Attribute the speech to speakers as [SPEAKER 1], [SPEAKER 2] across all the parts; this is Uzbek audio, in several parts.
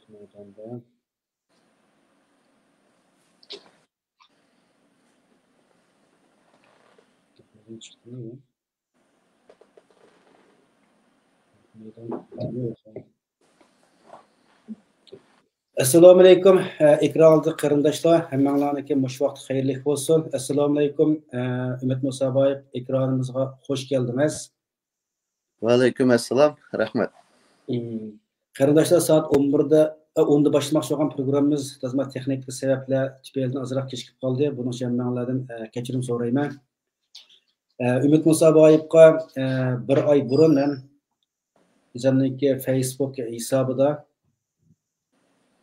[SPEAKER 1] Maydanda. Nereden çıktı ne bu? Assalomu alaykum ekranlı qarindoshlar, hammanglarga mush vaqt xayrli bo'lsin. Assalomu alaykum Umid Musaboyev, ekranimizga xush keldingiz.
[SPEAKER 2] Va alaykum assalom, rahmat.
[SPEAKER 1] Qarindoshlar, soat 11da 10da boshlamoqchi bo'lgan programmamiz tizimot texnik sabablar tufayli ozroq kechikib qoldi. Buning uchun hammanglardan kechirim so'rayman. Umid Musaboyevga bir oy burun men o'zimniki Facebook hisobida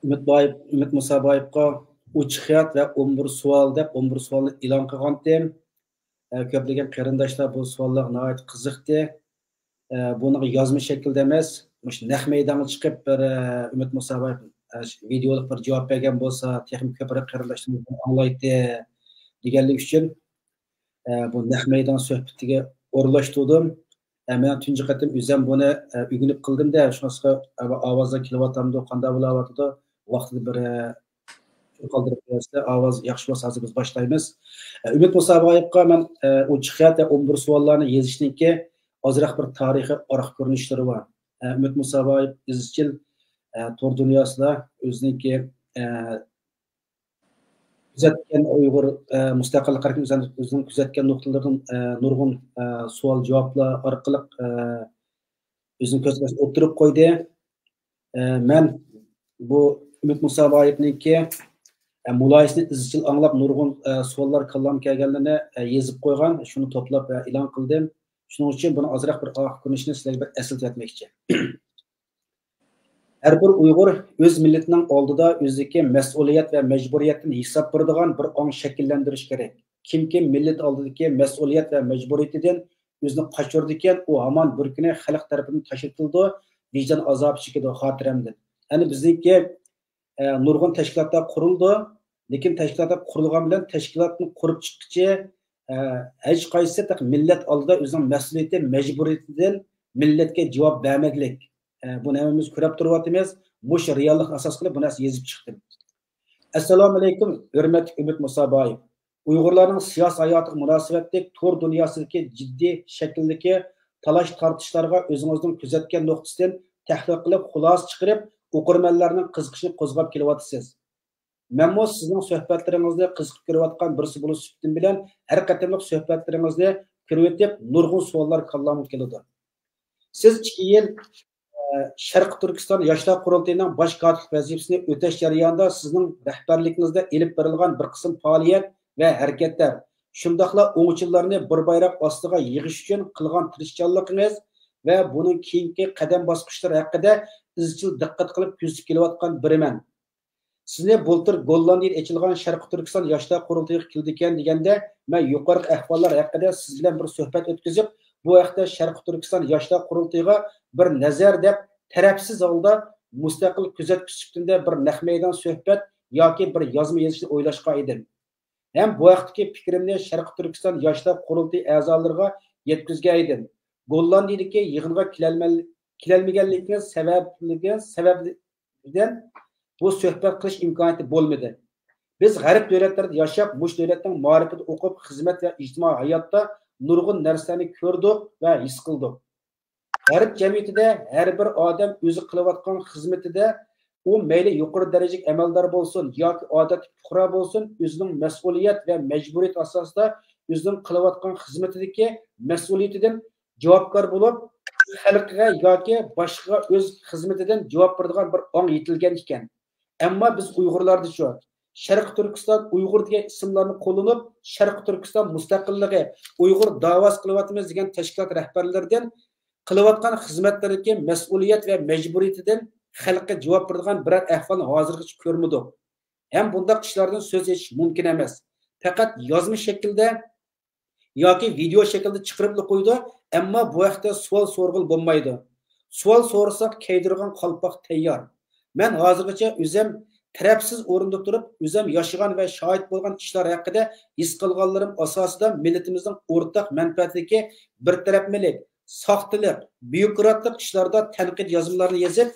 [SPEAKER 1] Umid Musaboyevga 3 xat va 11 savol deb 11 savolni e'lon qilgan edim. Ko'plagan qarindoshlar bu savollar nihoyat qiziqdi. Buni yozma shaklda emas, mush naq maydonga chiqib bir Umid Musaboyev videolik bir javob bergan bo'lsa, texnik ko'proq qarindoshlar anglaydi deganlik uchun bu naq maydon suhbatiga o'rlashtirdim. Men tunji qatim o'zim buni o'rganib qildim-da, shunisiga ovozdan kelyapti, qanday bo'layapti? Vaqtida bir qoldirib qo'yasizlar. Ovoz yaxshi bo'lsa hozir biz boshlaymiz. Umid Musaboyevga men o chiqat va 11 savollarni yozishniki ozroq bir tarixiy oraq ko'rinishlari bor. Umid Musaboyev izchil tor dunyosida o'ziniki kuzatgan Uyg'ur mustaqillik harakati o'zining kuzatgan nuqtalardan nurg'un savol javoblar orqali o'zining ko'zqarashini o'tirib qo'ydi. Men bu Umid Musaboyevniki muloyisini izchil anglab nurg'un savollar kallam kelganlarini yozib qo'ygan, shuni to'plab e'lon qildim. Shuning uchun buni ozroq bir oraq ko'rinishini sizlarga bir eslatib o'tmoqchi. Her bir Uyg'ur o'z millatining oldida o'zidagi mas'uliyat va majburiyatdan hisob beradigan bir ong shakllantirish kerak. Kimki millat oldidagi mas'uliyat va majburiyatidan o'zini qochirdi ekan, u hamon bir kuni xalq tarafidan tashitildi, vijdon azob chekadi xotiramdan. Ya'ni bizniki nurg'un tashkilotlar qurildi, lekin tashkilotlar qurilgan bilan tashkilotni qurib chiqquncha hech qaysi millat oldida o'zining mas'uliyati, majburiyatidan millatga javob bermaslik. Bunu hemimiz ko'rib turyapmiz. Mush reallik asos qilib buni yozib chiqdim. Assalomu alaykum, hurmatli Umid Musaboyev. Uyg'urlarning siyosiy hayotiga munosabatlik to'r dunyosidagi jiddiy shakldagi talash tortishlarga o'zingizning kuzatgan nuqtasidan tahlil qilib, xulosa chiqarib, o'qirmanlarning qiziqishini qo'zg'ab kelyapsiz. Men mo sizning suhbatlaringizni qiziqib ko'rayotgan birisi bo'lish suhbatim bilan har qatorliq suhbatlaringizni ko'rib o'tib, nurg'un savollar kallamga keladi. Siz 2 yil Sharq Turkiston Yoshlar Qurultayining bosh kotib vazifasini o'tash jarayonida sizning rahbarligingizda elib berilgan bir qism faoliyat va harakatlar, shundaqla o'ngchillarni bir bayroq ostiga yig'ish uchun qilgan tirishchanligingiz va buning keyingi qadam bosqichlari haqida izchil diqqat qilib kuzatib kelayotgan biriman. Sizni bultir Gollandiyada ochilgan Sharq Turkiston Yoshlar Qurultayiga keldi ekan deganda, men yuqori ahvollar haqida siz bilan bir suhbat o'tkazib, bu haqda Sharq Turkiston Yoshlar Qurultayiga bir nazar deb tarafsiz holda mustaqil kuzatuvchi sifatida bir naq maydon suhbat yoki bir yozma yozishni o'ylashga edim. Hem bu vaqtdagi fikrimni Sharq Turkiston Yoshlar Qurultayi a'zolariga yetkazgan edim. Gollandiyadagi yig'inga kelolmaganligingiz sababidan bu suhbat qilish imkoniyati bo'lmadi. Biz g'arb davlatlarida yashab, mush davlatning ma'rifatida o'qib, xizmat va ijtimoiy hayotda nurg'un narsalarni ko'rdik va his qildik. G'arb jamiyatida har bir odam o'zi qilayotgan xizmatida u mayli yuqori darajalik amaldor bo'lsin yoki odatiy fuqaro bo'lsin, o'zining mas'uliyat va majburiyat asosida o'zining qilayotgan xizmatidagi mas'uliyatidan javobgar bo'lib, xalqqa yoki boshqa o'z xizmatidan javob beradigan bir ong yetilgan ekan. Ammo biz Uyg'urlarda shu Sharq Turkiston Uyg'ur degan ismlarni qo'llanib, Sharq Turkiston mustaqilligi Uyg'ur da'vos qilyapmiz degan tashkilot rahbarlaridan qilayotgan xizmatlaridagi mas'uliyat va majburiyatidan xalqqa javob beradigan biror ahvolni hozirgacha ko'rmadik. Ham bunday ishlardan so'z etish mumkin emas. Faqat yozma shaklda yoki video shaklda chiqarib qo'ydi, ammo bu vaqtda savol so'rg'il bo'lmaydi. Savol so'rasak kaydirgan qalpoq tayyor. Men hozirgacha o'zim tarafsiz o'rinda turib, o'zim yashagan va shohid bo'lgan ishlar haqida his qilganlarim asosida millatimizning o'rtaq manfaatidagi bir tarafmilik, soxtalik, byurokratlik ishlarda tanqid yozimlarini yozib,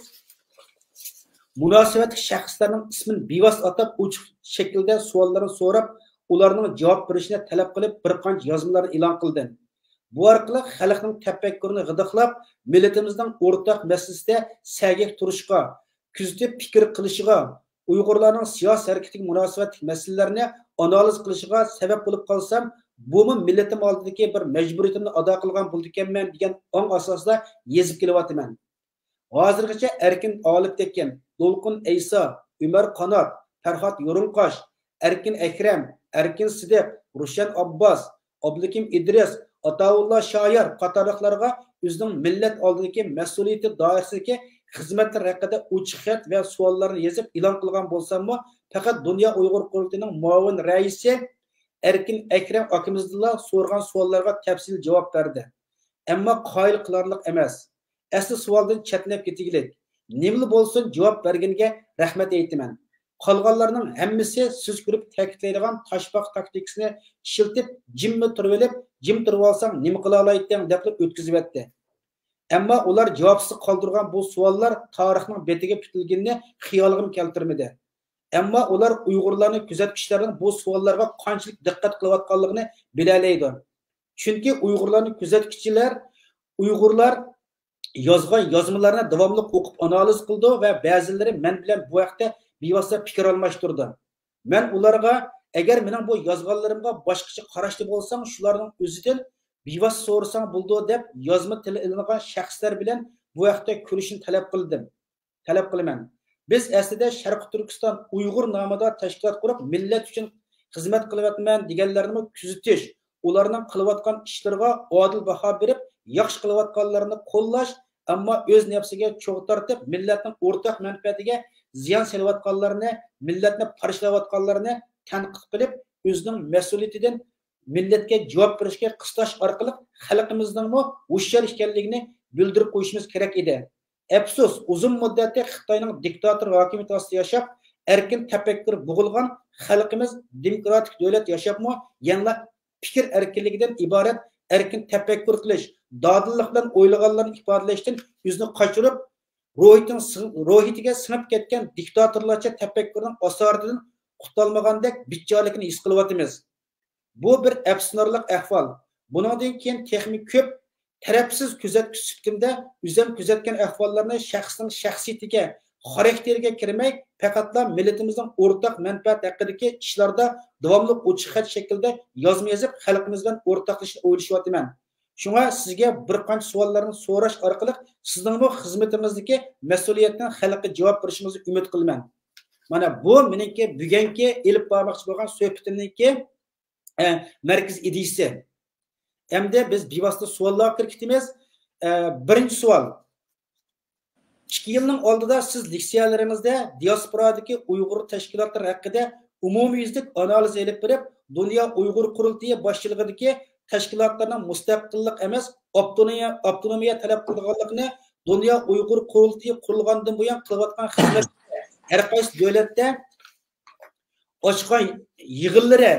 [SPEAKER 1] munosabatli shaxslarning ismini bevosita atab ochiq shaklda savollarni so'rab, ularning javob berishini talab qilib bir qancha yozmalarni e'lon qildi. Bu orqali xalqning tafakkurini g'idiqlab, millatimizning o'rtaq masalasida sagak turishga, kuzatib fikr qilishiga, Uyg'urlarning siyosiy harakatiga munosabatli masalalarni analiz qilishiga sabab bo'lib qolsam, bumi millatim oldidagi bir majburiyatimni ado qilgan bo'ldi ekanman degan ong asosida yezib kelyapman. Hozirgacha Erkin Olibtekin, Dolqun Eysa, Umar Qanot, Farhod Yo'rinqosh, Erkin Akram, Erkin Sidiq, Rushan Abbos, Abdukim Idris, Ataullah Shoir qatorliqlarga o'zining millat oldidagi mas'uliyati doirasidagi xizmatlar haqida ochiq xat va savollarni yozib e'lon qilgan bo'lsam-mu, faqat Dunyo Uyg'ur qurultiyining muavin raisi Erkin Akram akamizdilla so'rgan savollarga tafsil javob berdi. Ammo qoyil qilarliq emas. Asli savoldan chetnab ketiglik. Nimli bo'lsin javob berganiga rahmat aytaman. Qolganlarning hammasi siz ko'rib ta'kidlaydigan toshbaq taktikasini ishiltib, jimmi turib olib, jim turib olsang nima qila olaydan deb o'tkazib etdi. Ammo ular javobsiz qoldirgan bu savollar tarixning betiga putilganini xayoligim keltirmadi. Ammo ular Uyg'urlarning kuzatuvchilarining bu savollarga qanchalik diqqat qilayotganligini bilalaydi. Chunki Uyg'urlarning kuzatuvchilar Uyg'urlar yozgan yozmalarni davomli o'qib analiz qildi va ba'zilari men bilan bu haqda bevosita fikr almashtirdi. Men ularga agar mening bu yozganlarimga boshqacha qarashli bo'lsang, shularning o'zidan bevosita so'rasang bo'ldi deb yozma tili ilingan shaxslar bilan bu haqda ko'rishni talab qilaman. Biz aslida Sharq Turkiston Uyg'ur nomida tashkilot qurib, millat uchun xizmat qilyapman deganlarni kuzatish, ularning qilayotgan ishlariga odil baho berib, yaxshi qilayotganlarini qo'llash, ammo o'z nafsiga cho'g' tortib, millatning o'rtaq manfaatiga ziyon solayotganlarni, millatni parchalayotganlarni tanqid qilib, o'zining mas'uliyatidan millatga javob berishga qistash orqali xalqimizning hushyor ekanligini bildirib qo'yishimiz kerak edi. Afsus, uzun muddatda Xitoyning diktator hokimiyati ostida yashab, erkin tafakkur bo'g'ilgan xalqimiz demokratik davlat yashabmi, yana fikr erkinligidan iborat erkin tafakkur qilish, dodillik bilan o'ylaganlarni ifodalashdan o'zini qochirib, ro'yitiga sinib ketgan diktatorlarcha tafakkurning osoridan qutulmagandek bicholikni his qilyapmiz. Bu bir afsuslanarli ahvol. Bundan keyin texnik ko'p tarafsiz kuzatuvchi sifatida o'zim kuzatgan ahvollarni shaxsning shaxsiyatiga, xarakteriga kirmay, faqatla millatimizning o'rtaq manfaat haqidagi ishlarda davomli ochiq xat shaklda yozma yozib xalqimiz bilan o'rtoqlashishni o'ylashyapman. Shunga sizga bir qancha savollarni so'rash orqali sizning bu xizmatimizdagi mas'uliyatdan xalqqa javob berishingizni umid qilaman. Mana bu meniki bugungi elib bormoqchi bo'lgan suhbatimniki markaz ideyasi. Endi biz bevosita savollarga kirib ketamiz. Birinchi savol. 2 yilning oldida siz leksiyalaringizda diasporadagi Uyg'ur tashkilotlari haqida umumiyuzlik analiz elib berib, Dunyo Uyg'ur qurultiyi boshchiligidagi tashkilotlarning mustaqillik emas, avtonomiya talab qilganligini Dunyo Uyg'ur qurultiyi qurilgandan buyon qilayotgan xizmat har qaysi davlatda ochgan yig'inlari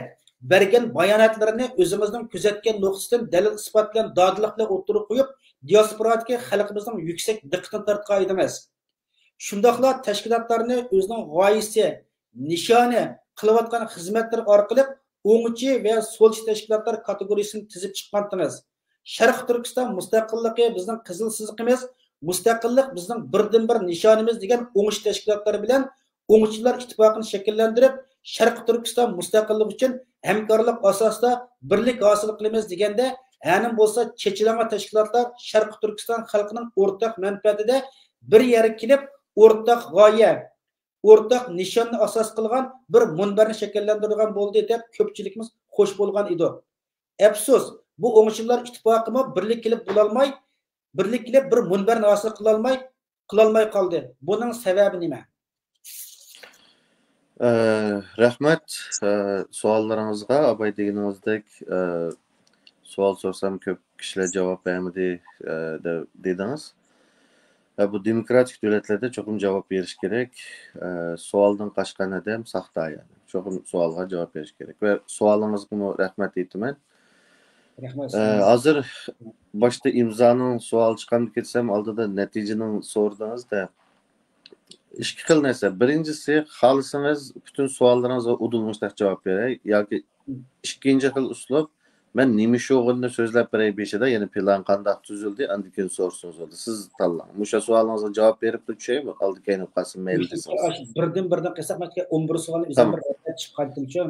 [SPEAKER 1] bergan bayonotlarini o'zimizning kuzatgan nuqtasidan dalil isbot bilan dodliq bilan o'tirib qo'yib, diasporadagi xalqimizning yuksak diqqatini tortgan emas. Shundaqla tashkilotlarni o'zining g'oyasi, nishoni qilayotgan xizmatlar orqali o'ngchi va so'lchi tashkilotlar kategoriyasini tizib chiqqandingiz. Sharq Turkiston mustaqilligi bizning qizil siziqimiz, mustaqillik bizning birdan-bir nishonimiz degan o'ngchi tashkilotlar bilan o'ngchilar ittifoqini shakllantirib, Sharq Turkiston mustaqillik uchun hamkorlik asosida birlik hosil qilamiz deganda, anim bo'lsa chechilama tashkilotlar Sharq Turkiston xalqining o'rtaq manfaatida bir yerga kelib, o'rtaq g'oya, o'rtaq nishonni asos qilgan bir munbarni shakllantirgan bo'ldi deb ko'pchilikimiz xo'sh bo'lgan edi. Afsus, bu o'ngchilar ittifoqimi birlik kelib bo'lolmay, birlik kelib bir munbarni hosil qilolmay qoldi. Buning sababi nima?
[SPEAKER 2] Rahmat savollaringizga. Abay deganimizdek savol so'rsam ko'p kishilar javob bermadi dedingiz. Bu demokratik davlatlarda cho'qim javob berish kerak. Savoldan qashqanada ham saxta yani. Cho'qim savolga javob berish kerak. Va savolingizga rahmat aytaman.
[SPEAKER 1] Rahmat.
[SPEAKER 2] Hozir boshda imzoning savol chiqarib ketsam, oldida natijaning so'radingizda İki xil narsa. Birincisi, xohlasangiz bütün savollaringizga udulmuşdaq javob beray yoki ikkinchi xil uslub men nima shu o'g'ilni so'zlab beray beshida, ya'ni plan qandoq tuzildi, andan keyin so'rsingiz bo'ldi. Siz tanlang. O'sha savolingizga javob berib turishaymi? Oldi keyin qolsin mayli desangiz.
[SPEAKER 1] Birdan qilsak, makka 11 savolni o'zim
[SPEAKER 2] Tamam.
[SPEAKER 1] bir chiqib qoldim-chi.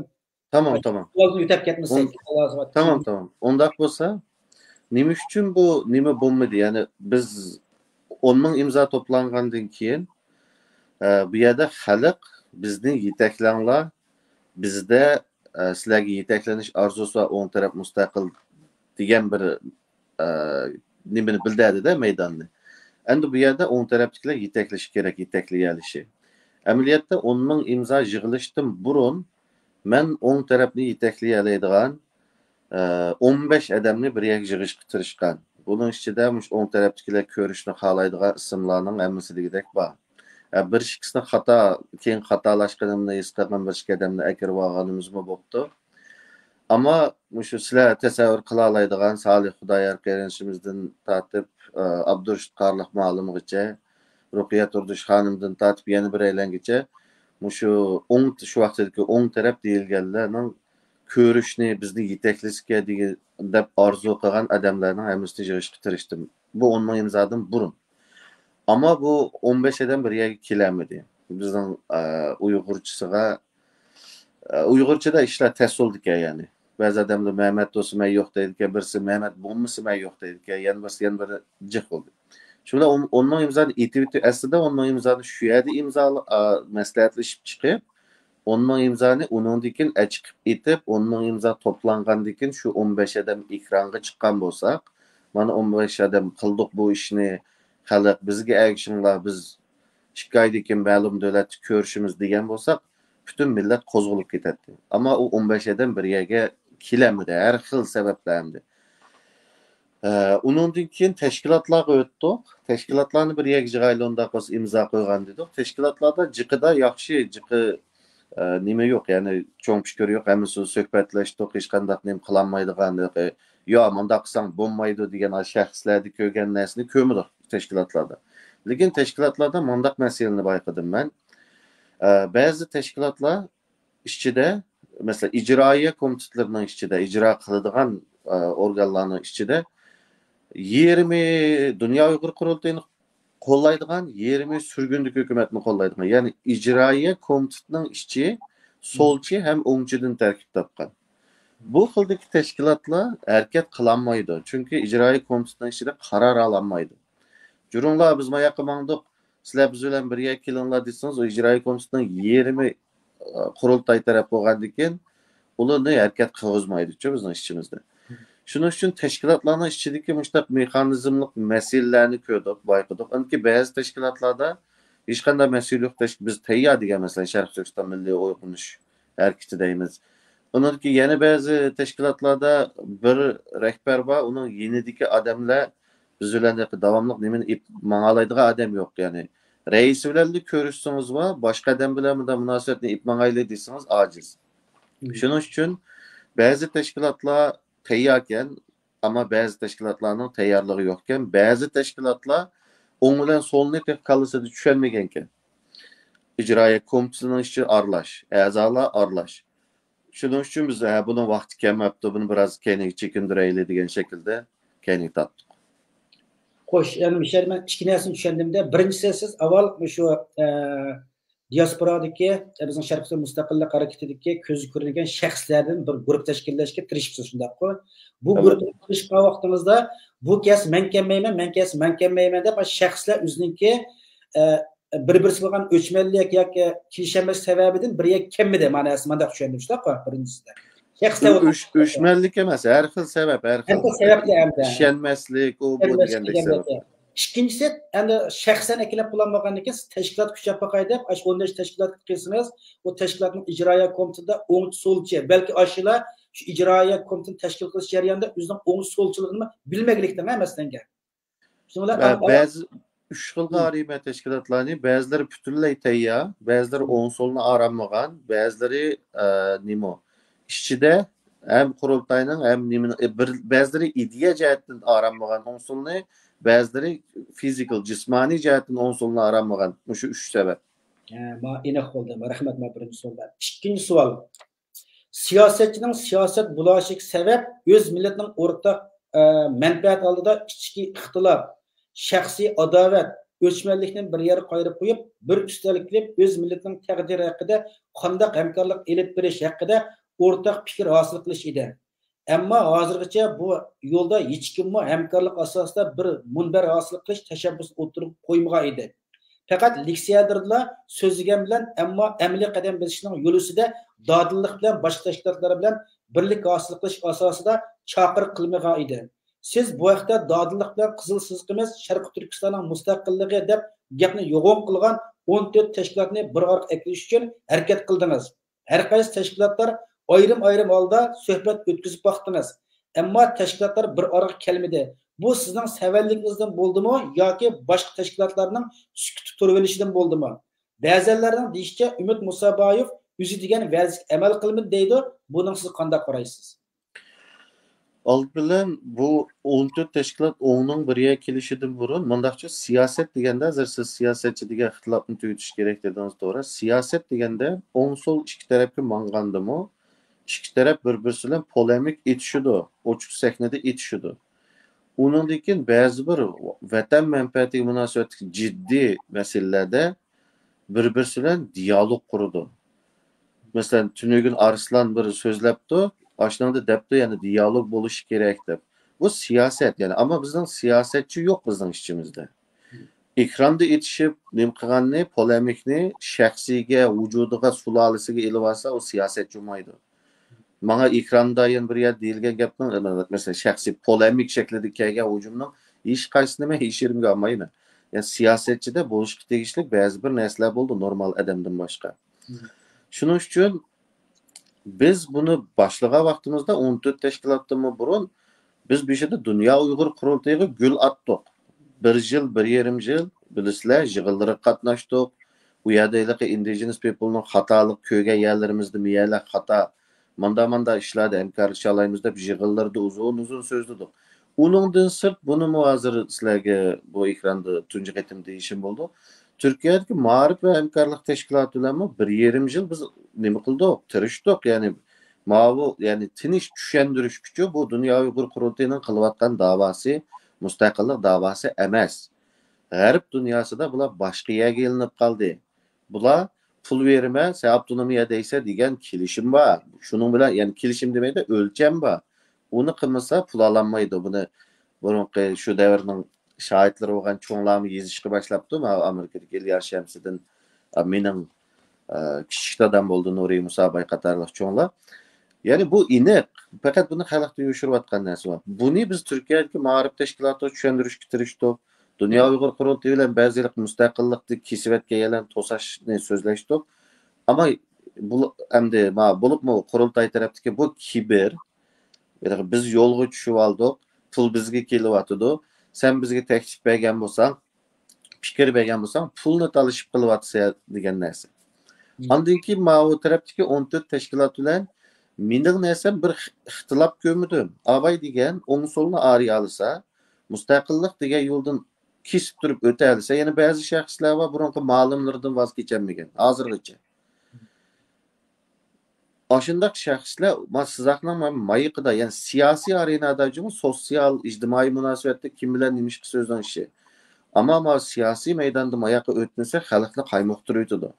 [SPEAKER 2] Tamam.
[SPEAKER 1] Savolni yutib ketmasak.
[SPEAKER 2] Tamam. Undaq bo'lsa, nima uchun bu nima bo'lmadi? Ya'ni biz 10 ming imzo to'plangandan keyin bu yerda xalq bizni yetaklanglar, bizda sizlarga yetaklanish orzusi va o'ng taraf mustaqil degan bir nimani bildirdi-da maydonni. Endi bu yerda o'ng tarafdagilar yetaklashi kerak, yetaklayalishi. Amaliyotda 10 ming imzo yig'ilishdan burun men o'ng tarafni yetaklayoladigan 15 odamni bir yerga yig'ishga tirishgan. Bunun ichida o'ng tarafdagilar ko'rishni xohlaydigan ismlarning hammasidagidek bor. Bir ikkisini xato, keyin xatolashganimni his qilgan bir ikki odamni akirib olganimizmi bo'pti. Ammo shu sizlar tasavvur qila oladigan Solih Xudoyor qarinishimizdan tortib Abdurashid Qarliq ma'lumgacha, Ruqiya Turdish xonimdan tortib yana bir aylangacha shu vaqtdagi o'ng taraf deyilganlarning ko'rishni bizni yetaklashga deb orzu qilgan odamlarning hammasini yig'ishga tirishdim. Bu 10 ming imzodan burun. Ama bu 15 adam bir yerga kelamadi. Bizning Uyg'urchada ishlar tez bo'ldi ekan, ya'ni. Ba'zi odamlar Mehmet do'stim yo'q deydi ekan, birisi Mehmet bo'lmasa yo'q deydi ekan, yana biri jiq bo'ldi. Shular 10 ming imzoni aytib aslida 10 ming imzoni shu yerda imzolab maslahatlashib chiqib 10 ming imzoni uningdan keyin chiqib etib 10 ming imzo to'plangandan keyin shu 15 odam ekranga chiqqan bo'lsak, mana 15 odam qildik bu ishni, xalq bizga ergishinglar, biz 2 oydan keyin ma'lum davlatni ko'rishimiz degan bo'lsak, butun millat qo'zg'alib ketadi. Ammo u 15 odam bir yerga kelamadi, har xil sabablardan. Uningdan keyin tashkilotlarga o'tdik. Tashkilotlarni bir yerga yig'aylarda qolsa imzo qo'ygan dedik. Tashkilotlarda jiqida yaxshi nima yo'q, ya'ni cho'ng fikr yo'q, hammasi suhbatlashdik, hech qanday nima qilinmaydigan, yo bunday qilsang bo'lmaydi degan shaxslarni ko'rgan narsani ko'mdik tashkilotlarda. Lekin tashkilotlarda mundaq masalani bayqadim men. Ba'zi tashkilotlar ichida, masalan, ijroiya komitetlarining ichida, ijro qiladigan organlarning ichida 20 Dunyo Uyg'ur qurultayini qo'llaydigan, 20 surgunlik hukumatni qo'llaydigan, ya'ni ijroiya komitetining ichi solchi ham o'ngchidan tarkib topgan. Bu xildagi tashkilotlar harakat qilolmaydi, chunki ijroiya komitetining ichida qaror olinmaydi. Jurunglar biz mayoqqa mangdiq, sizlar biz bilan birga kelinglar desangiz, o ijroiya komitetining 20 qurultay taraf bo'lgandan keyin ularni harakat qilg'izmaydi-chi bizning ichimizda. Shuning uchun tashkilotlarning ichidagi mushtaq mexanizmlik masalalarni ko'rdik, bayqadik. Anki ba'zi tashkilotlarda hech qanday masala yo'q, biz tayyor degan, masalan, Sharq Turkiston Milliy Uyg'unish harakati deymiz. Uniki yana ba'zi tashkilotlarda bir rahbar bor, uning yenidagi odamlar biz bilan davomli nimani mang'alaydigan odam yo'q, ya'ni. Rais bilan ko'rishsangiz va boshqa odam bilan munosabatni mang'ayli desangiz ojiz. Shuning uchun ba'zi tashkilotlar tayyorken ama bazı teşkilatlarning tayyorligi yo'qkan, ba'zi tashkilotlar o'ng bilan so'lni pek qallasida tushunmagankan. Ijroiya komitetining ichi aralash, a'zolar aralash. Shuning uchun biz buni vaqti kelmabdi, buni biroz keyin chekindiraylik degan shaklda keyin tatdik.
[SPEAKER 1] Xo'sh, endi men ikki narsani tushundimda, birinchisi siz avval shu diasporadagi bizning Sharq mustaqillik harakatidagi ko'zi ko'ringan shaxslardan bir guruh tashkillashga tirishibsiz, shundaqmi? Bu guruhga kirishgan vaqtimizda bu kas men kelmayman deb shaxslar o'ziniki bir-birisi bo'lgan o'chmanlik yoki kelishilmas sababidan birga kelmadi, ma'nosi menda tushundim, shundaqmi? Birinchisida
[SPEAKER 2] o'chmanlik emas, har xil sabab, har xil sabablar, ishonmaslik, u bu degandek sabab.
[SPEAKER 1] İkincisi, endi shaxsan eklab qo'llanmagandan keyin tashkilot kuchab boqay deb, 15 tashkilot qilsangiz, o tashkilotning ijroiya komitetida o'ng so'lchi, balki ashular shu ijroiya komitetini tashkil qilish jarayonida o'zining o'ng so'lchiligini bilmaganlikdan emasdan gap.
[SPEAKER 2] Ba'zi 3 xil g'ariba tashkilotlarni, ba'zilari butunlay tayyor, ba'zilari o'ng so'lni aranmagan, ba'zilari nima ichida hem qurultayning hem ba'zilari ideya jihatdan aranmagan o'ng so'lni, ba'zilari fizikal, jismoniy jihatdan o'ng so'lni aranmagan. Shu 3 sabab.
[SPEAKER 1] Ma aniq bo'ldi. Rahmat, ma birinchi savol. Ikkinchi savol. Siyosetchining siyoset bulaşık sebep öz milletinin ortak menfaat oldida ichki ixtilof, shaxsiy adovat, o'chmanlikni bir yer qo'yib qo'yib, bir ustalik qilib öz milletining taqdiri haqida qanday hamkorlik elib berish haqida o'rtaq fikr hosil qilish edi. Ammo hozirgacha bu yo'lda hech kim hamkorlik asosida bir munbar hosil qilish tashabbus o'tirib qo'ymagan edi. Faqat leksiyalarla so'zlagan bilan ammo amaliy qadam bosishning yo'lisida dadillik bilan boshqa tashkilotlar bilan birlik hosil qilish asosida chaqiriq qilmagan edi. Siz bu vaqtda dadillik bilan qizil sizqimiz Sharqi Turkistonning mustaqilligi deb gapni yo'g'on qilgan 14 tashkilotni bir orqa eklish uchun harakat qildingiz. Har qaysi tashkilotlar ayrim holda suhbat o'tkazib baqdingiz. Ammo tashkilotlar bir orqa kelmadi. Bu sizning savalligingizdan bo'ldimi yoki boshqa tashkilotlarning sukut turvelishidan bo'ldimi? Ba'zilarning deyishicha Umid Musaboyev o'zi degan vazifa amal qilmadi deydi. Buning siz qanday qaraysiz?
[SPEAKER 2] Alt bilan bu 14 tashkilot o'ngning biriga kelishidan burun mundaqcha siyoset deganda siz siyosatchi degan ixtilofni tugutish kerak dedingiz, to'g'ri. Siyoset deganda o'ng so'l ikki tarafga mangandimi, ikki taraf bir-birisi bilan polemik etishidi, ochiq sahnada etishidi. Uningdan ba'zi bir vatan manfaatiga munosabatli jiddiy masalalarda bir-birisi bilan dialog qurdi. Masalan, Tunugun Arslan bir so'zlabdi, aşağıda depte yani diyalog bo'lishi kerak deb. Bu siyoset yani ama bizning siyosetchi yo'q bizning ichimizda. Ekranda etishib, nim qilganni, polemikni shaxsiyga, vujudiga, sulolasiga ilib olsa, o siyosetchi bo'lmaydi. Menga ekrandayin bir yer deyilgan gapning, mesela shaxsiy polemik shaklida kelgan hujumning hech qaysini men hech yerimga olmayman. Yani siyosetchida bo'lishga tegishli ba'zi bir narsalar bo'ldi normal odamdan boshqa. Shuning uchun biz bunu başlığa vaxtımızda 14 teşkilatdan burun biz bir şeyde Dünya Uyghur Kurultayı'na gül attık. Bir yıl, bir yarım yıl bilisizler yığınlara katnaştık. Bu yerdeki indigenous people'ның hatalık köyge yerlerimizde miyeler hata manda işlerde emkarlık çalayımızda bir yığınlarda uzun sözlüdük. Onundan sırt bunu muhazır sizlerge bu ekranda tuncu etim değişim oldu. Türkiye'deki Mağrip ve Hemkarlık Teşkilatıyla bir yarım yıl biz nemi kıldık, tırıştık yani mavu yani tiniş düşendiriş gücü bu Dünya Uyghur Kurultayı'nın kılıvatkan davası, müstakillik davası emas. G'arb dünyasida bular başka yerga ilinib kaldı. Bular pul verme, sen avtonomiya deyse degan kelishim var. Şunun bilan yani kelishim demaydi, o'lcham var. Onu qilmasa pul alanmaydi. Buni burunqi shu davrning şahitleri olgan çoğunlarımı yezişki başlaptı. Amerika'daki İlyas Şemsi'den mening kichik adam bo'ldi Nuriy Musabay qatorliq cho'nglar. Yani bu iniq. Fakat bunu xalqda yo'shirayotgan narsa bor. Buni biz Turkiyadagi ma'rif tashkilotida tushuntirishga tirishdik. Dünya Uyghur Kurultayı bilan ba'zilik mustaqillikni kesibetga yalan to'sashni so'zlashdik. Ama bu endi bo'libmi Qurultay tarafdagi bu kibir, biz yo'lga tushib oldik, pul bizga kelyotdi. Sen bizga teklif bergan bo'lsang, fikr bergan bo'lsang, pulni talashib qilyapsa degan narsa. Ondan keyin bu tarafdagi 14 tashkilot bilan mening narsam bir ixtilof ko'rmadim. Avay degan o'ng so'lni ariy olsa, mustaqillik degan yo'ldan kesib turib o'ta olsa, yana ba'zi shaxslar va burunqi ma'lumlardan voz kechmagan hozirgacha. Aşındaq şəxslər sizaqla mayıqda, yəni siyasi arenada cümə sosial, ictimai münasibətdə kim bilən demiş ki sözlənişi. Amma siyasi meydanda mayaqa ötməsə xalqla qaymoqduruydu.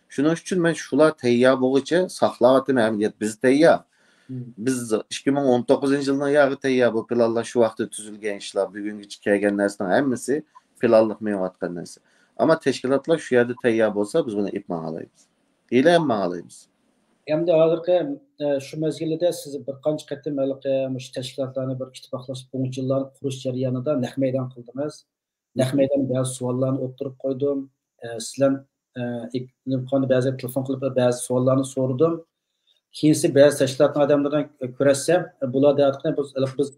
[SPEAKER 2] Şunun üçün mən şular təyya boğuca saxlavatım əməliyyat biz təyya. Biz 2019 yıldan yağı təyya bu planlar şu vaxtda tüzülgən işlər, bugünkü gələn nəslərin həmmisi planlıq meyvatqan nəsə. Amma təşkilatlar şu yerdə təyya bolsa biz bunu ipman alayız. Elə ipman alayız.
[SPEAKER 1] Endi hozirgi shu mezgilda siz bir qancha qatim shu tashkilotlarni bir ittifoqlashib yillarni qurish jarayonida naq maydon qildingiz. Naq maydon ba'zi savollarni o'tirib qo'ydim. Sizlar ba'zi telefon qilib ba'zi savollarni so'radim. Keyinsi ba'zi tashkilotning odamlaridan ko'rasam, bular deyotgan biz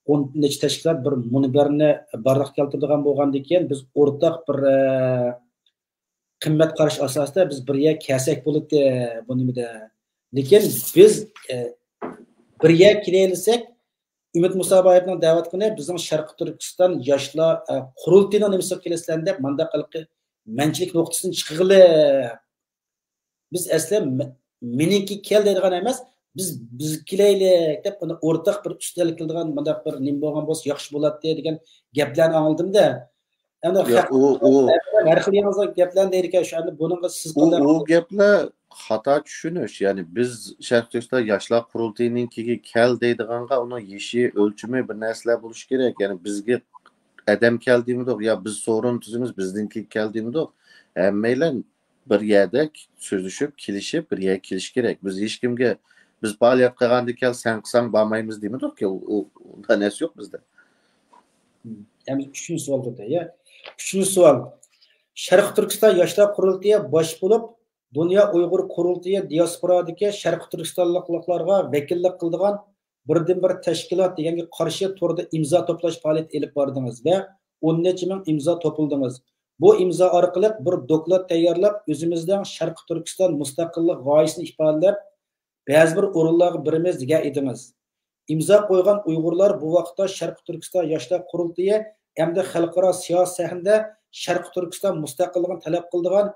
[SPEAKER 1] 10 necha tashkilot bir munbarni barliq keltiradigan bo'lgandan keyin biz o'rtaq bir qimmat qarash asosida biz birga kelsak bo'ladi bunimda. Lekin biz birga kelaylik. Umid Musaboyevning da'vat qilib bizning Sharqi Turkiston yoshlar qurultayini nimasi qilasizlar deb manda qilib manchilik nuqtasini chiqig'ili biz asli meniki kel deydigan emas, biz kelaylik deb uni o'rtaq bir ustunlik qiladigan bunday bir nima bo'lgan bo'lsa yaxshi bo'ladi degan gaplarni angladimda. Endi
[SPEAKER 2] Ya
[SPEAKER 1] har xil gaplarni deydi ekan, shu endi buningga siz qanday
[SPEAKER 2] o gaplar xato tushunish. Ya'ni biz Sharq Turkiston yoshlar qurultayininkiga kel deydiganga uni yeshi, o'lchimi bir narsalar bo'lishi kerak. Ya'ni bizga adam kel deymiz, ya biz sorun tuzimiz bizninki kel deymiz. Hammaylar bir yerda so'zlashib, kelishib bir yerga kelish kerak. Biz hech kimga biz faoliyat qilganda kel sen qilsang bormaymiz deymizki, u narsa yo'q bizda.
[SPEAKER 1] Yani üçüncü savol burada ya. Üçüncü savol. Sharq Turkiston yoshlar qurultiyi bosh bo'lib, Dünya Uyg'ur qurultiyi diasporadagi Sharq Turkistonliklarga vakillik qiladigan birdan-bir tashkilot deganga qarshi to'rda imzo to'plash faoliyati olib bordingiz va 10 necha ming imzo to'pildingiz. Bu imzo orqali bir doklad tayyorlab, o'zimizdan Sharq Turkiston mustaqillik g'oyasini ifodalab, ba'zi bir o'rinlarga birimiz degan edingiz. İmza qo'ygan Uyg'urlar bu vaqtda Sharq Turkiston yoshlar qurultiyi hamda xalqaro siyosiy sahnada Sharq Turkiston mustaqilligini talab qiladigan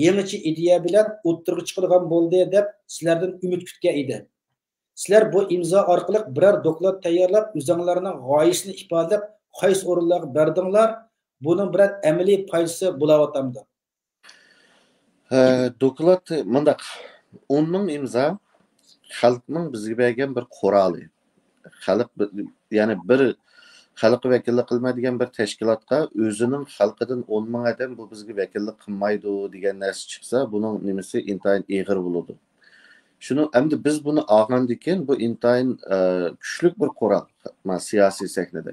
[SPEAKER 1] yangicha ideya bilan o'ttirg'i chiqadigan bo'ldi deb sizlardan umid kutgan edi. Sizlar bu imzo orqali biror doklad tayyorlab, o'zingizlarning g'oyasini ifodalab, qaysi o'rinlarga berdinglar? Buning bilan amaliy foydasi bo'layotamdi.
[SPEAKER 2] Doklad mundaq 10 ming imzo xalqning bizga bergan bir quroli. Xalq ya'ni bir xalq vakillik qilmaydigan bir tashkilotga o'zining xalqidan 10 ming odam bu bizga vakillik qilmaydi degan narsa chiqsa, buning nimasi intayin eg'ir bo'ladi. Shuni endi biz buni olgandan bu intayin kuchli bir qurol siyosiy sahnada.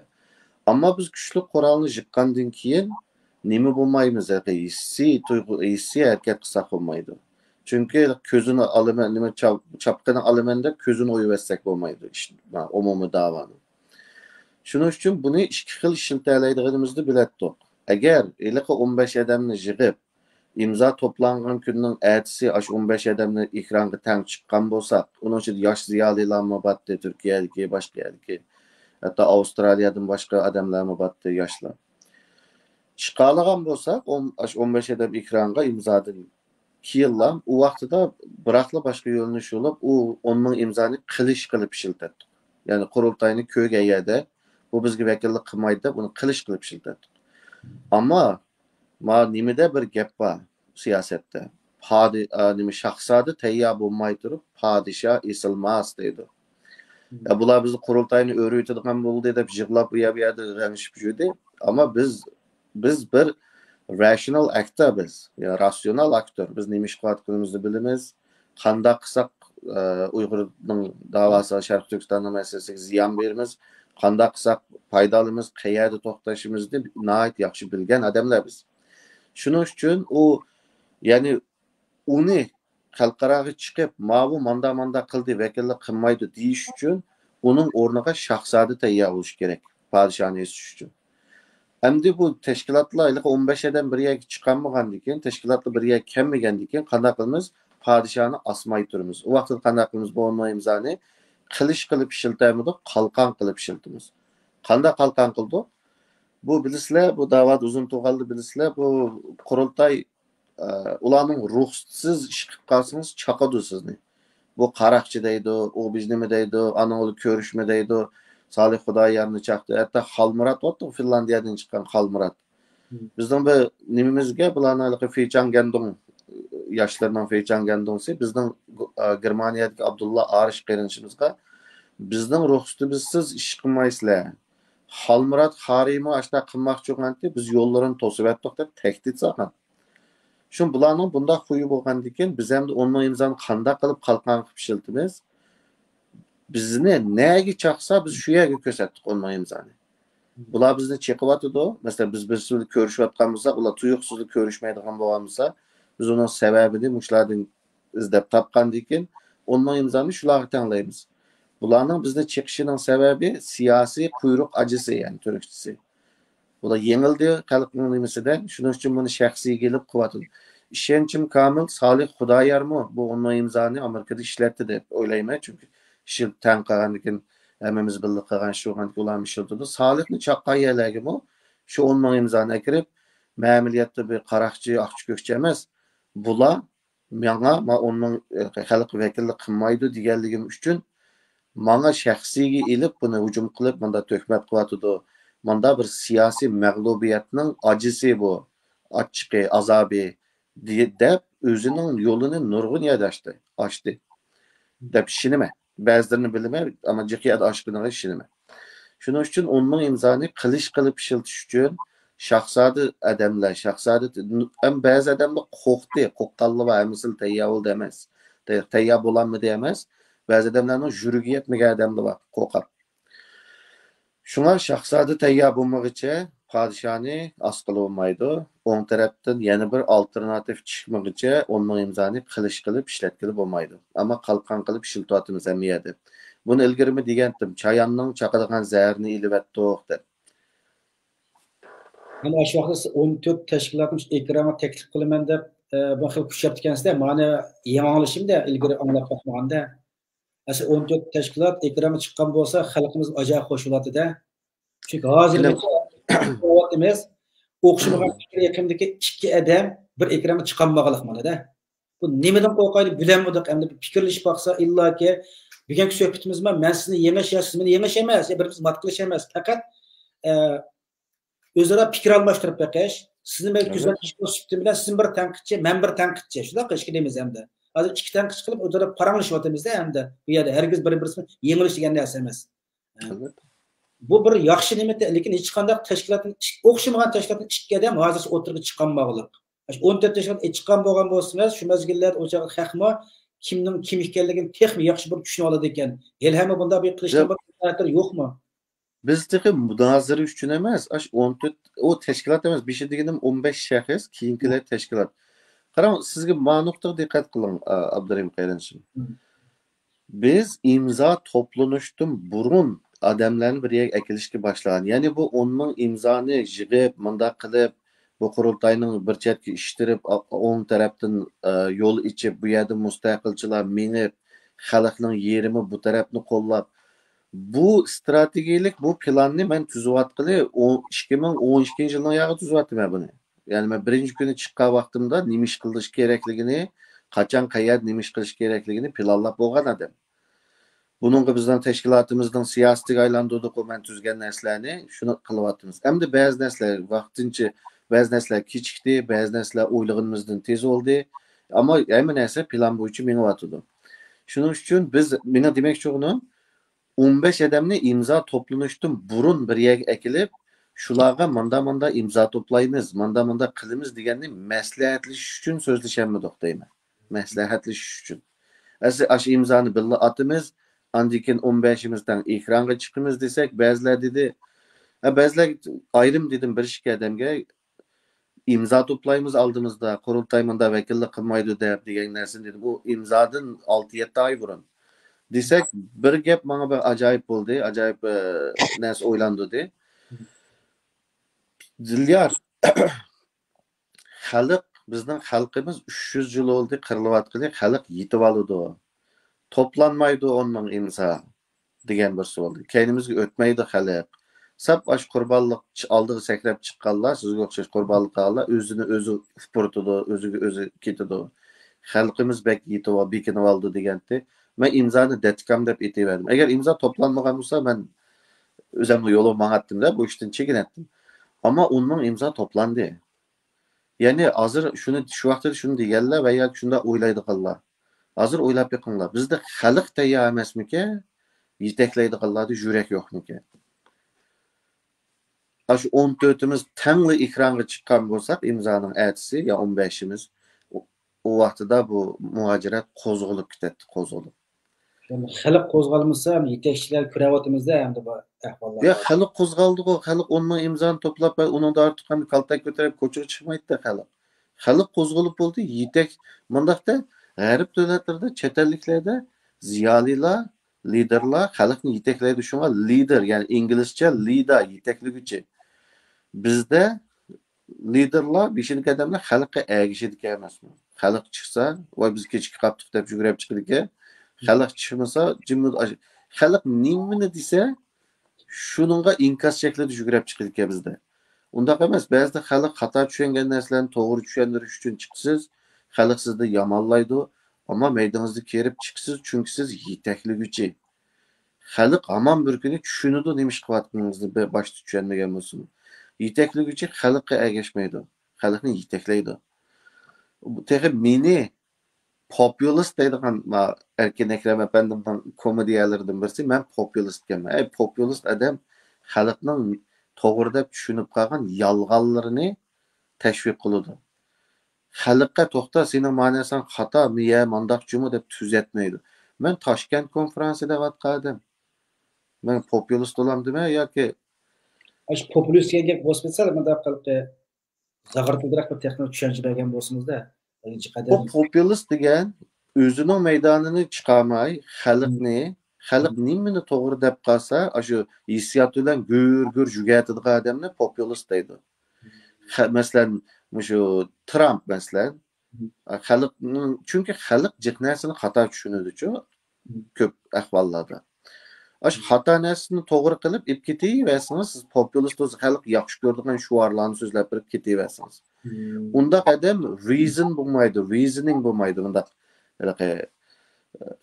[SPEAKER 2] Ammo biz kuchli qurolni yiqqandan keyin nima bo'lmaymiz, hissi harakat qilsak bo'lmaydi. Çünkü közünü alaman, nima çapqını alamanda közünü o'yib bo'lmaydi. Umumiy davoni. Shuning uchun buni ikki xil ishiltalaydiganimizni bilatdik. Agar 15 odamni yig'ib, imzo to'plangan kunning ertasi 15 odamni ekranga tang chiqqan bo'lsak, uning ichida yosh ziyolilarmi bordi, Turkiyadagi, boshqa yerdagi, hatto Avstraliyadan boshqa odamlarmi bordi, yoshlar. Chiqalagan bo'lsak, 15 odam ekranga imzodan yillar u vaqtida biroqla boshqa yo'linish yo'lib, u 10 ming imzoni qilib ishiltatdi. Ya'ni qurultayni ko'gayada bu bizga vakillik qilmaydi deb uni qilib ishiltatdi. Ammo nimada bir gap bor siyosatda. Nima shahzoda tayyor bo'lmay turib, podshoh esilmas deydi. Bular bizni qurultayni o'rayotadigan bo'ldi deb yig'lab u yerda g'amishib yurdi. Ammo biz bir rational actor biz, yani rasyonel aktör. Biz nima ish qilayotganimizni bilamiz. Qanday qilsak Uyg'urning da'vosi Sharq Turkistonning masalasiga ziyon beramiz. Qanday qilsak foydalimiz, qayerda to'xtashimizni nihoyat yaxshi bilgan odamlar biz. Shuning uchun u ya'ni uni xalqaroga chiqib, "Ma'bu manda qildi, vakillik qilmaydi" deyish uchun uning o'rniga shahzoda tayyor bo'lish kerak. Podshohni esish uchun. Endi bu tashkilotlar 15 odam bir yerga chiqmagandan keyin, tashkilotlar bir yerga kelmagandan keyin qanday qilamiz? Podshohni asmay turamiz. U vaqtda qanday qilamiz? Bu imzoni qilib ishiltamiz, qalqon qilib ishiltamiz. Qanday qalqon qildik? Bu bilisizlar, bu da'vat uzun to'g'aldi bilisizlar, bu qurultay ularning ruxsatsiz ish qilib qolsangiz chaqadi sizni. Bu qaraqchi deydi, u biznimi deydi, ana o'li ko'rishma deydi. Salih Xudoyarni chaqdi. Hatta Xalmurat o'tdi, Finlandiyadan chiqqan Xalmurat. Bizning bu nimamizga bularni Feychan Gandon yoshlarning Feychan Gandonsi bizning Germaniyadagi Abdullah Arish qerinishimizga bizning ruxsatimizsiz ish qilmaysizlar. Xalmurat Xarimo ashta qilmoqchi bo'lganda biz yo'llarini to'sib atdik deb tahdid solgan. Shun bularning bunda xuyi bo'lgandan keyin biz ham onun imzoni qanday qilib qalqon qilib ishiltimiz? Bizni nega chaqsa biz shu yerga ko'rsatdik onun imzoni. Bular bizni cheqiyotdi. Masalan biz bizni ko'rishayotgan bo'lsak, ular tuyuqsizlik ko'rishmaydigan bo'lsa, biz uning sababini mushlardan izlab topgandan keyin onun imzoni shularga tanlaymiz. Bularning bizni cheqishining sababi siyosiy quyruq ajisi, ya'ni turkchisi. Bular yengildi xalqning nimasidan, shuning uchun buni shaxsiy kelib qilyotdi. İşençim kamil Salih Xudoyarmi bu onun imzoni Amerikada ishlatdi deb o'ylayman, chunki ishil tan qilgandan hammamiz birga qilgan shu ularni ishlatdi. Salihni chaqqan yerlarga shu onun imzoni kirib, ma'miliyatda bir qaraqchi, oqchi-ko'kchi emas. Bular menga onun xalq vakillik qilmaydi deganligim uchun menga shaxsiyga ilib buni hujum qilib, bunda töhmat qilyotidi. Bunda bir siyosiy mag'lubiyatning ajizi bu, achchiqi, azobi deb o'zining yo'lini nurg'un yadashdi, ochdi. Deb ishonima. Ba'zilarini bilmay, ammo jiqiyat oshqiniga ishonima. Shuning uchun onun imzoni qilish qilib ishiltish uchun şahzadı adamlar, şahzadı hem bazı adamlar qo'rqdi, qo'rqqanlar va misal tayyor bo'ldi emas. Tayyor bo'lanmidi emas. Ba'zi adamlarning yuragi yetmagan adamlar bor, qo'rqib. Shunga shahzadı tayyor bo'lmaguncha podshoni asqilib olmaydi. O'ng tarafdan yana bir alternativ chiqmaguncha onun imzoni qilish qilib ishlatkilib bo'lmaydi. Ammo qalqon qilib ishiltyapmiz hamiyadi. Buni ilgirimi degandim, chayonning chaqadigan zaharni ilibetdiq deb.
[SPEAKER 1] Hani aşı vaqtda 14 təşkilatmış ekrana təklif qılıman deb bu xil kuch yaptikansizda, ma'ni yamanlashimda ilgari anglab baxmaganda. Aslında 14 təşkilat ekrana chiqqan bo'lsa, xalqimiz ajoyib qo'shilatida. Chunki hozir emas, o'qishmagan yaqindagi 2 odam bir ekranga chiqqanmaganlik manada. Bu nimadan qo'rqaydi bilanmidik, endi fikrlashib baqsa illaki bugungi suhbatimiz men sizni yemash ya siz meni yemash emas, birimiz mat qilish emas, faqat o'zaro fikr almashtirib baqish, sizni men kuzatish ko'rsatdim bilan sizin bir tanqidchi, men bir tanqidchi, shunday qilish kerakmiz hamda. Hozir 2 tanqidchi qilib o'zaro paranglashyotamizda hamda. Bu yerda herkes bir-birini yengilish degan narsa emas. Bu bir yaxshi nima, lekin hech qanday tashkilotning o'xshamagan tashkilotning 2 odam hozir o'tirib chiqqanmag'liq. 14 tashkilot chiqqan bo'lgan bo'lsa, shu mezgillar o'sha haqma kimning kim ekanligini texnik yaxshi bir tushunib oladi ekan. Elhamma bunda bir qilishdan bir yo'qmi?
[SPEAKER 2] Bizdeki münazara üçün emas, 14 o teşkilat emas, bir şey degenim 15 şahıs, keyinkiler teşkilat. Qaram, sizge ma'nuqta diqqat qiling, Abdurrahim Qayranchim. Biz imza toplanışdan burun adamlarni bir yerga akilishga boshlagan. Ya'ni bu onun imzoni yig'ib, munda qilib, bu qurultayning bir chetga ishtirib, o'ng tarafdan yo'l ichib, bu yerda mustaqilchilar minib, xalqning yerimi bu tarafni qo'llab bu strategiyalik bu planni men tuzayotgili 2012 yilning oyog'i tuzyaptim buni. Ya'ni men birinchi kuni chiqqan vaqtimda nima ish qilish kerakligini, qachon qayerda nima ish qilish kerakligini planlab bo'lgan edim. Buningga bizning tashkilotimizning siyosatiga aylantirdik, men tuzgan narsalarni shuni qilyapmiz. Endi ba'zi narsalar vaqtincha, ba'zi narsalar kechikdi, ba'zi narsalar o'ylaganimizdan tez oldi, ammo hamma narsa plan bo'yicha menyapti. Shuning uchun biz meni demoqchi o'g'lim 15 adamni imza toplanışdan burun bir yerga akilib, shularga manda imza toplaymiz, manda qilamiz deganni maslahatlashish uchun so'zlashammidik deyman. Maslahatlashish uchun. Ash imzoni billa atimiz, andikin 15imizdan ekranga chiqamiz desak, ba'zilar dedi, ba'zilar ayrim dedim bir ikki odamga imza toplaymiz oldimizda, qurultaymanda vakillik qilmaydi deb degan narsani dedim. Bu imzodan 6-7 oy burun. Desek bir gap bana bir acayip oldu, acayip ners oylandı de. Dilyar, xalq bizning xalqimiz 300 yil oldu qirilayotganda xalq yetib oldi. Toplanmaydi onun imza degan bir savol. Keynimizga o'tmaydi xalq. Sap aş qurbonlik oldiga sakrab chiqqanlar, sizga o'xshash qurbonlik qilganlar o'zini o'zi spurtida, o'ziga o'zi ketadi. Xalqimiz bek yetib bekinib oldi deganda ben imzanı detkam deb etiverdim. Eğer imza toplanmagan olsa ben özümle yolu mağattım da bu işten çekin ettim. Ama onun imza toplandı. Yani hazır şunu şu vaqtda şunu deganlar veya şunda o'ylaydi qillar. Hazır o'ylab yiqinglar. Bizda xalq tayyor emasmiki? Yetaklaydi qillardi yurak yo'qmiki? Aş 14'ümüz tangli ekranga chiqqan bo'lsak, imzoning atisi ya 15'imiz o vaqtida bu muhacirat qo'zg'alib ketdi, qo'zg'alib.
[SPEAKER 1] Xalq qo'zg'almasa, yetakchilar kurayotimizda hamda bu ahvollar.
[SPEAKER 2] Ya xalq qo'zg'aldi-ku, xalq onun imzoni to'plab, uning ortiq kaltak ko'tarib ko'chirib chiqmaydi xalq. Xalq qo'zg'alib bo'ldi, yetak mundaqda g'arb davlatlarda, chet elliklarda ziyolilar, liderlar xalqni yetaklaydi, shunga lider, ya'ni inglizcha lider, yetaklovchi. Bizda liderlar, beshinchi odamlar xalqqa ergishadi emasmi? Xalq chiqsa, voy biz kechki qaptiq deb yugurib chiqdik-ku. Xalq chiqmasa, jimlik xalq nimani desa, shuningga inkas shaklida yugurib chiqdik bizda. Undaq emas, ba'zida xalq xato tushungan narsalarni to'g'ri tushundirish uchun chiqsiz, xalq sizni yomonlaydi, ammo maydoningizga kelib chiqsiz, chunki siz yetakligüchi. Xalq hamon bir kuni tushunadi nima ish qilayotganingizni boshda tushunmagan bo'lsin. Yetakligüchi xalqqa ergashmaydi, xalqni yetaklaydi. Texi meni populist deydigan Erkin Ekrem efendimning komediyalarından birisi, men populist ekanman. Populist adam xalqning to'g'ri deb tushunib qolgan yolg'onlarini tashviq qiladi. Xalqqa to'xta, sening ma'nosan xato, miya mandaq jumu deb tuzatmaydi. Men Toshkent konferensiyada vatqadim. Men populist olam dema yoki
[SPEAKER 1] Ash populistga gap bo'lsa, bunda qilib zag'irtildiroq bir texnik tushuncha bergan bo'lsingizda, birinchi qadam.
[SPEAKER 2] O populist degan o'zining maydonini chiqarmay, xalq nimani to'g'ri deb qolsa, shu hissiyot bilan gurgur jugatadigan odamni populist deydi. Masalan, shu Trump masalan, chunki xalq jiq narsani xato tushunadi-ku, ko'p ahvollarda. Aş xato narsani to'g'ri qilib ib ketaversangiz, siz populist o'z xalq yaxshi ko'radigan shuarlarni so'zlab berib ketaversangiz. Undaq adam reasoning bo'lmaydi, undaq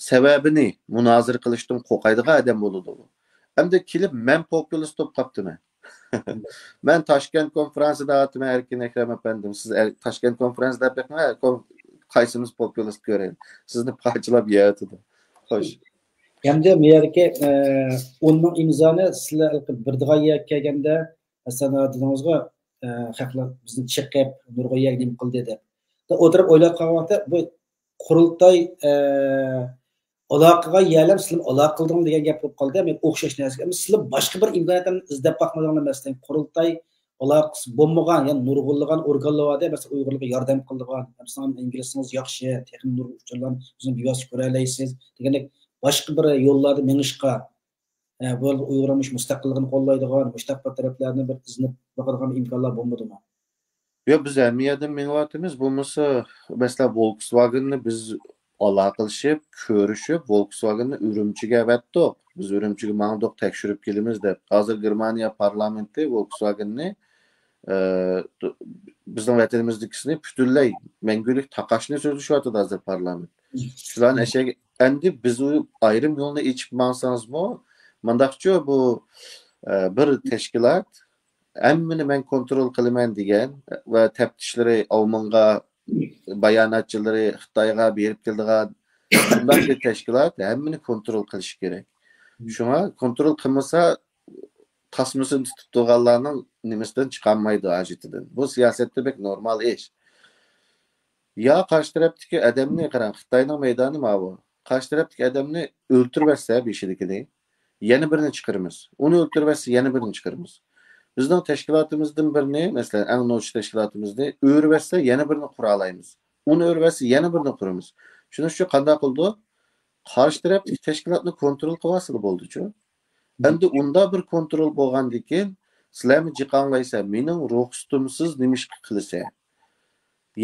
[SPEAKER 2] sababini munozir qilishdan qo'rqadigan adam bo'ladi u. Hamda kelib men populist bo'lib qolibdiman. Men Toshkent konferansiyada aytdim, Erkin Ekrem efendim, siz Toshkent konferansiyada qaysimiz populist ko'raylik. Sizni parchalab yeyatdi. Xo'sh.
[SPEAKER 1] Hamda bu yerga 10 ming imzoni sizlar birdigan yerga kelganda, masalan, dedingizga xalqlar bizni chiqib nurg'oyaga nim qildi deb. O'tirib o'ylab qolganda bu qurultoy aloqaga yelam sizlar aloqa qildingiz degan gap bo'lib qoldi. Men o'xshash narsa. Sizlar boshqa bir imkoniyatni izlab bakmadinglar masalan, qurultoy aloqasi bo'lmagan, ya'ni nurg'unlagan organlarda masalan Uyg'urlarga yordam qildigan, masalan inglizingiz yaxshi, texnik nur uchunlar o'zingiz biyos ko'ra olasizsiz degandek başka bir yollarda menişqa bu Uyg'urlarning mustaqilligini qo'llaydigan, mushtaqil taraflarni bir iznib bakadigan imkonlar bo'lmadimi?
[SPEAKER 2] Yo'q, biz hammadan menvatimiz bo'lmasa, masalan Volkswagenni biz aloqalashib, ko'rishib, Volkswagenni Urumchiga avatdik. Biz Urumchiga ma'lumot tekshirib kelamiz deb. Hozir Germaniya parlamenti Volkswagenni bizning vatanimizdagini butunlay mangulik taqashni so'zlashyapti hozir parlament. Shularni ashaga endi biz u ayrim yo'lni ichib mansangizmi, mandaqchi bu bir tashkilot hammani men kontrol qilaman degan va taftishlari Almanga bayonotchilari Xitoyga berib keldigan bunday bir tashkilot hammani kontrol qilish kerak. Shunga kontrol qilmasa tasmasini tutib turganlarning nimasidan chiqolmaydi ajitidan. Bu siyosatda bek normal ish. Ya qarshi tarafdagi odamni qarang, Xitoyning maydoni bu. Qarshi tarafdagi odamni o'ltirversa beshidikini, yana birini chiqaramiz. Uni o'ltirversa yana birini chiqaramiz. Bizning tashkilotimizdan birini, masalan, eng no'ch tashkilotimizni o'rversa yana birini qura olamiz. Uni o'rversa yana birini quramiz. Shuni shu qanday qildi? Qarshi tarafdagi tashkilotni kontrol qilsa bo'ldi-ku. Endi unda bir kontrol bo'lgandan keyin sizlarni jiqanlaysa, mening ruxsatimsiz nima ish qilsa,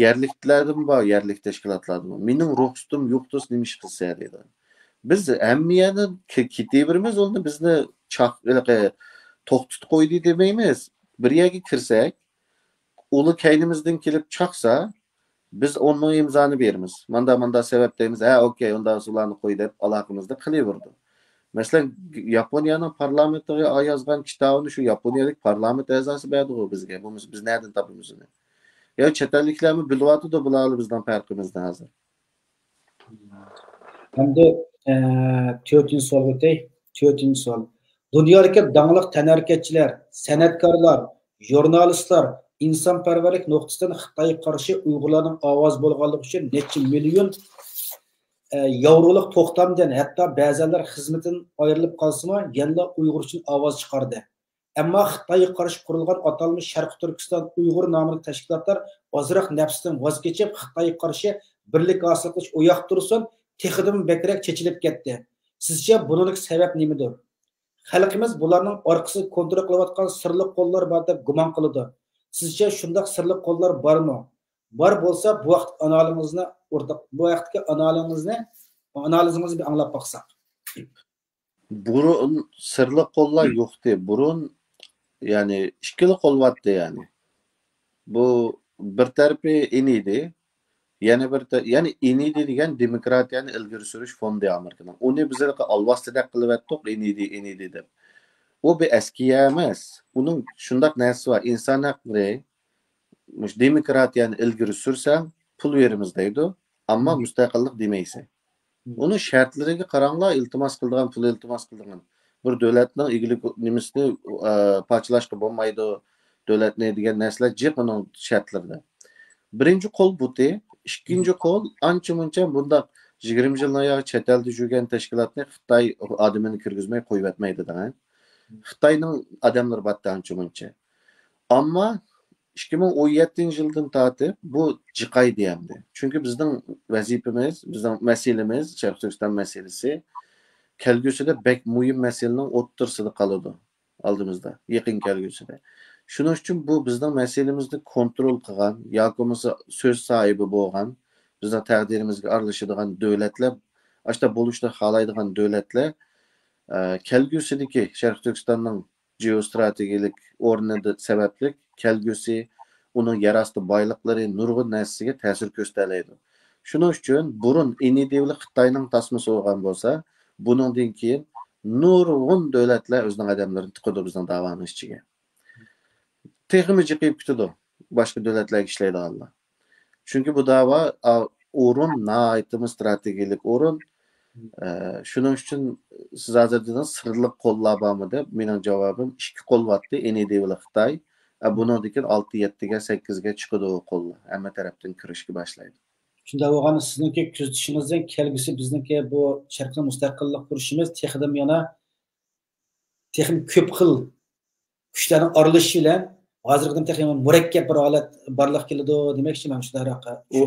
[SPEAKER 2] yerliklardan bor, yerlik tashkilotlardan. Mening ruxsatim yo'qdir nima ish qilsa dedi. Biz hammiyani ketaveramiz, unda bizni to'xtatib qo'ydi demaymiz. Bir yerga kirsak, uni kaynimizdan kelib chaqsa, biz onun imzoni beramiz. Manda sabab deymiz. Ha, okey, unda ularni qo'y deb aloqamizni qilaverdi. Masalan, Yaponiyaning parlamentiga yozgan kitobini shu Yaponiyalik parlament a'zosi berdi bizga. Biz nereden topamiz uni? Ya chet elliklarni bilyapti-da bularni bizdan farqimizdan hozir.
[SPEAKER 1] Endi 4-sol o'tay, 4-sol. Dunyodagi dangliq tanarkatchilar, san'atkorlar, jurnalistlar insonparvarlik nuqtasidan Xitoyga qarshi Uyg'urlarning ovoz bo'lganligi uchun necha million yevrolik to'xtamdan hatto ba'zanlar xizmatdan ayrilib qolsa-mu, yana Uyg'ur uchun ovoz chiqardi. Ammo Xitoyga qarshi qurilgan atalmish Sharq Turkiston Uyg'ur nomli tashkilotlar ozroq nafsdan voz kechib Xitoyga qarshi birlik hosil qilish oyoq tursin, texidim bekrak chechilib ketdi. Sizcha buning sabab nimadir? Xalqimiz bularning orqasida kontrol qilayotgan sirli qo'llar bor deb gumon qiladi. Sizcha shunday sirli qo'llar bormi? Bor bo'lsa, bu vaqt analizingizni bir anglab baqsaq.
[SPEAKER 2] Burun sirli qo'llar yo'qdi. Burun yani ikkili qo'lvatdi yani. Bu bir tarafı inidi. Yana yani inidi degan demokratiyani ilgari surish fondi Amerikadan. Uni bizlar alvastida qilyaptik inidi deb. O bir eskiya emas. Uning shundoq narsa var. İnsan haqlari demokratiyani ilgari sursang pul beramiz deydi. Ammo mustaqillik demaysan. Onun shartlariga qaranglar, iltimos qildigan pul iltimos qildigan. Bir davlatning egilik nimasini parchalashga bo'lmaydi. Davlatni degan narsalar jiq uning shartlarida. Birinchi qo'l buti, ikkinchi qo'l ancha-muncha bundaq 20 yildan oyoq chet elda yurgan tashkilotni Xitoy odamini kirgizmay qo'yib etmaydi degan. Xitoyning odamlari batda ancha-muncha. Ammo 2017 yıldan tartib bu jiqay deyamdi. Çünkü bizning vazifamiz, bizning masalamiz, Sharq Turkiston masalasi kelgusida bek muhim masalaning o'ttirsida qoladi oldimizda, yaqin kelgusida. Shuning uchun bu bizning masalamizni kontrol qilgan yoki bo'lmasa so'z sohibi bo'lgan, bizning taqdirimizga aralashadigan davlatlar, ashta bo'lishni xohlaydigan davlatlar kelgusidagi Sharq Turkistonning geostrategik o'rnida sababli kelgusi uning yarasты boyliqlari nurg'un narsasiga ta'sir ko'rsatadi. Shuning uchun burun inidivli Xitoyning tasmasi bo'lgan bo'lsa, buningdan keyin nurg'un davlatlar o'zining odamlarini tiqadi bizning da'vomiz ichiga. Texmi jiqib ketadi boshqa davlatlarga ishlaydiganlar. Chunki bu da'vo o'rin nihoyatda strategik o'rin. Shuning uchun siz hozir dedingiz sirliq qo'llar bormi deb, mening javobim ikki qo'l vatdi inidivli Xitoy. Bundan keyin 6-7 ga 8 ga chiqadi u qo'llar. Hamma tarafdan kirishga boshlaydi.
[SPEAKER 1] Shunda bo'lganda sizningki kuzatishingizdan kelgusi bizningki bu sharqning mustaqillik qurishimiz texnikum yana texnik ko'p xil kuchlarning aralashishi bilan hozirgidan texnik murakkab bir holat borliq keladi demoqchiman shunaqa.
[SPEAKER 2] U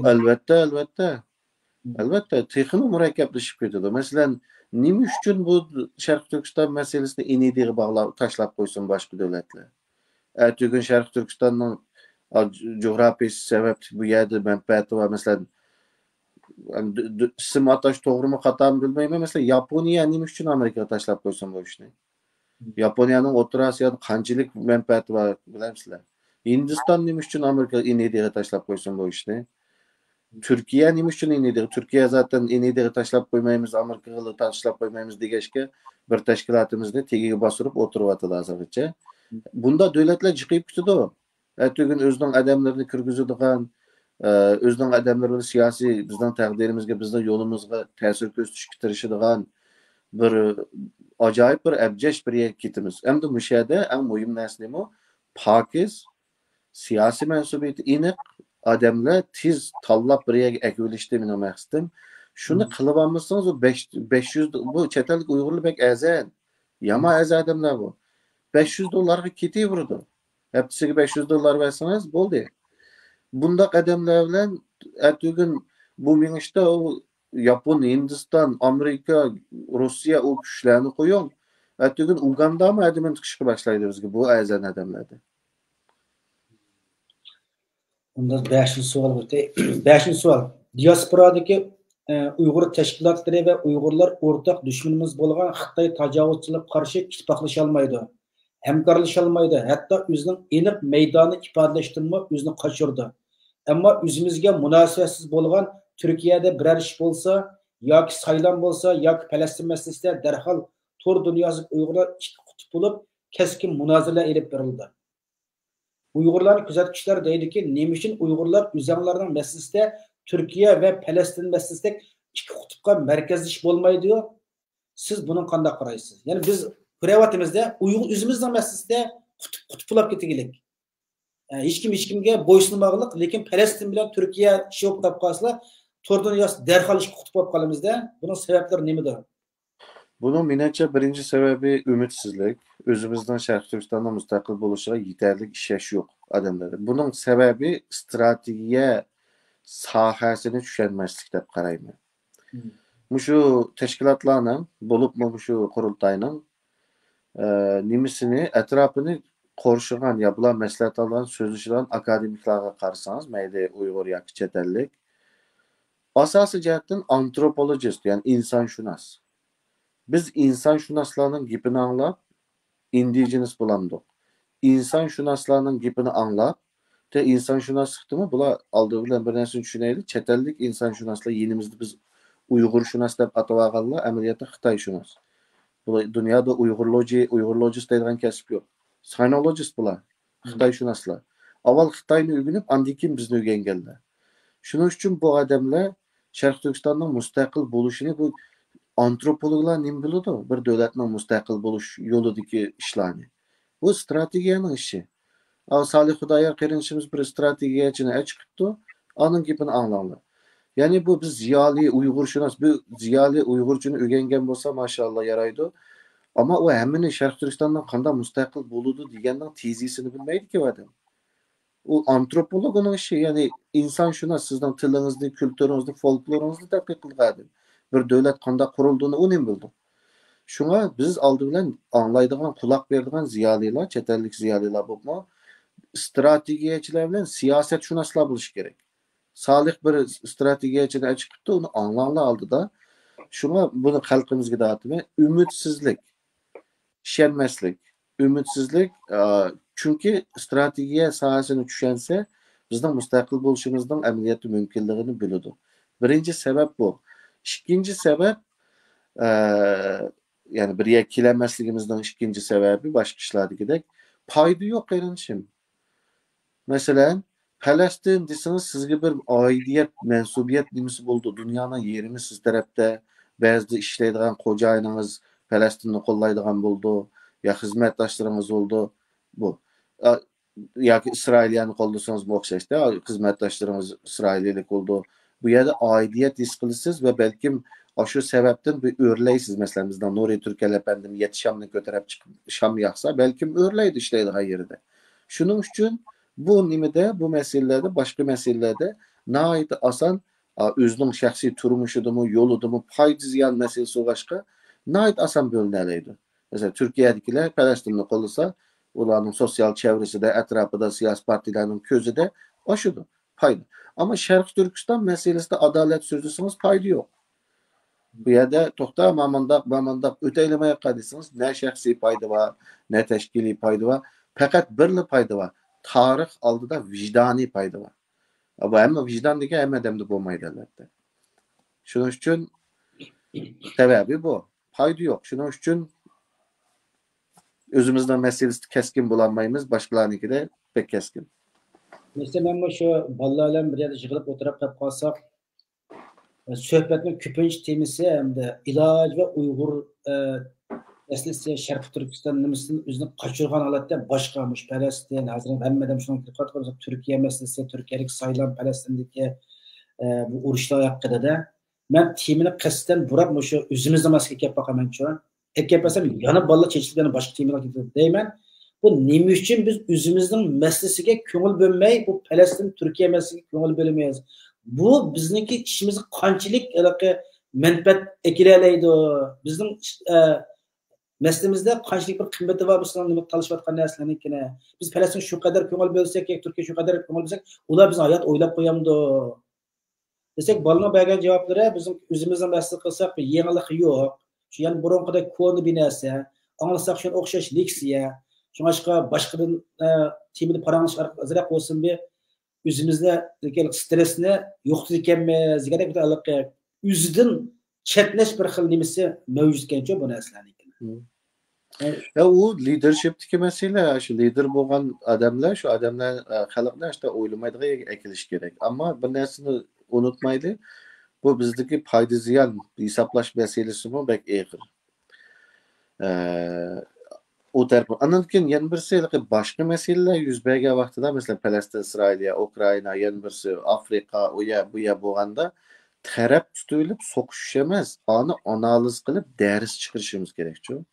[SPEAKER 2] albatta texnik murakkablashib ketadi. Masalan, nima uchun bu Sharq Turkiston masalasini inidiga bog'lab tashlab qo'ysin boshqa davlatlar? Tugun Sharq Turkistonning coğrafiy sebepli bu yerda manfaati va masalan ism atash to'g'rimi xatomi bilmayman. Masalan, Yaponiya nima uchun Amerikaga tashlab qo'ysin bu ishni? Yaponiyaning O'rta Osiyoda qanchalik manfaati bor bilamsizlar? Hindiston nima uchun Amerika inidiga tashlab qo'ysin bu ishni? Turkiya nima uchun inidiga? Turkiya zaten inidiga tashlab qo'ymaymiz, Amerikaga tashlab qo'ymaymiz degashga bir tashkilotimizni tegiga bostirib o'tiryapti hozirgacha. Bunda davlatlar jiqib ketadi. Tugun o'zining odamlarini kirgizadigan, o'zining odamlari bilan siyosiy bizning taqdirimizga, bizning yo'limizga ta'sir ko'rsatishga tirishadigan bir ajoyib bir abjash bir yerga ketamiz. Endi bu yerda eng muhim narsa nima? Pokiz siyosiy mansubiyati aniq odamlar tez tanlab bir yerga akvilishdi mening maqsadim. Shuni qilib olmasangiz u 500 bu chet ellik Uyg'urlar bek azan. Yama az odamlar bu. $500 ketaverdi. Haftasiga $500 versangiz bo'ldi. Bunda qadamlar bilan tugun bu minishda u Yapon, Hindiston, Amerika, Rossiya o kuchlarni qo'ying. Tugun Ugandami adamni chiqishga boshlaydi bizga bu azan odamlarda.
[SPEAKER 1] Unda 5-chi savol bo'ldi. 5-chi savol. Diasporadagi Uyg'ur tashkilotlari va Uyg'urlar o'rtaq dushmanimiz bo'lgan Xitoy tajovuzchilik qarshi ittifoqlasha olmaydi. Hamkorlasha olmaydi. Hatto o'zining aniq maydonni ifodalashtirma o'zini qochirdi. Ammo o'zimizga munosabatsiz bo'lgan Turkiyada biror ish bo'lsa yoki saylon bo'lsa yoki Falastin masalasida darhol to'r dunyosida Uyg'urlar ikki qutb bo'lib keskin munozaralar elib berildi. Uyg'urlar kuzatuvchilar deydiki, nima uchun Uyg'urlar o'zlarining masalasida Turkiya va Falastin masalasida ikki qutbga markazlashib bo'lmaydi-yu? Siz buni qanday qaraysiz? Ya'ni biz ko'rayapmizda Uyg'ur o'zimizning masalasida qutblab ketgilik. Hech kimga bo'ysunmag'lik, lekin Falastin bilan Turkiya ish o'qib qolsa, to'r dunyosida darhol ikki qutb bo'lib qolamizda. Buning sabablari nimadir?
[SPEAKER 2] Bunun menimcha birinchi sababi umitsizlik. O'zimizdan Sharq Turkistonda mustaqil bo'lishiga yetarli ishlash yo'q odamlarda. Buning sababi strategiya sohasini tushunmaslik deb qarayman. Shu tashkilotlarning bo'libmi shu qurultayning nimasini atrofini qo'rshigan ya bular maslahat olgan so'zlashgan akademiklarga qarasangiz, mayli Uyg'ur yoki chet ellik, asosiy jihatdan antropologist, ya'ni insonshunos. Biz insonshunoslarning gapini anglab indigenous bo'landik. insonshunoslarning gapini anglab, de insonshunoslikdimi bular aldı bilan bir narsani tushunaylik. Chet ellik insonshunoslar yenimizda biz Uyg'urshunos deb atab olganlar amaliyotda Xitoyshunos. Bular dunyoda Uyg'urlogist deydigan kasb yo'q. Sinologist bular. Xitoyshunoslar. Avval Xitoyni o'rganib, andan keyin bizni o'rganganlar. Shuning uchun bu odamlar Sharq Turkistonning mustaqil bo'lishini bu antropologlar nima biladi? Bir davlatning mustaqil bo'lish yo'lidagi ishlarni. Bu strategiyaning ishi. Salih Xudoyor qerinishimiz bir strategiyachini chiqibdi. Onun gapini anglanglar. Ya'ni bu biz ziyoli Uyg'urshunos, bu ziyoli Uyg'urchani o'rgangan bo'lsa, mashallah yaraydi. Ama o hemmini Sharq Turkistondan qanday mustaqil bo'ladi deganning tezisini bilmaydi-ki odam. O antropolog onun işi, yani insonshunos sizning tilingizni, kulturingizni, folkloringizni tadqiq qilgan. Bir davlat qanday qurildiğini o nem bildi. Şuna biz aldı bilan anglaydigan, quloq beradigan ziyolilar, chet ellik ziyolilar bo'lma, strategiyachilar bilan siyosatshunoslar bo'lishi kerak. Salih bir strategiyachini chiqibdi, uni anglanglar oldida. Şuna bunu xalqimizga da'vatimi, ümidsizlik, ishonmaslik, ümidsizlik, chunki strategiya sohasini tushunsa, bizning mustaqil bo'lishimizning amaliyoti mumkinligini biladi. Birinchi sabab bu. Ikkinchi sabab, yani bir yer kelinmasligimizning ikkinchi sababi boshqa ishlardagidek foyda yo'q erinishim. Masalan, Falastin desangiz sizga bir oidiyat, mansubiyat nimasi bo'ldi. Dunyoning yerimi siz tarafda, ba'zida ishlaydigan xo'jayiningiz Falastinni qo'llaydigan bo'ldi, ya xizmatdoshlaringiz bo'ldi. Bu yoki Isroiliyani qo'llasangiz bu o'xshashda, xizmatdoshlaringiz Isroiliyalik bo'ldi. Bu yerda oidiyat his qilasiz va balkim shu sababdan bir o'rlaysiz. Masalan, bizdan Nuri Turkiya lapandim 7 shamni ko'tarib chiqib sham yaqsa, balkim o'rlaydi ishlaydigan yerida. Shuning uchun bu nimada, bu masalalarda, boshqa masalalarda nihoyat oson o'zining shaxsiy turmushidimi, yo'lidimi, foyda ziyon masalasi boshqa nihoyat oson bo'linadi. Mesela Türkiye'dekiler Palestinli qo'llasa, ularning sosyal çevresinde, etrafında, siyasi partilerinin közüde aşıdı, paydı. Ama Şarkı Türkistan meselesinde adalet sözlüsünüz paydı yok. Bu yerde toxta mamanda öteylemeye kadısınız. Ne şahsi paydı var, ne teşkili paydı var. Fakat birli paydı var. Tarih aldı da vicdani paydı var. Ama hem vicdan dike hem edemde bulmaydı elbette. Şunun için sebebi bu. Paydı yok. Şunun için özümüzden meselesi keskin bulanmayımız, başkalarınınki de pek keskin.
[SPEAKER 1] Mesela ben şu balalarla bir yerde yığılıp oturup kalsak, söhbetin köpünç temisi hem de ilaç ve Uygur meselesi Şarkı Türkistan nimisinin özünü kaçırgan halatda başkamış. Palestin, Hazreti Hemmedem şuna dikkat koyarsak Türkiye meselesi, Türkiye'lik sayılan Palestin'deki bu uruşlar hakkında da ben timini kasten bırakmış şu üzümüzde maske yapmak hemen şu an. Ek yapasam yanı balla çeşitlerini başka timine gidiyor. Deymen bu neymiş için biz üzümüzün meselesiyle köngül bölmeyi bu Palestin, Türkiye meselesiyle köngül bölmeyiz. Bu bizimki işimizi kançilik menfaat ekileleydi. Bizim mesleğimizde kançilik bir kıymeti var bu sınavda çalışvatkan neslerininkine. Biz Palestin şu kadar köngül bölsek, Türkiye şu kadar köngül bölsek, ular bizim hayat oylap koyamdı. Desek balına bergen cevapları bizim üzümüzden meslek kılsak bir yenilik yok. Şu yani burunqada konu binası, anlasak şunu okşaş leksiya, şu başkadan timini paranış azrak olsun bir üzümüzde stresini yoktu dikenmez, gerek bir alık üzüdün çetleş bir xil nimesi mevcut genço bu neslenik.
[SPEAKER 2] Ya o leadership'teki mesele, şu lider bo'lgan adamlar, şu adamlar xalqlar işte o'ylamaydigan ekilish kerak. Ama bir narsani unutmaydi. Bu bizdeki payda ziyon hisoblash meselesi mi bek eg'ir. O tarafı. Andan keyin yana birisi boshqa masalalar yuz bergan vaqtida, masalan Falastin, Isroiliya, Ukraina, yana birisi Afrika, u bu bo'lganda taraf tutilib so'qishish emas, ani analiz qilib dars chiqarishimiz kerak-ku.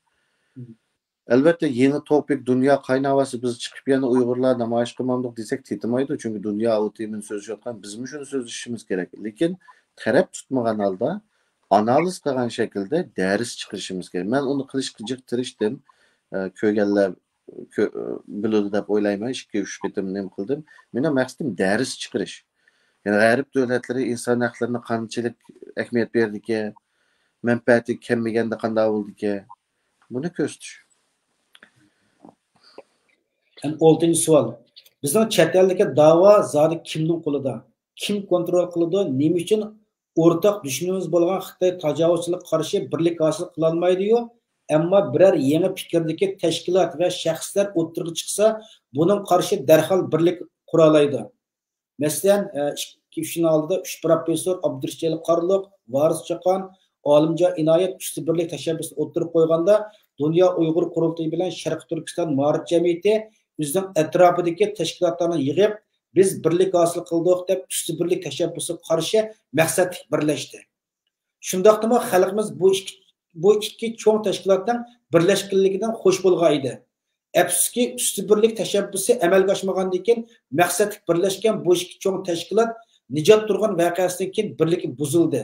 [SPEAKER 2] Albatta yeni topik dünya qaynavasi biz chiqib yana Uyg'urlar namoyish qilmadik desak tetmaydi, chunki dunyo o temin so'zlayotgan biz shuni so'zlashimiz kerak. Lekin taraf tutmagan holda analiz qilgan shaklda dars chiqarishimiz kerak. Men uni qilishga jiq tirishdim. Ko'rganlar biladi deb o'ylayman. 2-3 ketim nima qildim. Mening maqsadim dars chiqarish. Yani g'arb davlatlari inson haqlarini qanchalik ahamiyat berdiki, manfaati kemmaganda qanday bo'ldiki, buni ko'rsatish.
[SPEAKER 1] Yani 6. savol. Bizning chet eldagi da'vo zodi kimning qo'lida? Kim kontrol qiladi? Nima uchun o'rtaq dushmanimiz bo'lgan Xitoy tajovuzchilik qarshi birlik hosil qila olmaydi-yu? Ammo biror yangi fikrdagi tashkilot va shaxslar o'tirib chiqsa, buning qarshi darhol birlik qura oladi. Masalan, 2-3 yil oldida 3 professor Abdurashid Qarliq, Varis Chaqon, Olimjon Inoyat uchta birlik tashabbusni o'tirib qo'yganda, Dunyo Uyg'ur qurultayi bilan Sharq Turkiston Ma'rif jamiyati o'zining atrofidagi tashkilotlarni yig'ib, biz birlik hosil qildik deb uchta birlik tashabbusiga qarshi maqsadli birlashdi. Shundaqdimi xalqimiz bu ikki cho'ng tashkilotning birlashganligidan xush bo'lgan edi. Afsuski, uchta birlik tashabbusi amalga oshmagandan keyin maqsadli birlashgan bu ikki cho'ng tashkilot nijot turgan voqeasidan keyin birligi buzildi.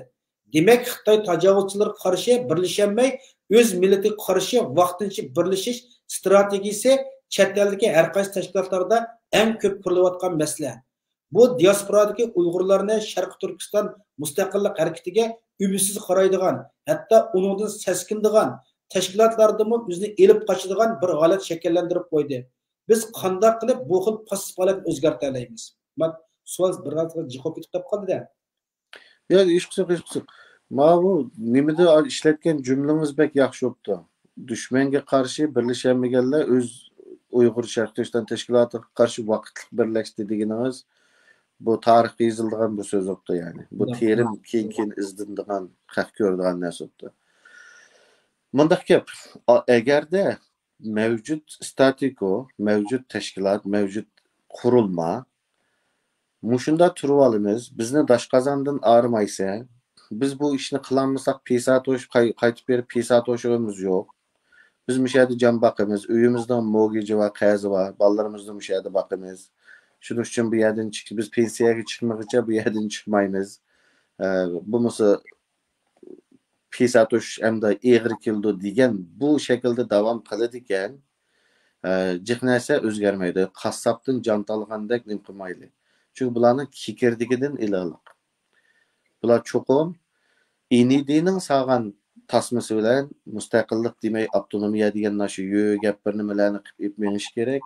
[SPEAKER 1] Demak, Xitoy tajovuzchilariga qarshi birlasholmay, o'z millatiga qarshi vaqtincha birlashish strategiyasi chet eldagi har qaysi tashkilotlarda eng ko'p ko'rilayotgan masala. Bu diasporadagi Uyg'urlarni Sharq Turkiston mustaqillik harakatiga umidsiz qaraydigan, hatto uningdan saskindigan tashkilotlardami o'zini elib qochadigan bir holat shakllantirib qo'ydi. Biz qanday qilib bu xil passiv holat o'zgartira olamiz? Savol bir qancha javob ketib qoldi-da.
[SPEAKER 2] Yo'q, ish qilsin. Mana bu nimada ishlatgan jumlamiz bek yaxshi bo'libdi. Dushmanga qarshi birlasholmaganlar o'z Uyg'ur Sharq Turkiston tashkilotiga qarshi vaqtli birlashdi deganingiz bu tarixga yozilgan bu so'z bo'libdi ya'ni. Bu terim keyin izdindigan, haq ko'rdigan narsa bo'libdi. Bundaq gap, agarda mavjud statiko, mavjud tashkilot, mavjud qurilma mushunda turib olamiz, bizni Doshqozondan arimaysa, biz bu ishni qilamisak pesatosh qaytib berib pesatoshimiz yo'q. Biz müşahede can bakımız, uyumuzdan mortgage var, qazi var, balalarımızdan müşahede bakımız. Şunun için bu yerden çıkıp biz pensiyaya çıkmak için bu yerden çıkmayız. Bu mesela pesatosh hem de eğri kildi diyen bu şekilde devam kılırken cıhnese özgermeydi. Kasaptın cantalığındek nimkımaylı. Çünkü bulanın kikirdiğinin ilalık. Bular çokum inidinin sağan tasması bilen müstakillik demey avtonomiya degan naşı yo'q gaplarni bilan qilib etmenish kerak.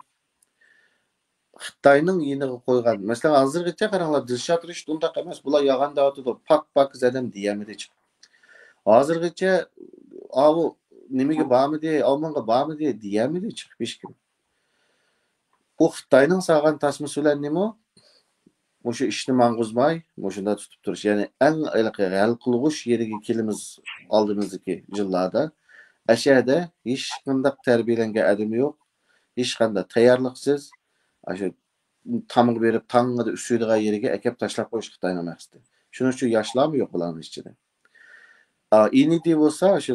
[SPEAKER 2] Xitoyning yeniga qo'ygan, masalan, hozirgacha qaranglar, Dilshod Rashid undaq emas, bular yag'an davlatida pak zadam diyamidi chiq. Hozirgacha avu nimaga bormidi, Almanga bormidi diyamidi chiq hech kim. Bu Xitoyning sağan tasması bilan nima? O'sha ishni mang'uzmay, o'shunda tutib turish. Ya'ni eng hal qilg'ush yeriga kelimiz oldimizdagi yillarda ashada hech qanday tarbiyalangan odam yo'q, hech qanday tayyorliksiz, o'sha tamig berib tangida usuydigan yeriga akab tashlab qo'yish Xitoyning maqsadi. Shuning uchun yoshlarmi yo'q bularning ichida. Inidi bo'lsa, o'sha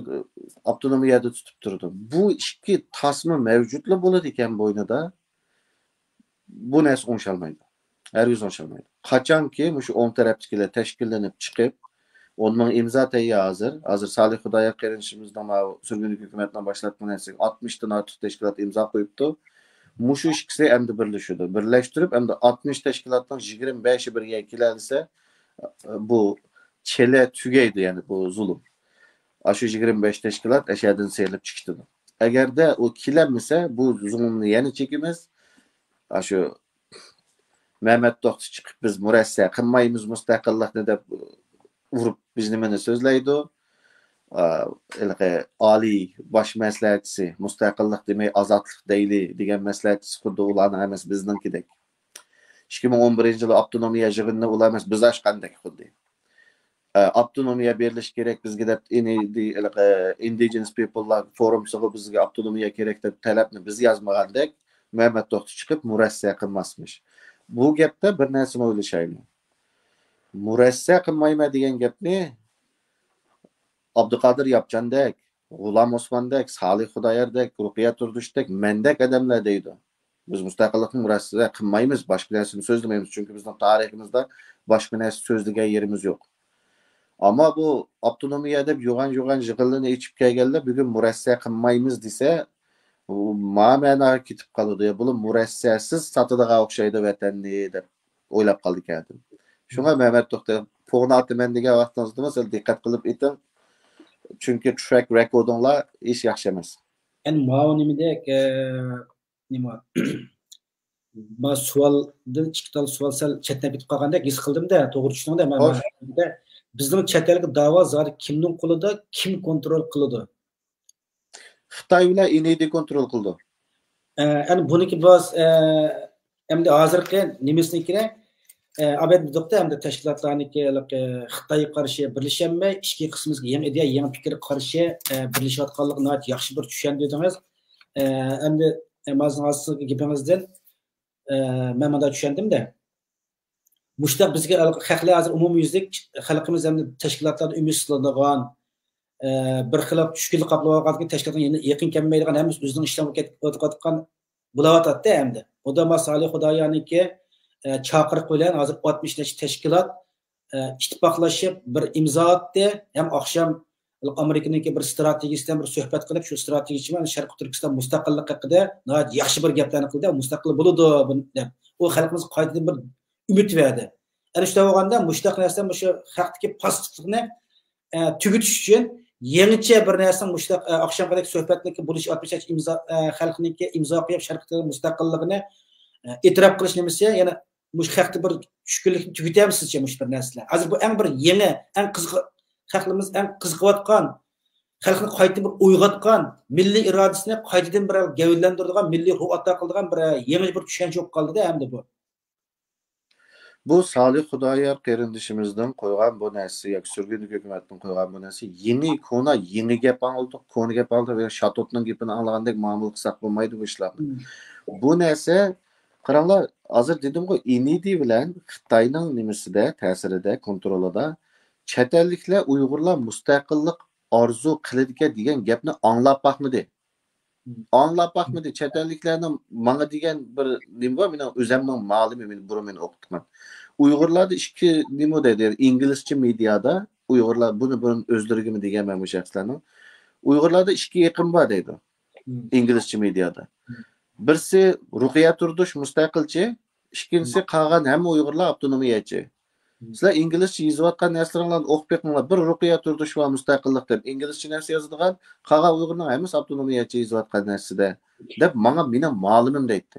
[SPEAKER 2] avtonomiyada tutib turdi. Bu ikki tasma mavjudlik bo'ladi ekan bo'ynida. Bu narsa o'ngshalmaydi. Hergiz onşalmaydı. Kaçan ki şu 10 tarafçıkiyle teşkillenip çıkıp onun imza teyyi hazır. Hazır Salih Hudayar kardeşimizden sürgünlük hükümetinden başlatma nesek 60'tan artık teşkilat imza koyuptu. Muşu işkisi hem de birleşiyordu. Birleştirip hem de 60 teşkilattan 25'i birge ikilerse bu çele tügeydi yani bu zulüm. Aşı 25 teşkilat eşyadan seyirlip çıktı. Eğer de o kilenmese bu zulümünü yeni çekimiz aşı Mehmet Doktor çıkıp biz murassa qilmaymiz mustaqillikni deb urib bizni mana so'zlaydi. Oliy bosh maslahatchisi mustaqillik demay ozodlik deyli degan maslahatchisi xuddi ularni emas bizninkidek. 2011-yili avtonomiya yig'inini ular emas biz ochgandek xuddi. Avtonomiya berilish kerak bizga deb Indigenous People'lar forumsiga bizga avtonomiya kerak deb talabni biz yozmagandek Mehmet Doktor chiqib murassa qilmasmish. Bu gapda bir narsani o'ylashaylik. Murassa qilmayman degan gapni Abduqodir Yapchandek, G'ulom Osmondek, Salih Xudoyardek, Ruqiya Turdushdek, mendek odamlar deydi. Biz mustaqillikni murassa qilmaymiz, boshqa narsani so'zlamaymiz, chunki bizning tariximizda boshqa narsa so'zlagan yerimiz yo'q. Ammo bu avtonomiya deb yo'g'an yig'inlarni ichib kelganlar bugun murassa qilmaymiz desa, ma'na ketib qoladi. Bu murassasiz sotadigan o'xshaydi vatanni deb o'ylab qoldik edim. Shunga Mehmet Doktor Po'g'natman degan vaqtingizda masal diqqat qilib eting. Chunki track recordinglar hech yaxshi emas.
[SPEAKER 1] Yani ma'lum nimada nima Ben sualdan çıkan sual sel chetine bitip kalganda his kıldım da doğru düşündüm de
[SPEAKER 2] Hoş.
[SPEAKER 1] bizning chet ellik da'vo zodi kimning qo'lida, kim kontrol qiladi?
[SPEAKER 2] Xitoy bilan INED kontrol qildi.
[SPEAKER 1] Yani buniki biz endi hozirgi nimasiniki abedlikda hamda tashkilotlarniki Xitoyga qarshi birlasholmay ikki qismimizga yangi ideya, yangi fikr qarshi birlashayotganligini yaxshi bir tushundingiz. Endi mazmunli gapingizdan men bunda tushundim-da. Muştaq bizga xalqlar hozir umumyuzlik xalqimiz hamda tashkilotlarni umidlanadigan bir xil tushkunlik qaplab olgan tashkilotga yaqin kelmaydigan hammasi o'zining ishlab o'tayotgan bo'layotadi hamda. O da Masalih Xudoyaniki chaqiriq bilan hozir 60 necha tashkilot ittifoqlashib bir imzo atdi. Ham oqshom Amerikaniki bir strategiyasidan bir suhbat qilib, shu strategiya bilan Sharq Turkiston mustaqillik haqida yaxshi bir gaplarni qildi. Mustaqil bo'ladi deb. O xalqimiz qaytadan bir umid verdi. Ana shu bo'lganda mushtaq narsa shu haqdagi pastiklikni tugutish uchun yangicha bir narsa mushtaq oqshomdagi suhbatniki bo'lish 60 imzo xalqniki imzo qo'yib Sharq mustaqilligini e'tirof qilish nimasi, yana mush haqda bir tushkunlikni tugatamizcha mush bir narsalar. Hozir bu eng bir yangi, eng qiziq xalqimiz eng qiziqayotgan, xalqni qaytadan bir uyg'otgan, milliy irodasini qaytadan bir gavlantiradigan, milliy ruh ato qiladigan bir yangi bir tushuncha bo'lib qoldi-da endi bu.
[SPEAKER 2] Bu Salih Xudoyor qarindishimizdan qo'ygan bu narsa, yoki surgunlik hukumatdan qo'ygan bu narsa yeni kona, yeni gap oldi, kona gap oldi va Shatotning gapini anglagandek ma'mul qilsak bo'lmaydi bu ishlarni. Bu narsa qaranglar, hozir dedim-ku, INED bilan Xitoyning nimasida, ta'sirida, kontrolida chet elliklar Uyg'urlar mustaqillik orzu qiladigan degan gapni anglab boqmadi. Anglab boqmadi. Chet elliklarning menga degan bir nima bor, mening o'zimning ma'lumim, men burun men o'qitman. Uyg'urlarda ikki nima deydi, inglizcha mediada Uyg'urlar buni o'zlariga deganman bu shaxslarning. Uyg'urlarda ikki yaqin bor deydi. İngilizce mediada. Birisi Ruqiya Turdush mustaqilchi, ikkinchisi qolgan hamma Uyg'urlar avtonomiyachi. Sizlar inglizcha yozayotgan narsalarni o'qib beqinglar. Bir Ruqiya Turdush va mustaqillik deb inglizcha narsa yozadigan, qolgan Uyg'urning hammasi avtonomiyachi yozayotgan narsada deb mening ma'lumim deydi.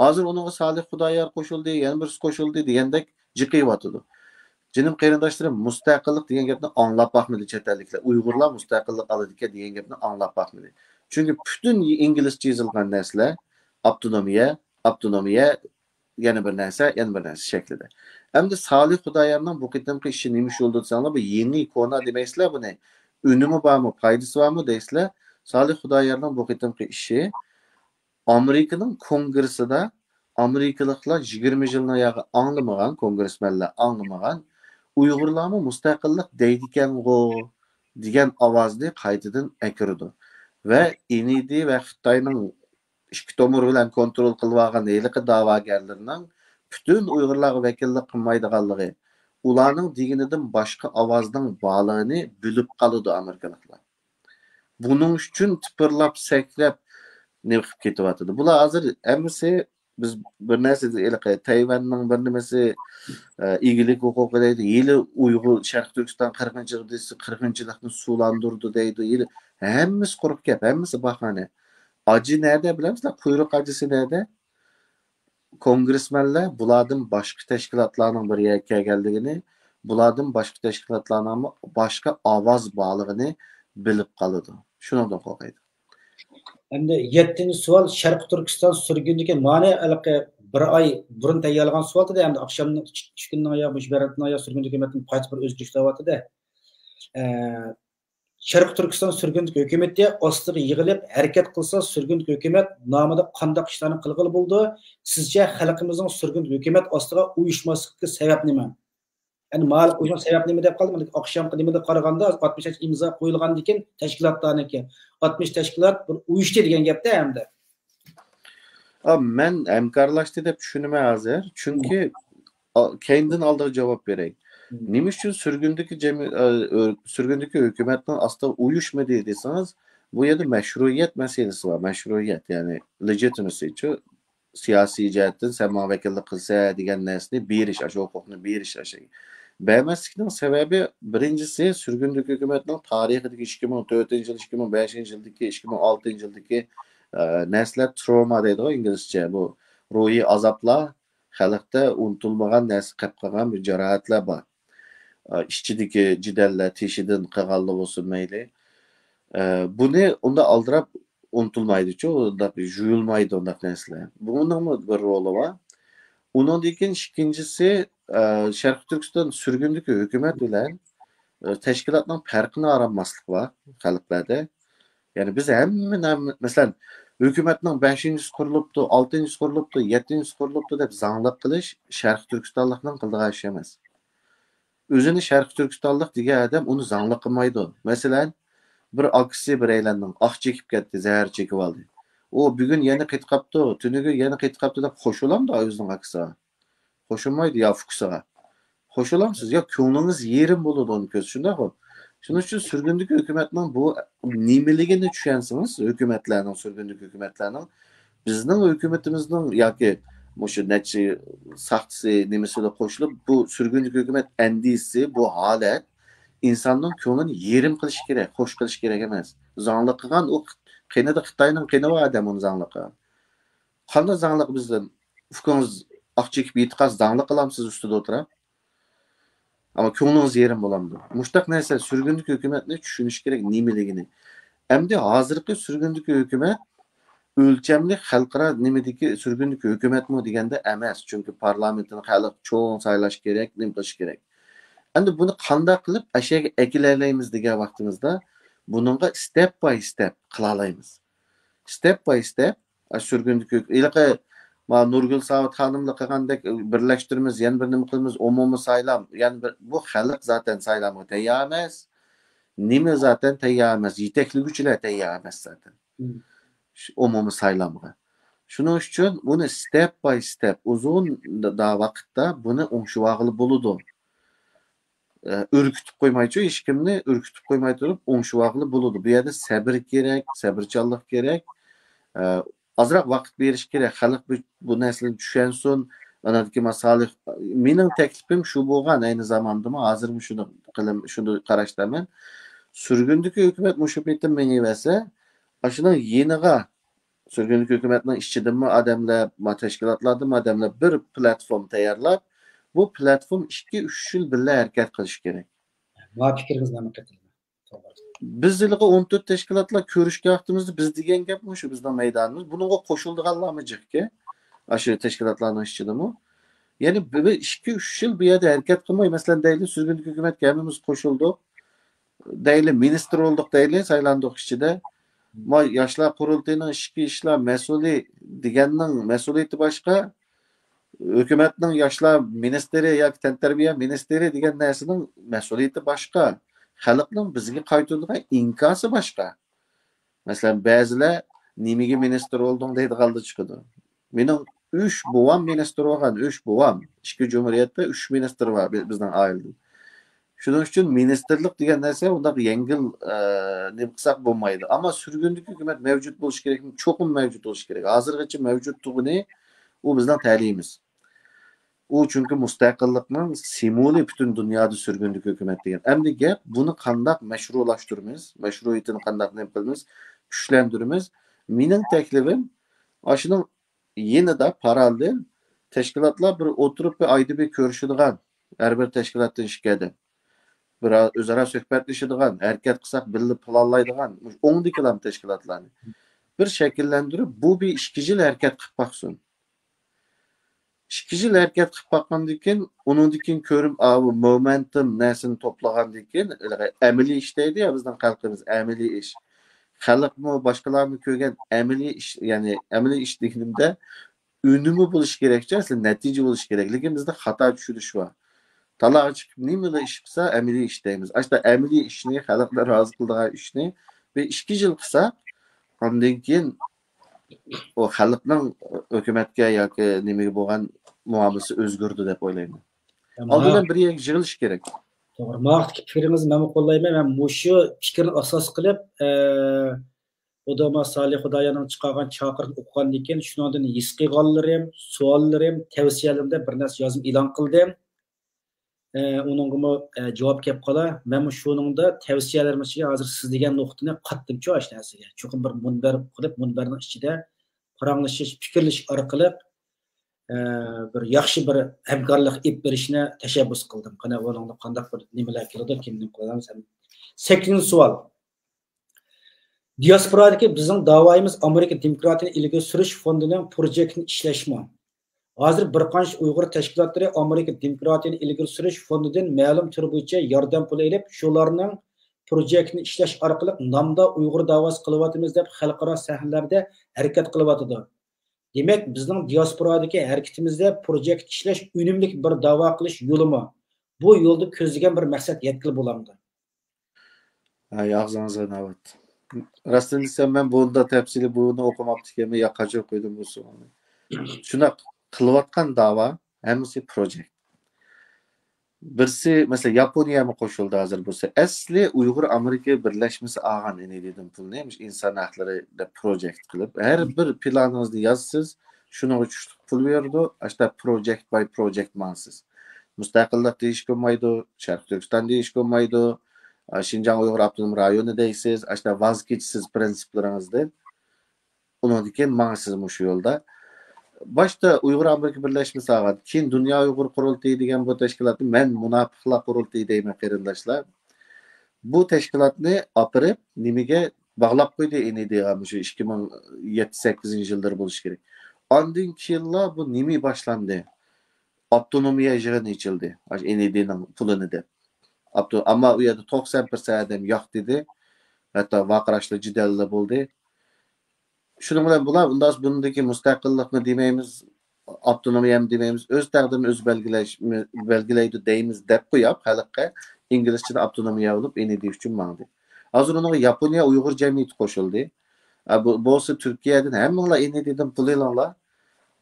[SPEAKER 2] Hozir uningga Salih Xudoyor qo'shildi, yana birisi qo'shildi degandek jiqiyotdi. Jinim qarindoshlarim mustaqillik degan gapni anglab boqmadi chet elliklar. Uyg'urlar mustaqillik oladi degan gapni anglab boqmadi. Chunki butun inglizcha yozilgan narsalar avtonomiya yana bir narsa shaklida. Endi Salih Xudoyorning bu qitimqi ishi nima yo'lda desanglar, bu yeni kona demaysizlar buni. Unumi bormi, foydasi bormi deysizlar. Salih Xudoyorning bu qitimqi ishi Amerikaning kongressida Amerikaliklar 20 yilni yog'i anglamagan, kongressmenlar anglamagan, Uyg'urlarni mustaqillik deydi ekan-ku degan ovozni qaytadan akirdi. Va INED va Xitoyning ikki tomir bilan kontrol qilib olgan haliqi da'vogarlarning butun Uyg'urlarga vakillik qilmaydiganligi, ularning deginidan boshqa ovozning borligini bilib qoldi Amerikaliklar. Buning uchun tipirlab, sakrab ne qilib ketyapti. Bular hozir hammasi biz bir narsa Tayvanning bir nimasi egilik huquqi deydi. Yili Uyg'ur Sharq Turkiston 40-yillikni sulandirdi deydi. Yili hammasi quruq gap, hammasi bahona. Acı nerede bilemizler? Kuyruk acısı nerede? Kongressmenler bulardan başka teşkilatlarının bir yerke geldiğini, bulardan başka teşkilatlarının başka avaz bağlılığını bilip kalıdı. Şunu da kokaydı.
[SPEAKER 1] Endi 7. sual Sharq Turkiston surgundagi ma'ni bir oy burun tayyorlagan suvolda endi oqshomni tushkundan yo mushbaratdan yo surgun hukumatning qayta bir o'zgarish davatida Sharq Turkiston surgundagi hukumatga ostiga yig'ilib harakat qilsa surgundagi hukumat nomida qanday ishlarni qilg'ili bo'ldi? Sizcha xalqimizning surgundagi hukumat ostiga uyushmasligiga sabab nima? Yani ma'lum o'sha sabab nima deb qoldim. Oqshomgi nimada qaraganda 60 imzo qo'yilgandan keyin tashkilotlarniki 60 tashkilot bir uyushdi degan gapda hamda.
[SPEAKER 2] Men hamkorlashdi deb tushunaman hozir. Chunki kendin aldığı cevap vereyim. Nima uchun surgundagi hukumatning aslida uyushmadi desanglar, bu yerda mashruiyat masalasi bor. Mashruiyat, ya'ni legitimacy, siyosiy jihatdan sen vakillik qilsa degan narsani berish, shu huquqni berish ashay. Bermaslikning sababi birinchisi surgundagi hukumatning tarixidagi 2004-yil, 2005-yildagi, 2006-yildagi narsalar trauma deydi inglizcha. Bu ruhiy azoblar, xalqda unutilmagan narsa qilib qolgan bir jarohatlar bor. İşçidagi jidallar teshidan qilganlar bo'lsin mayli. Buni unda aldirab unutilmaydi-ku, unda juyulmaydi undaq narsalar. Bunun bir roli bor. Undan keyin ikkinchisi Sharq Turkiston surgundagi hukumat bilan tashkilotning farqini aramaslik bor xalqlarda. Yani biz hemen mesela hükümetinin 5. kuruluptu, 6. kuruluptu, 7. kuruluptu deb zanglık qilish Sharq Turkistonlikning qildigan ish emas. O'zini Sharq Turkistonlik degan adam uni zanglik qilmaydi. Masalan, bir aksi bir aylanning oq chekib ketdi, zahar chekib oldi. O bugun yana qaytib qapti, tuniga yana qaytib qapti deb qo'shilamdi o'zining aksiga. Qo'shilmaydi ya fuksiga. Qo'shilamsiz yo ko'nglingiz yerim bo'ladi uni ko'z shundaqmi? Shuning uchun surgundagi hukumatning bu nimaligini tushansiniz, hukumatlarning surgundagi hukumatlarning bizning hukumatimizning yoki mushu nechi saxtisi nimasida qo'shilib bu surgundagi hukumat andisi bu holat insonning ko'nglini yerim qilish kerak, xo'sh qilish kerak emas. Zanglik qilgan u qanada Xitoyning qanaqa odam uni zanglik qilgan. Qanday zanglik bizdan ufqingiz oq chekib yetqaz zanglik qilamsiz ustida o'tirib. Ama ko'nglingiz yerim bo'lamdi. Mushtaq narsa surgundagi hukumatni tushunish kerak nimaligini. Endi hozirgi surgundagi hukumat o'lchamli xalqaro nimadagi surgundagi hukumatmi deganda emas. Chunki parlamentni xalq cho'ng saylash kerak, nima qilish kerak. Endi buni qanday qilib ashaga akilaylaymiz degan vaqtimizda buningga step by step qila olamiz. Step by step surgundagi ilaqa Nurgül Savat Hanım'la qilgandek birlashtirimiz, yana bir nima qilamiz, umumiy saylam. Yani bu xalq zaten saylamga tayyor emas. Nima zaten tayyor emas, yetakliguvchilar tayyor emas zaten. Umumiy saylamga. Shuning uchun buni step by step uzun da vaqtda buni o'ngshuvag'ili bo'ladi. Ürkütüp qo'ymaychi, hech kimni ürkütüp qo'ymay turib o'ngshuvag'ili bo'ladi. Bu yerda sabr kerak, sabrchanlik kerak. Azroq vaqt berish kerak. Xalq bu narsani tushunsin. Anadagi masalih mening taklifim shu bo'lgan ayni zamonda, hozir shuni qarashdaman. Surgundagi hukumat mushu paytda menivasa, ashuning yeniga surgundagi hukumatning ishchidimi odamlar, tashkilotlardan odamlar bir platform tayyorlab, bu platform 2-3 yil birga harakat qilish kerak.
[SPEAKER 1] Va fikringizni aniqlating.
[SPEAKER 2] Biz yiliga 14 tashkilotlar ko'rishga vaqtimizda biz degan gap shu bizning maydonimiz. Bunga qo'shildiganlarmi jiqqa? Ashu tashkilotlarning ishchidimi? Ya'ni 2-3 yil bu yerda harakat qilmay, masalan, deyli surgundagi hukumatga hammamiz qo'shildik. Deyli ministr bo'ldik, deyli saylandik ichida. Yoshlar qurultayining ichki ishlar mas'uli deganning mas'uliyati boshqa, hukumatning yoshlar ministri yoki tantarbiya ministri degan narsaning mas'uliyati boshqa. Xalqning bizga qaytaradigan inkosi boshqa. Masalan, ba'zilar nimaga ministr bo'lding deydiganlar chiqadi. Mening 3 buvam ministr bo'lgan, 3 buvam. Ikki jumhuriyatda 3 ministr bor bizning oilada. Shuning uchun ministerlik degan narsa undaq yengil nima qilsak bo'lmaydi. Ammo surgundagi hukumat mavjud bo'lish kerak, cho'qim mavjud bo'lish kerak. Hozirgacha mavjud tug'ini u bizning ta'limimiz. U çünkü mustaqillikning simvoli butun dunyoda surgundagi hukumat degan. Endi gap buni qanday mashrulaştırmayız, mashruiyatini qanday qilamiz, kuchlantiramiz. Mening taklifim ashuning yenida parallel tashkilotlar bir o'tirib bir oyda bir ko'rishadigan, har bir tashkilotdan shikada. Bir o'zaro suhbatlashadigan, harakat qilsak birga planlaydigan 10 kilam tashkilotlarni bir shakllantirib, bu bir 2 yil harakat qilib baqsin. 2 yil harakat qilib baqgandan keyin, undan keyin ko'rib, bu momentum narsani to'plagandan keyin, amaliy ish deydi ya bizning xalqimiz, amaliy ish. Xalqmi boshqalarni ko'rgan amaliy ish, ya'ni amaliy ish deganimda unumi bo'lish kerakcha, asli natija bo'lish kerak. Lekin bizda xato tushunish bor. Talaga chiqib nimada ish qilsa amaliy ish deymiz. Ashta amaliy ishni, xalqlar rozi qiladigan ishni bir 2 yil qilsa, undan keyin o xalqning hukumatga yoki nimaga bo'lgan muomalasi o'zgardi deb o'ylayman. Oldindan bir yig'ilish kerak.
[SPEAKER 1] To'g'ri. Maqtki fikringizni men qo'llayman. Men mushu fikrni asos qilib, Odama Salih Xudoyaning chiqargan chaqiriqni o'qigandan keyin shundan his qilganlarim, savollarim, tavsiyalarimda bir narsa yozib e'lon qildim. Uningga javob kelib qola. Men shuningda tavsiyalarim ichiga hozir siz degan nuqtani qatdim-ku ash narsaga. Cho'qim bir munbar qilib, munbarning ichida paranglashish, fikrlash orqali bir yaxshi bir hamkorlik ip berishni tashabbus qildim. Qana o'rnida qanday bir nimalar keladi, kimni qilamiz. 8-chi savol. Diasporadagi bizning da'voyimiz Amerika demokratiyani ilgari surish fondining projektini ishlashmi? Hozir bir qancha Uyg'ur tashkilotlari Amerika demokratiyani ilgari surish fondidan ma'lum tur bo'yicha yordam puli olib, shularning projektini ishlash orqali nomda Uyg'ur da'vosi qilyapmiz deb xalqaro sahnalarda harakat qilyapti. Demak, bizning diasporadagi harakatimizda projekt ishlash unumli bir da'vo qilish yo'limi. Bu yo'lda ko'zlagan bir maqsad yetkili bo'lamdi.
[SPEAKER 2] Ağzınıza navbat. Rastdan desem ben bunda tepsili bunu okumaptıkken yakacı koydum bu soğanı. Şuna kılıvatkan dava hemisi project. Birisi mesela Japoniya mı koşuldu hazır bu? Asli Uygur Amerika Birleşmesi ağan ne dedim pul neymiş? İnsan hakları da project kılıp her bir planınızda yazsız şuna uçuştuk pul verdi. İşte project by project mansız. Müstakillik değiştirmeydi, Şarkı Türkistan değiştirmeydi. Şinjan Uygur Abdunum rayonu deysiz, işte vazgeçsiz prensipleriniz değil. Onu diken mağsız şu yolda. Başta Uygur Amerika Birleşmesi ağadı. Kin Dünya Uygur Kurultayı degen bu teşkilatı ben münafıkla kurultayı deyme kerindaşlar. Bu teşkilatını apırıp nimige bağlap koydu eni deyamışı 2007-8 yıldır buluş gerek. Andın ki yılla bu nimi başlandı. Abdunumya ejren içildi. Eni deyin pulunu de. Ama o yerde 90% adam yok dedi. Hatta vakıraşlı cidelle buldu. Şunu bilen bular, bundaki müstakillikni demeyimiz, avtonomiyam demeyimiz, öz taqdirini öz belgileydi deyimiz dep koyap, halkka İngilizce'de avtonomiya olup eni deyiş üçün mağdı. Hazır onu Yaponiya Uygur cemiyeti koşuldu. Bu olsa Türkiye'den hemmeler eni dedim puluyla.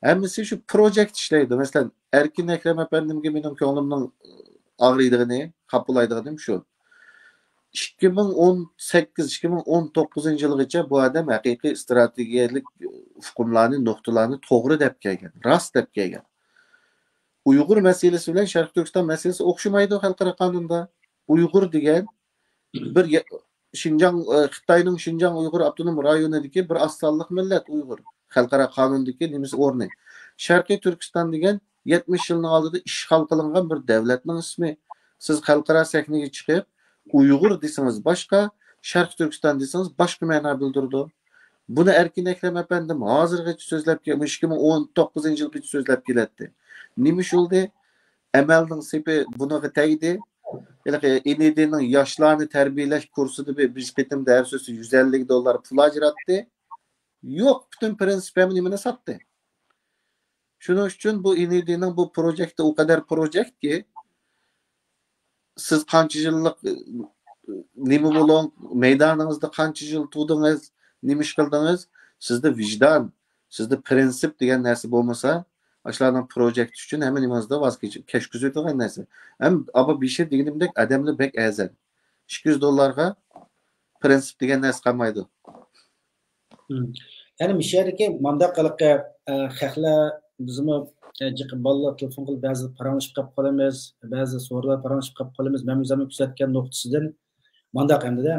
[SPEAKER 2] Hemmisi şu projekt işleydi. Mesela Erkin Ekrem Efendim gibi benim könglimden ağrıydığını, kapılaydığını şu. 2018-2019 yılgacha bu adam haqiqiy strategiyalik hukmlarni, noktalarni to'g'ri deb kelgan, rost deb kelgan. Uyg'ur masalasi bilan Sharq Turkiston masalasi o'xshamaydi xalqaro qonunda. Uyg'ur degan bir Xitoyning Şinjan Uyg'ur Abdunum rayonidagi bir asonliq millat Uyg'ur. Xalqaro qonundagi nimasi o'rni. Sharqiy Turkiston degan 70 yilning oldida ishg'ol qilingan bir davlatning ismi. Siz xalqaro sahnaga chiqib Uygur deseniz başka, Şarkı Türkistan deseniz başka ma'no bildirdi. Bunu Erkin Ekrem Efendim hazırgacha sözlep kelmiş, 2019 yıl bir sözlep keldi. Nimiş oldu? Emel'nin sepi bunu teydi. İnediğinin yaşlarını terbiyeleş kursudu bir ketim değer sözü $150 pul ajrattı. Yok, bütün prensipemi nimene sattı. Şunun için bu İnediğinin bu projekte o kadar projekt ki siz qancha yıllık nima bo'lon meydanınızda qancha yıl tudunuz, nima ish qildingiz, sizde vicdan, sizde prensip degan narsa bo'lmasa, ashlarning projekt uchun hamma nimangizda voz kechib, kesh degan narsa. Ham ama bir şey deganimdek adamlar bek azan. $200 prensip degan narsa qolmaydi.
[SPEAKER 1] Yani mishadagi manda qiliqqa xalqlar bizmi bolalar telefon qilib ba'zi paranglashib qolib qolamiz, ba'zi so'rlar paranglashib qolib qolamiz. Men o'zim kuzatgan nuqtasidan mandaq hamda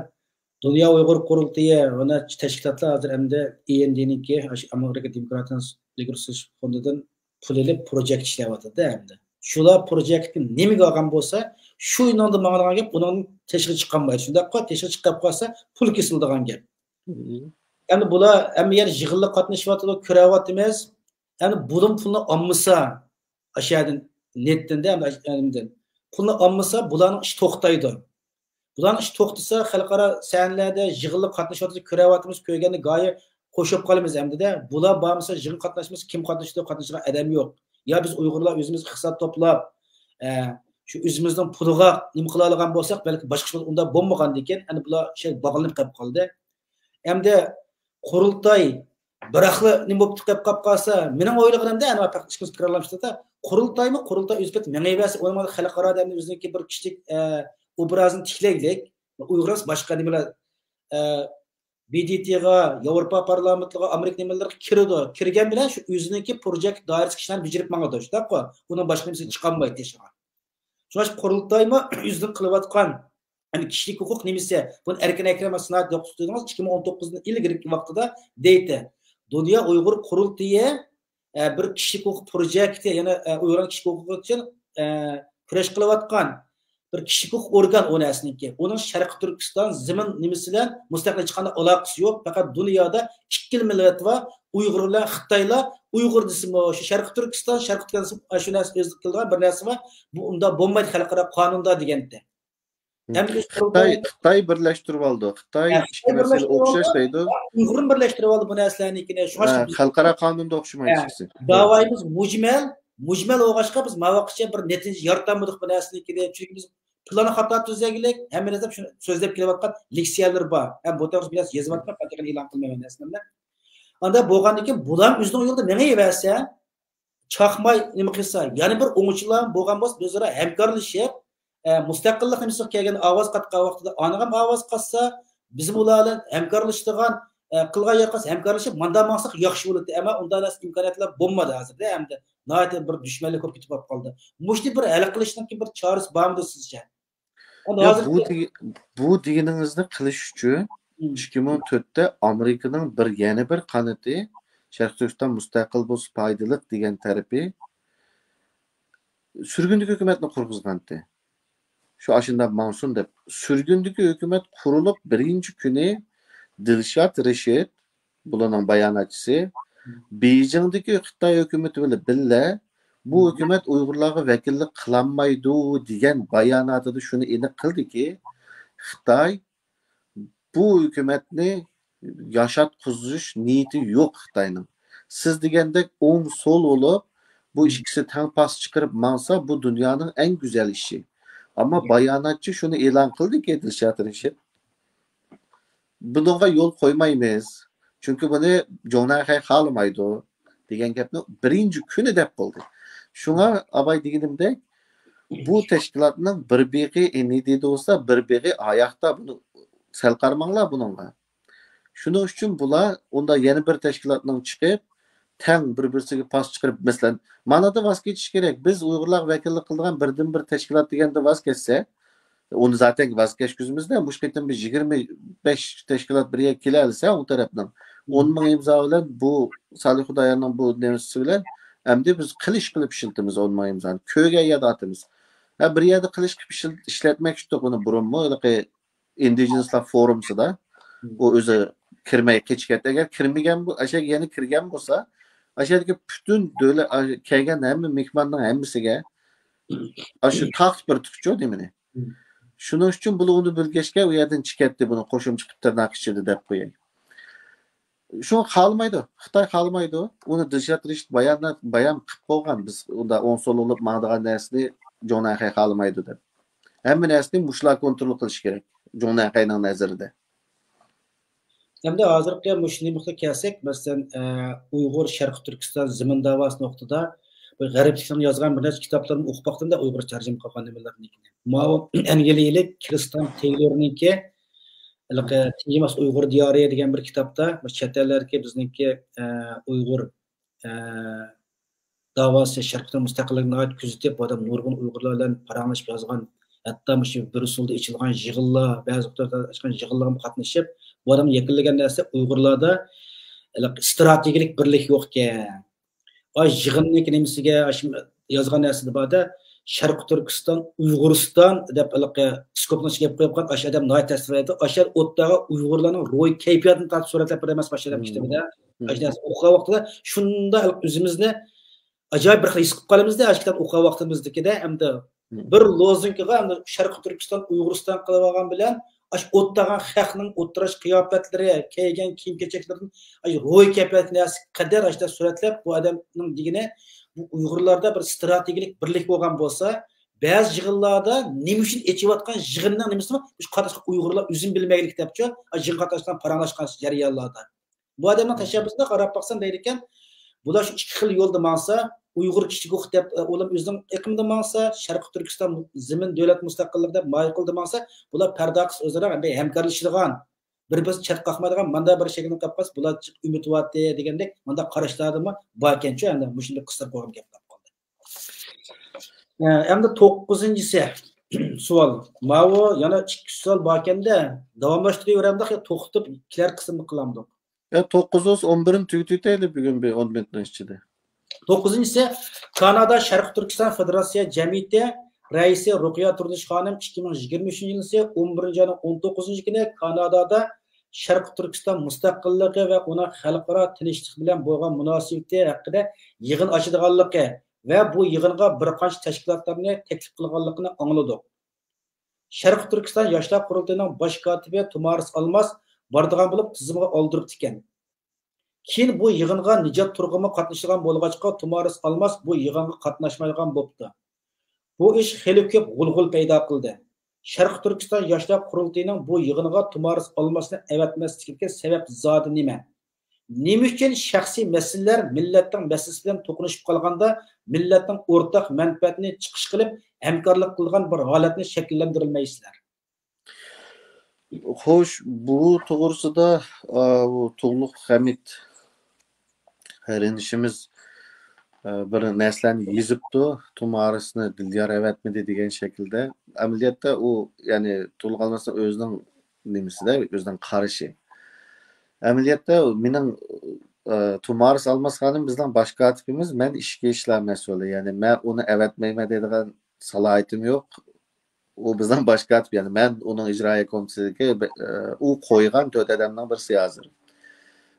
[SPEAKER 1] Dünya Uyghur Kurultayı ona teşkilatlar hozir hamda END'niki Amerika Demokratiyani ilgari surish fondidan pul olib projekt ishlayapti hamda. Shular projektni nimaga olgan bo'lsa, shu yo'nalda ma'noga gap, uning tashqi chiqqanmaydi. Shundaqqa tashqi chiqib qolsa, pul kesildigan gap. Yani bular hamma yer yig'inga qatnashyapti, ko'ryapmiz. Yani bunun pulni olmasa, aşağıdan netden de hamda pulni olmasa, bularning ish to'xtaydi. Bularning ish to'xtasa, xalqaro sahnlarda yig'inga qatnashyapti, ko'ryapmiz, ko'rganda go'yo qo'shib qolamiz hamda. Bular bo'lmasa, yig'in qatnashimiz, kim qatnashdi, qatnashgan odam yo'q. Ya biz Uyg'urlar o'zimiz hisob to'plab, shu o'zimizning puliga nima qila olgan bo'lsak, balki boshqa unda bo'lmagan ekan, ana bular şey bog'lanib qolib qoldi. Hamda qurultay Bıraklı ne bu tutup kapkasa, benim oyladığımda yani bak işimiz fikirlemişti da kurultay mı kurultay üzbet meyvesi olmadı halkara adamın üzerindeki bir kişilik obrazını tikleydik. Uyguruz başka nimeler BDT'ye, Avrupa Parlamentoga, Amerika nimeler kirdi. Kirgen bilen şu üzerindeki proje dairesi kişiler becerip mangadı. Dakika. Bunun başka nimesi çıkamaydı teşekkür. Şuna kurultay mı yüzünü kılıvatkan yani kişilik hukuk nimesi bunu Erkin Ekrem Sınavı 2019'un ilgili vaktida deydi. Dünya Uygur Kurultayı bir kişilik hukuk projekti, yana Uyg'ur kişilik hukuki uchun kurash qilayotgan bir kişilik hukuk organ o narsaniki. Onun Sharqi Turkiston zimin nimasi bilan mustaqil hech qanday aloqasi yo'q. Faqat dunyoda ikki millat va Uyg'urlar, Xitoylar, Uyg'ur desimi shu Sharqi Turkiston, Sharqi Turkiston shu narsa o'zlik qilgan bir narsa va bu unda bo'lmaydi xalqaro qonunda deganda.
[SPEAKER 2] Xitoy birlashtirib oldi. Xitoy ikki masala o'xshash deydi.
[SPEAKER 1] Uyg'urni birlashtirib oldi bu narsalarnikini.
[SPEAKER 2] Xalqaro qonunda o'xshamaydi ikisi.
[SPEAKER 1] Davoyimiz mujmal o'g'ashqa biz mavaqcha bir natija yaratamadik bu narsanikini. Chunki biz planı xato tuzaglik, hamma narsa shuni so'zlab kelayotgan leksiyalar bor. Ham bu to'g'risida biraz yozayotgan, faqat e'lon qilmayman narsalarni. Anda bo'lgandan keyin bular o'zining yo'lida nima yeversa, chaqmay nima qilsa, yana bir o'ngchilar bo'lgan bo'lsa, o'zaro hamkorlashib, mustaqillik nimasi kelgan ovoz qatgan vaqtida onagam ovoz qatsa, bizim ular bilan hamkorlashadigan qilgan yerqas hamkorlashib, manda maqsad yaxshi bo'ladi. Ammo unday imkoniyatlar bo'lmadi hozirda. Hamda nihoyat bir dushmanlik ko'p ketib qoldi. Mushti bir hal qilishdan keyin bir chorasi bormi sizcha?
[SPEAKER 2] Bu deganingizni qilish uchun 2004'te Amerika'nın yana bir qanoti Sharq Turkiston mustaqil bo'lsa foydali degan tarafi surgundagi hukumatni qurg'izgandi. Shu ashunda Mansun deb surgundagi hukumat qurilib birinchi kuni Dilshod Rashid bularning bayonotchisi Beijingdagi Xitoy hukumati bilan birga bu hukumat Uyg'urlarga vakillik qilolmaydi degan bayonotida shuni aniq qildiki, Xitoy bu hukumatni yashatqizish niyati yo'q Xitoyning. Siz degandek o'ng so'l bo'lib, bu ikkisi tang pas chiqarib mansa bu dunyoning eng go'zal ishi. Ammo bayonotchi shuni e'lon qildiki, Dilshod Rashid, bunga yo'l qo'ymaymiz. Chunki buni Jonay xohlamaydi degan gapni birinchi kuni deb qoldi. Shunga abay deganimdek, bu tashkilotning bir beg'i eni dedi olsa, bir beg'i oyoqda buni sal qarmanglar buningga. Shuning uchun bular unda yana bir tashkilotning chiqib, tang bir-birsiga pas chiqarib, masalan, manada vaz kechish kerak. Biz Uyg'urlar vakillik qilgan birdan-bir tashkilot deganda vaz kechsa, onu zaten vaz kechkizimizda, bu qaytam biz 25 tashkilot birga kelalsa, o tarafdan 10 ming imzo bilan bu Salih Xudoyorning bu nemasi bilan endi biz qilish qilib ishlatamiz 10 ming imzoni. Ko'ga yadatamiz. Bir yerda qilish qilib ishlatmak uchun buni burunmi, Indigenous Forumsida o o'zi kirmay kechgat. Agar kirmagan bu, ashak yana kirgan bo'lsa, ashadagi butun davlat kelgan hamma mehmonning hammasiga shu taxt bir tukcho demini. Shuning uchun bularni bilgachga u yerdan chiqatdi, buni qo'shimcha qilib tarnaqishdi deb qo'yay. Shuni xohlamaydi, Xitoy xohlamaydi. Uni Dilshod Rashid bayon qilib qo'ygan, biz unda 10 so'l olib maqdagan narsani Jonay xohlamaydi deb. Hamma narsani mushlar kontrol qilish kerak. Jonayning nazarida.
[SPEAKER 1] Hamda hozirgi mushni nuqta kelsak, masalan, Uyg'ur Sharqi Turkiston zimin davosi nuqtada bu g'ariblikni yozgan bir nechta kitoblarni o'qib baqtimda Uyg'ur tarjima qilgan nimalarnikini. Ma'lum Angliyalik Kristan Taylorniki Tiyimas Uyg'ur diyoriya degan bir kitobda chet ellarga bizniki Uyg'ur davosi Sharqdan mustaqillikni kuzatib, bu odam nurg'un Uyg'urlar bilan paranglashib yozgan, hatto shu Bruselda ichilgan yig'inlar, ba'zi vaqtlarda ichgan yig'inlarga qatnashib, bu odam yakunlagan narsa Uyg'urlarda strategik birlik yo'q ekan. Ay yig'inlik nimasiga yozgan narsada borda Sharqi Turkiston, Uyg'uriston deb skopni chiqib qo'ygan ash odam noy tasvirlaydi. Ashar o'tdagi Uyg'urlarning ro'y kayfiyatini tatib suratlab beramas boshlagan kitobida. Ashnas o'qigan vaqtida shunda o'zimizni ajoyib bir his qilib qolamizda, ash kitob o'qigan vaqtimizdagida hamda bir lozungiga hamda Sharqi Turkiston, Uyg'uriston qilib olgan bilan ash o'tdagan xalqning o'tirash qiyofatlari, kiygan kiyim-kechaklarning ro'y kayfiyatini qadar ashda suratlab bu odamning degini bu Uyg'urlarda bir strategik birlik bo'lgan bo'lsa, ba'zi yig'inlarda nima uchun echiyotgan yig'inning nimasi shu qattiq Uyg'urlar o'zim bilmaylik debchi, yig'in qatnashdan paranglashgan jarayonlarda. Bu odamning tashabbusida qarab baqsam deydi ekan, bular shu ikki xil yo'lda mansa, Uyg'ur kishilik huquq deb ular o'zining iqlimida mansa, Sharqi Turkiston zimin davlat mustaqilligi deb ma'qulda mansa, bular pardaqis o'zaro hamkorlashadigan, bir-biz chat qaqmaydigan manda bir shaklni topqas, bular umidyapti degandek, manda qarashlardimi bor ekanchi, endi bu shunday qisqa qo'yib gaplar qoldi. Endi 9-si savol. Mavo yana 2 savol bor ekanda, davomlashtiraveramda, to'xtatib kelar qismni qilamdik.
[SPEAKER 2] 911 tugutaylik bugun bir 10 minutdan ichida.
[SPEAKER 1] To'qqizinchisi, Kanada Sharq Turkiston Federatsiya jamiyati raisi Ruqiya Turdish xonim 2023 yil 11 ayning 19 kuni Kanadada Sharq Turkiston mustaqilligi va uning xalqaro tinchlik bilan bo'lgan munosabati haqida yig'in ochadiganligi va bu yig'inga bir qancha tashkilotlarni taklif qilganligini angladik. Sharq Turkiston yoshlar qurultayining bosh kotibi Tumaris Almas bordigan bo'lib tizimga oldiribdi ekan. Keyin bu yig'inga Nijat Turg'unmi qatnashgan bo'lg'achqa Tumaris Almas bu yig'inga qatnashmaydigan bo'libdi. Bu ish xeli ko'p g'ulg'ul paydo qildi. Sharq Turkiston yoshlar qurultayining bu yig'inga Tumaris Almasni avatmasligiga sabab zodi nima? Nima uchun shaxsiy masalalar millatning masalasi bilan to'qnashib qolganda millatning o'rtaq manfaatini chiqish qilib hamkorlik qilgan bir holatni shakllantirilmaysizlar?
[SPEAKER 2] Xo'sh, bu to'g'risida Tug'luq Hamid qarinishimiz bir narsani yezibdi, Tumarisni Dilyor avatmidi degan shaklda. Amaliyotda u, ya'ni Tug'luq Almasning o'zining nimasida, o'zining qarashi. Amaliyotda mening Tumaris Almas xonim bizning bosh kotibimiz, men ishga ishlar mas'uli. Ya'ni men uni avatmayman degan salohiyatim yo'q. U bizning bosh kotib, ya'ni men uning ijroiya komitetiga u qo'ygan 4 odamning birisi hozir.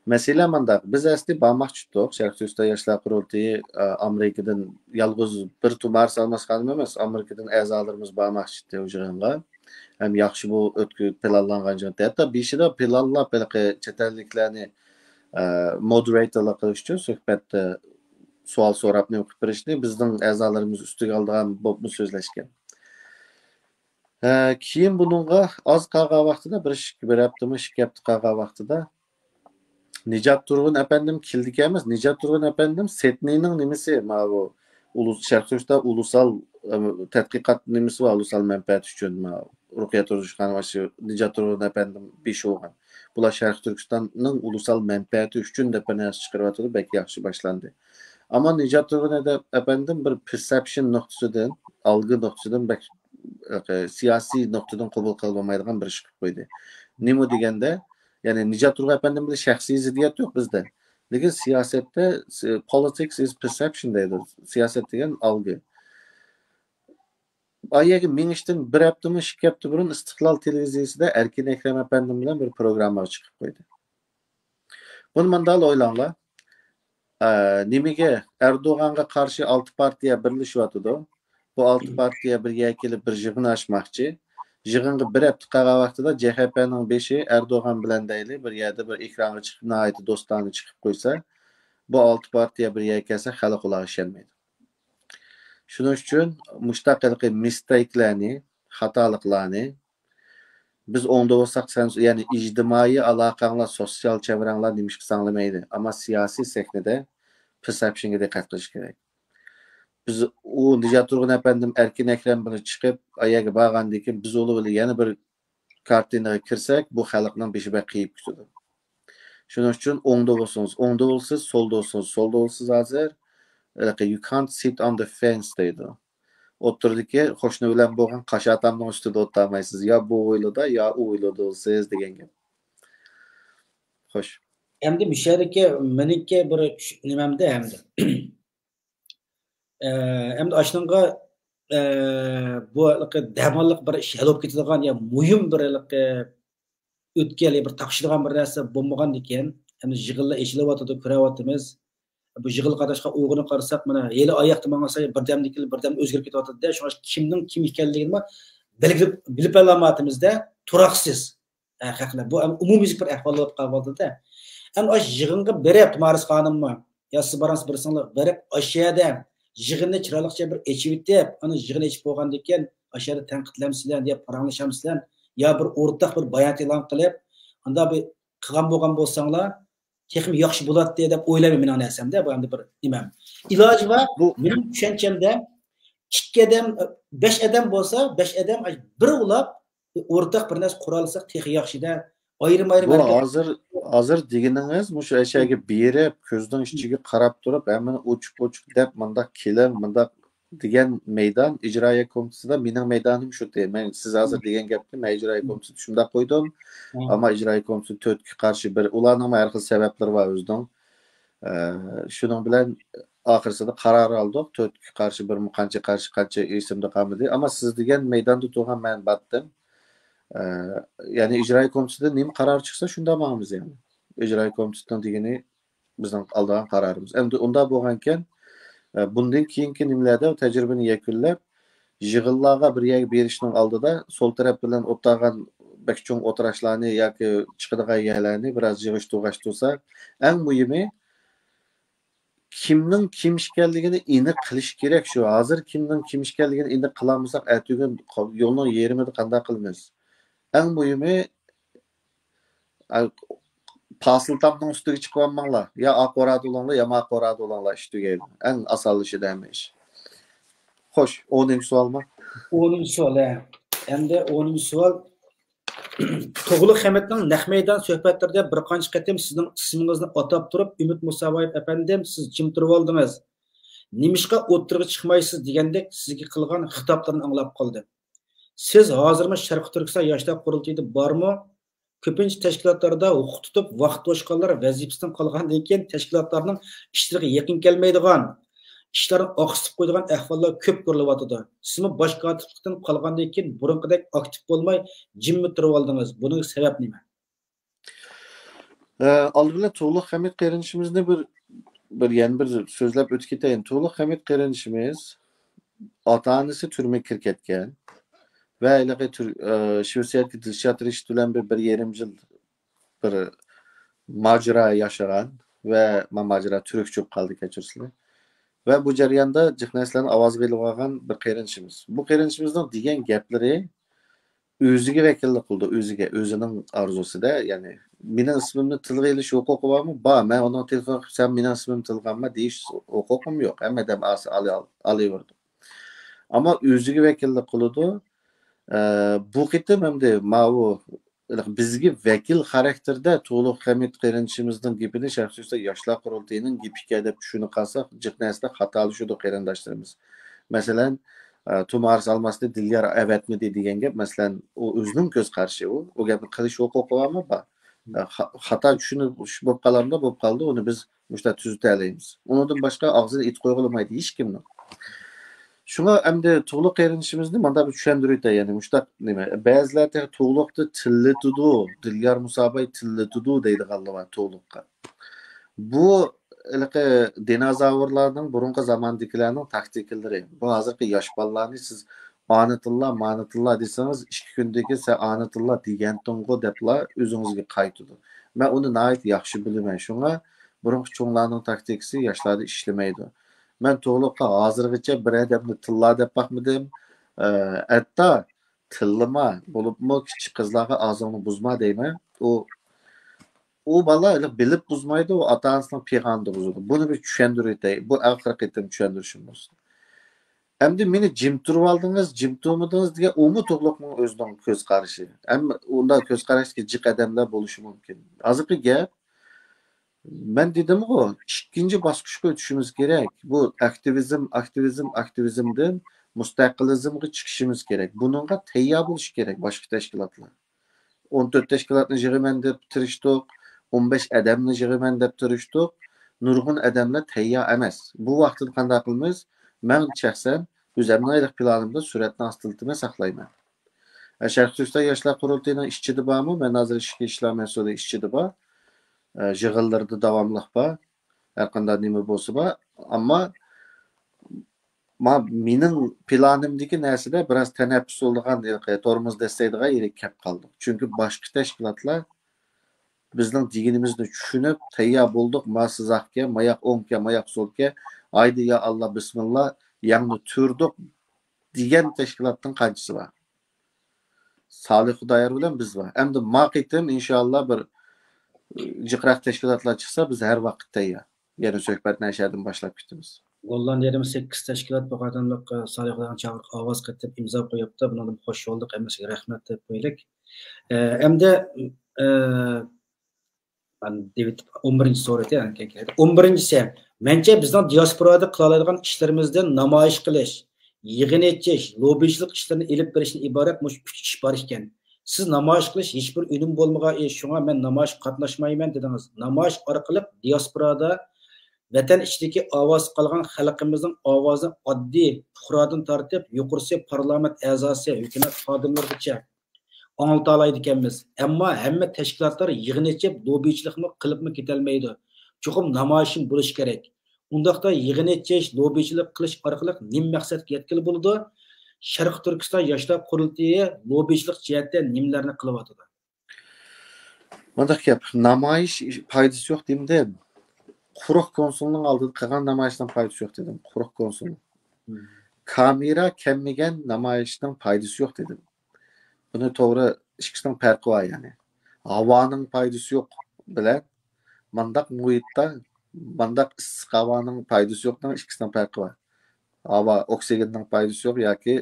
[SPEAKER 2] Mesela manda biz asli barmoqchidik, Sharq Turkiston yoshlar qurultayi Amerikadan yolg'iz bir Tumaris Almas xonim emas, Amerikadan a'zolarimiz barmoqchidi o'shanga. Hem yaxshi bu o'tkir planlangan joyda. Hatto beshida planlab chet elliklarni moderatorlik qilish uchun suhbatda savol so'rab o'qib berishni bizning a'zolarimiz ustiga oldigan bo'lib so'zlashgan. Keyin bununla az qolgan vaqtida bir haftami, 2 hafta qolgan vaqtida Nijat Turg'un efendim keldik emas. Nijat Turg'un efendim Setneyning nimasi, mana bu Sharq Turkiston ulusal tadqiqot nimasi va ulusal manfaat uchun mana Ruqiya Turdish xonim shu Nijat Turg'un efendim besh o'g'an. Bular Sharq Turkistonning ulusal manfaati uchun deb narsa chiqaryapti, bek yaxshi boshlandi. Ammo Nijat Turg'un efendim bir perception nuqtasidan, algı nuqtasidan bek siyosiy nuqtadan qabul qilinmaydigan bir ish qilib qo'ydi. Nima deganda, ya'ni Nijat Turg'un efendim bilan shaxsiy ziddiyat yo'q bizda. Lekin siyosatda politics is perception deydi. Siyosat degan algı. Ayaga minishdan bir haftami, 2 hafta burun Istiqlol televiziyasida Erkin Ekrem efendim bilan bir programma chiqib qo'ydi. Buni mandal o'ylanglar. Nimaga Erdo'g'anga qarshi 6 partiya birlashyapti? Bu 6 partiya birga kelib bir yig'in ochmoqchi. Yig'inga bir hafta qolgan vaqtida CHP'ning 5i Erdo'g'an bilan deyli bir yerda bir ekranga chiqib, nihoyat do'stona chiqib qo'ysa, bu 6 partiya birga kelsa xalq ularga ishonmaydi. Shuning uchun mushtaqillik mistake'larni, xatoliklarni biz o'ngda bo'lsak, ya'ni ijtimoiy aloqalar, sotsial chevranglar nima qilsanglamaydi, ammo siyosiy sahnada perceptionga diqqat qilish kerak. Biz u Nijat Turg'un efendim Erkin Ekrem bilan chiqib, ayaga borgandan keyin biz ular bilan yana bir kartinaga kirsak, bu xalqning beshiga qiyib ketadi. Shuning uchun o'ngda bo'lsangiz, o'ngda bo'lsiz, solda bo'lsangiz, solda bo'lsiz hozir. You can't sit on the fence deydi. O'tirdiki, qo'shni bilan bo'lgan qashatamning ustida o'tirmaysiz. Yo bu o'ylada, yo u o'ylada bo'lsiz degan gap. Xo'sh.
[SPEAKER 1] Endi bu yerdagi meniki bir nimamda hamda. Endi ashunga bu damonliq bir ish hal bo'lib ketadigan ya muhim bir o'tkali bir taqishadigan bir narsa bo'lmagan ekan. Endi yig'inlar eshilyapti, ko'ryapmiz. Bu yig'il qadashqa uyg'unib qarasak, mana yeli oyoqda mangasa birdam o'zgarib ketyapti-da. Shuning kimning kim ekanligini bilib alamotimizda turaqsiz. Haqiqatan bu umumiy bir ahvol bo'lib qoldi-da. Endi o'sha yig'inga berib Tumaris xonimmi, yo siz borasiz birsinglar berib o'sha yig'inni chiroyliqcha bir echib etib, ana yig'in echib bo'lgandan keyin o'sha tanqidlamsizlar deb paranglashamsizlar, yo bir o'rtaq bir bayonot e'lon qilib, unda bir qilgan bo'lgan bo'lsanglar, texnik yaxshi bo'ladi deb o'ylayman men nasamda, bu endi bir nimam. Iloji bor, bu mening tushanchamda 2 odam, 5 odam bo'lsa, 5 odam bir ulab o'rtaq bir narsa qura olsak, texnik yaxshida. Ayrim-ayrim
[SPEAKER 2] hozir deganingiz mushu ashaga berib, ko'zning ichiga qarab turib, hamma o'chib deb mundaq kelib, mundaq degan maydon ijroiya komitetida mening maydonim shu deyman. Men siz hozir degan gapni men ijroiya komitetida shunday qo'ydim. Ammo ijroiya komiteti 4 ga qarshi bir ularning har xil sabablari bor o'zining. Shuning bilan ahırsida karar aldık. 4'e karşı bir mi qancha isimde qalmadi. Ama siz degan maydonda turgan men batdim. Yani icra komitesida nima qaror chiqsa shunda boramiz yani. Icra komitesining degani bizning aldigan qarorimiz. Endi unda bo'lgankan, bundan keyingi nimalarda tajribani yakunlab, yig'inlarga bir yerga berishning oldida sol taraf bilan o'tag'an bakchung o'tirashlarni yoki chiqadigan yerlarni biroz yig'ishtirsak, eng muhimi kimning kim ekanligini aniq qilish kerak shu. Hozir kimning kim ekanligini aniq qilamasak, ertaga yo'lning yerimida qanday qilamiz? Eng muhimi Pasıltamның üstüge çıkıvanmanglar. Ya akvarat olanlar ya makvarat olanlar üstüge. En asallışı demiş. Hoş. 10. sual mı?
[SPEAKER 1] 10. sual. Endi 10. sual. Toğulu Xemet'nin naq meydan söhbetlerinde bir qancha qatim sizning ismingizni atab turib, Ümit Musabayev efendim siz kim turib oldingiz? Nimishqa o'tirg'i chiqmaysiz degandek sizga qilgan xitoblarni anglab qoldim. Siz hozirmi Sharq Turkiston yoshlar qurultayida bormi? Ko'pincha tashkilotlarda huquq tutib vaqt o'shqanlar vazifasidan qolgandan keyin tashkilotlarning ishlariga yaqin kelmaydigan, ishlarni oqsitib qo'yadigan ahvollar ko'p ko'rilyotdi. Sizmi bosh kotiblikdan qolgandan keyin burunqidek aktiv bo'lmay jimmi turib oldingiz. Buning sababi nima?
[SPEAKER 2] Aldı bilan To'g'liq Hamid qarinishimizni bir so'zlab o'tib ketayin. To'g'liq Hamid qarinishimiz ota-onasi turmaga kirib ketgan. Ve Shveysariya Dilshod Rishit bilan bir yarim yil bir macera yaşagan ve macera türkçüp kaldı keçirsizlar. Ve bu jarayonda jihnaslarni ovozga ilib olgan bir qarinishimiz. Bu qarinishimizning degan gaplari o'ziga vakillik qildi, o'zining arzusida, ya'ni mening ismimni tilga ilish huquqi bormi? Bor. Men uning telefon qilib sen mening ismimni tilga olma deyish huquqim yo'q. Hammadan olaverdim. Ama o'ziga vakillik qildi. Bu qitim hamda ma'vu bizga vakil xarakterda To'g'liq Hamid qarinishimizning gapini shaxsiy yoshlar qurultayining gapiga deb tushunib qalsak, jiqnasida xatolashudi qarindoshlarimiz. Masalan, Tumars almasda Dilyar avatmidi degan gap, masalan, u o'zining ko'z qarashi u gapni qilish huquqi bormi? Bor. Xato tushunib bo'lib qolamda bo'lib qoldi, uni biz mushta tuzata olamiz. Undan boshqa og'ziga it qo'yilmaydi hech kimning. Şuna hem de To'g'liq qarinishimizni manda bir tushuntiraydi, ya'ni mushtaq nima? Ba'zilar To'g'liqni tillatudu, Dilyar Musabay tillatudu deydiganlar bor To'g'liqqa. Bu dinozavrlarning burungi zamondagilarning taktikalari. Bu hozirgi yosh bolalarni siz anatullah desangiz, 2 kundagi sen anatullah degantinggo debla o'zingizga qaytadi. Men uni nihoyat yaxshi bilaman. Shunga burungi cho'nglarning taktikasi yoshlarda ishlamaydi. Ben To'g'liqqa hozirgacha bir adamni tilla deb bakmadim. Hatta tillama bo'libmi kichik qizlarga og'zingni buzma deyman. O bola bilib buzmaydi, o ota-onasining peygamini buzadi. Buni bir tushuntiraydi. Bu oxirgi qitim tushuntirishim bo'lsin. Endi meni jim turib oldingiz, jim turmadingiz degan u To'g'liqning o'zining ko'z qarashi. Hamma unda ko'z qarashga jiq odamlar bo'lishi mumkin. Hozirgi gap ben dedim-ku, ikkinchi bosqichga o'tishimiz kerak. Bu aktivizmdan mustaqilizmga chiqishimiz kerak. Buningga tayyor bo'lish kerak boshqa tashkilotlar. 14 tashkilotni yig'aman deb turishdik, 15 odamni yig'aman deb turishdik. Nurg'un odamlar tayyor emas. Bu vaqtda qanday qilamiz? Men shaxsan o'zimning planimda suratni astiltma saqlayman. Sharq Turkiston yoshlar qurultayining ishchisi bormi? Men hozir ishga ishlar mas'uli ishchisi bor. Yig'inlarda davomliq bor. Har qanday nima bo'lsa bor, ammo mening planimdagi narsada biroz tanaffus bo'lgan, tormoz dastaydigan yerga kelib qoldik. Chunki boshqa tashkilotlar bizning deganimizni tushunib, tayyor bo'ldik, masizaqga, mayoq o'ngga, mayoq solga, haydi ya Allah bismillah, yangi turdik degan tashkilotning qanchasi bor. Solih Xudoyor bilan biz bor. Endi maqitim inshaalloh bir jiqraq tashkilotlar chiqsa, biz har vaqt tayyor. Yana suhbatni ashadin boshlab ketamiz.
[SPEAKER 1] Gollan 28 tashkilot bu qadamliq Solih Xudoyorga chaqiriq ovoz qilib imzo qo'yibdi. Bundan xush bo'ldik, hammasiga rahmat deb qo'yaylik. Endi ben David 11-so'raydi, yani 11-si mencha bizning diasporada qila oladigan ishlarimizdan namoyish qilish, yig'in etish, lobbichilik ishlarini elib berishdan iborat 3 ish bor ekan. Siz namoyish qilish hech bir unum bo'lmagan ish, shunga men namoyish qatnashmayman dedingiz. Namoyish orqali diasporada vatan ichidagi ovoz qolgan xalqimizning ovozi oddiy fuqarodan tortib yuqorisi parlament a'zosi hukumat xodimlarigacha anglatalaydı ekanmiz. Ammo hamma tashkilotlar yig'in ichib lobbichilikni qilibmi ketolmaydi. Chuqum namoyishim bo'lish kerak. Undaqda yig'in ichish, lobbichilik qilish orqali nim maqsadga yetkil bo'ladi. Sharq Turkiston yoshlar qurultiyi lobbichilik jihatda nimlarni qilyapti?
[SPEAKER 2] Bundaq gap, namoyish foydasi yo'q demdi. Quruq konsulning oldida qilgan namoyishdan foydasi yo'q dedim. Quruq konsul. Kamera kelmagan namoyishdan foydasi yo'q dedim. Buni to'g'ri ikkisining farqi bor yani. Havoning foydasi yo'q bilan mandaq muhitda mandaq issiq havoning foydasi yo'qdan ikkisining farqi bor. Havo oksigenning foydasi yo'q yoki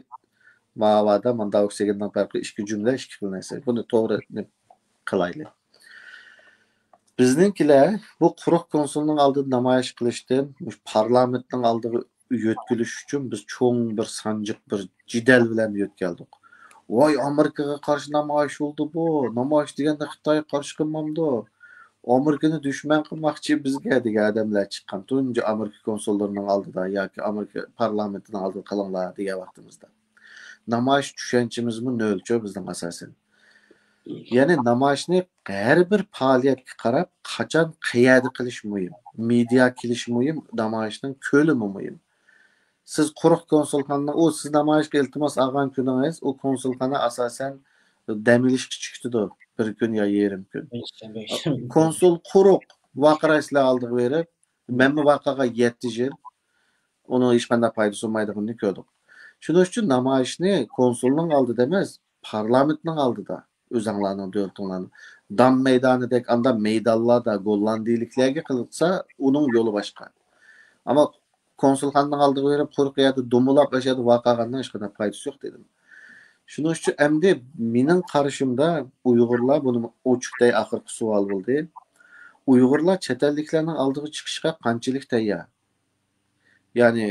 [SPEAKER 2] mavada mandaq oksigenning farqi ikki jumla ikki xil narsa. Buni to'g'ri qilaylik. Bizninkiler bu quruq konsulning oldida namoyish qilishdan, parlamentning oldiga yo'tkilish uchun biz cho'ng bir sanjiq bir jidal bilan yo'tkaldik. Voy, Amerikaga qarshi namoyish bo'ldi bu. Namoyish deganda Xitoyga qarshi qilmamdi. Amerikani dushman qilmoqchi bizga degan odamlar chiqqan. Tunji Amerika konsullarining oldida yoki Amerika parlamentining oldida qilinglar degan vaqtimizda. Namoyish tushunchimizmi nolcho bizning asosan. Yani namoyishni har bir faoliyatga qarab qachon qayerda qilish muhim. Media kelish muhim, namoyishning ko'lami muhim. Siz quruq konsulxonadan siz namoyishga iltimos olgan kuningiz, o konsulxona asosan dam olishga chiqdi bir kun yo yarim kun. Konsul quruq vaqiraslar oldiga berib, men bu vaqaga 7 yil uni hech qanday foydasi olmaydigini ko'rdik. Shuning uchun namoyishni konsulning oldida emas, parlamentning oldida o'zinglarning dövlətinlarni dam meydanidek anda meydonlarda gollandiliklarga qilsa, uning yo'li boshqa. Ama konsulxonaning oldiga berib quruq yerda dumulab yashadi vaqagandan hech qanday foydasi yo'q dedim. Shuning uchun endi mening qarashimda Uyg'urlar buni ochiqday oxirgi savol bo'ldi. Uyg'urlar chet elliklarning oldiga chiqishga qanchalik tayyor? Ya'ni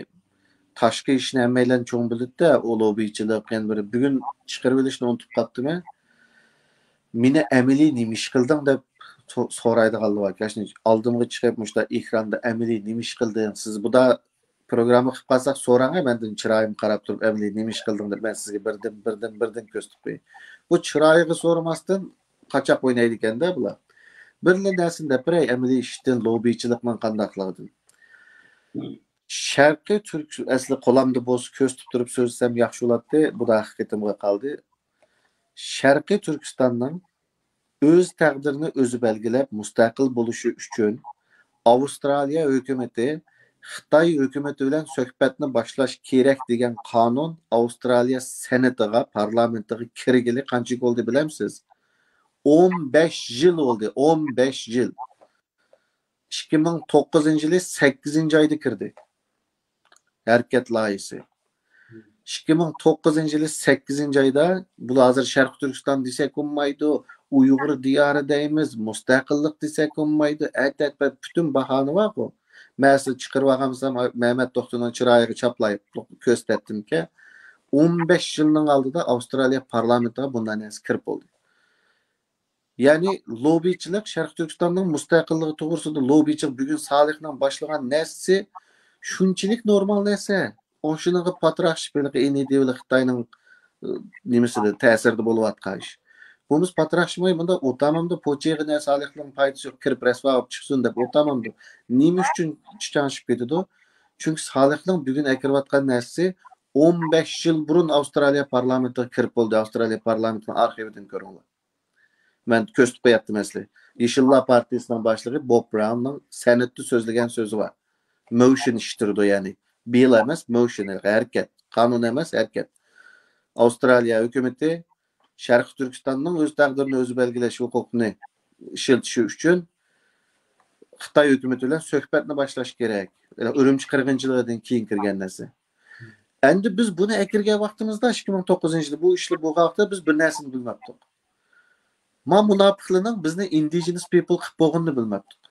[SPEAKER 2] tashqi ishni hammalar cho'ng bildi-da, o lobbichilik yana bir bugun chiqarib olishni unutib qolibdimi? Meni amaliy nima ish qilding deb so'raydiganlar bor. Ya'ni oldimga chiqib mushta ekranda amaliy nima ish qilding? Siz bu da programma qilib qolsak so'rang, mendan chiroyim qarab turib amaliy nima ish qilding deb men sizga birdan ko'rsatib qo'yay. Bu chiroyiga so'ramasdan qachaq o'ynaydi ekanda bular. Birla narsa deb beray amaliy ishdan lobbichilikning qandaqligidan. Sharqiy Turk asli qo'lamda bo'lsa ko'rsatib turib so'zlasam yaxshi bo'lardi. Bu da haqiqatimga qoldi. Sharqiy Turkistonning o'z taqdirini o'zi belgilab mustaqil bo'lishi uchun Avstraliya hukumati Xitoy hukumati bilan suhbatni boshlash kerak degan qonun Avstraliya senatiga, parlamentiga kirgili qancha bo'ldi bilamsiz? 15 yil oldu. 15 yil. 2009-yili 8-oyda kirdi. Harakat loyihasi. 2009-yili 8-oyda bu hozir Sharq Turkiston desak bo'lmaydi, Uyg'ur diyori deymiz, mustaqillik desak bo'lmaydi. Aytat bütün bahona bor bu. Men siz chiqarib olgamsam Mehmet doktorning chiroyiga chaplayib ko'rsatdimki 15 yilning oldida Avstraliya parlamentiga bundan narsa kirib bo'ldi. Ya'ni lobbichilik Sharq Turkistonning mustaqilligi to'g'risida lobbichilik bugun Salihning boshlagan narsasi shunchalik normal narsa. O'shinaga patraxsh bilan inidiyli Xitoyning nimasida ta'sirida bo'layotgan ish. Bunimiz patraxshmay bunda o'tamamda pocheg'ina Salihning foydasi yo'q kirib rasvo olib chiqsin deb o'tamamda. Nima uchun chiqanishib ketdi? Chunki Salihning bugun akirayotgan narsasi 15 yil burun Avstraliya parlamentiga kirib bo'ldi. Avstraliya parlamentining arxividan ko'ringlar. Men ko'rsatib qo'yaptim asli. Yeşillar partiyasining boshlig'i Bob Brownning san'atda so'zlagan so'zi bor. Motion ishtirdi ya'ni. Bill emas, motion harakat. Qonun emas, harakat. Avstraliya hukumati Sharq Turkistonning o'z taqdirini o'zi belgilash huquqini ishiltishi uchun Xitoy hukumati bilan suhbatni boshlash kerak. Urumchi qirg'inchiligidan keyin kirgan narsa. Endi biz buni akirgan vaqtimizda 2009-yilda bu ishlar bu vaqtda biz bir narsani bilmabdik. Ma munofiqlarning bizni indigenous people qilib bo'lganini bilmabdik.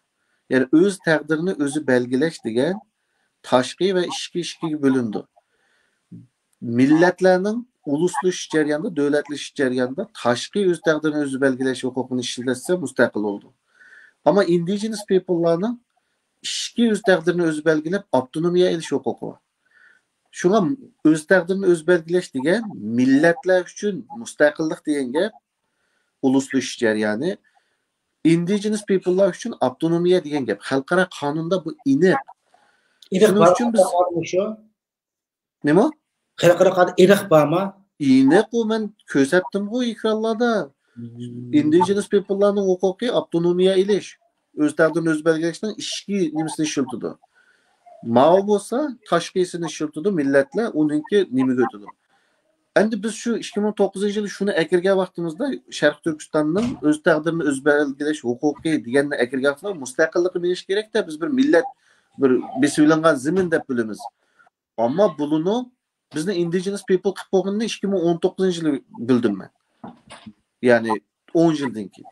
[SPEAKER 2] Ya'ni o'z taqdirini o'zi belgilash degan tashqi va ichki bo'lindi. Millatlarning uluslashish jarayonida, davlatlashish jarayonida tashqi o'z taqdirini o'zi belgilash huquqini ishlatsa mustaqil oldu. Ama indigenous people'larning ishki o'z taqdirini o'zi belgilab avtonomiya elish huquqi bor. Shunga o'z taqdirini o'zi belgilash degan millatlar uchun mustaqillik degan gap, uluslashish jarayoni, indigenous people'lar uchun avtonomiya degan gap. Xalqaro qonunda bu aniq. Shuning uchun biz nima?
[SPEAKER 1] Xalqaro qonunda aniq bormi?
[SPEAKER 2] Aniq u, men ko'rsatdim-ku ekranlarda. Indigenous people'larning huquqi avtonomiya elish, o'z taqdirini o'zi belgilashning ishki nimasini ishiltidi. Mao bo'lsa tashqisini ishiltidi, millatlar uningki nimaga o'tadi. Endi biz shu 2009-yil shuni akirgan vaqtimizda Sharq Turkistonning o'z taqdirini o'zi belgilash huquqi deganni akirgan vaqtda mustaqillikni bilish kerak-da, biz bir millat, bir besivlangan zamin deb bilamiz. Ammo buni bizni indigenous people qilib qo'yganini 2019-yil bildim men. Ya'ni 10 yildan keyin.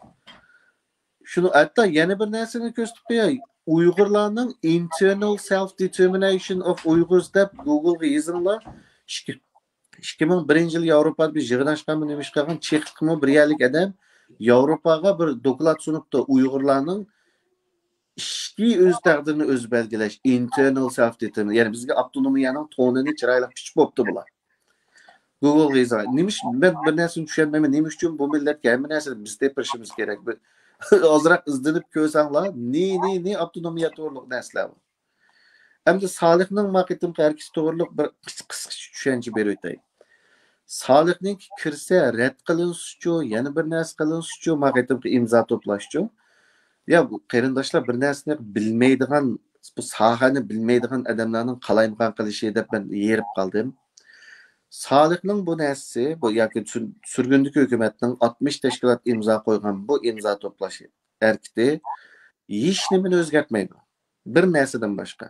[SPEAKER 2] Shuni hatta yana bir narsani ko'rsatib qo'yay. Uyg'urlarning internal self determination of Uyghurs deb Google'ga yozinglar. 2001 yil Yevropada bir yig'inashgan nima ish qilgan chexmi bir yerlik odam Yevropaga bir doklad sunibdi. Uyg'urlarning ishki o'z taqdirini o'zi belgilash, internal self determination, ya'ni bizga avtonomiyaning to'nini chiroyli pichib bo'pti bular. Google yozar. Nimish ben bir narsani tushunmayman. Nima uchun bu millatga hamma narsani biz tepirishimiz kerak? Ozroq izlanib ko'rsanglar, ne avtonomiya to'g'riliq narsalar bor. Endi Solihning maqitim qarkisi to'g'riliq bir qisqa tushuncha berib o'tay. Solihning kirsa rad qilinsichu, yana bir narsa qilinsichu, maqitimga imzo to'plashchu. Ya bu qarindoshlar bir narsani bilmaydigan, bu sohani bilmaydigan odamlarning qalaymaqon qilishi deb men yerib qoldim. Solihning bu narsasi, bu yoki surgundagi hukumatning 60 tashkilot imzo qo'ygan bu imzo to'plash harakati hech nimani o'zgartmaydi. Bir narsadan boshqa.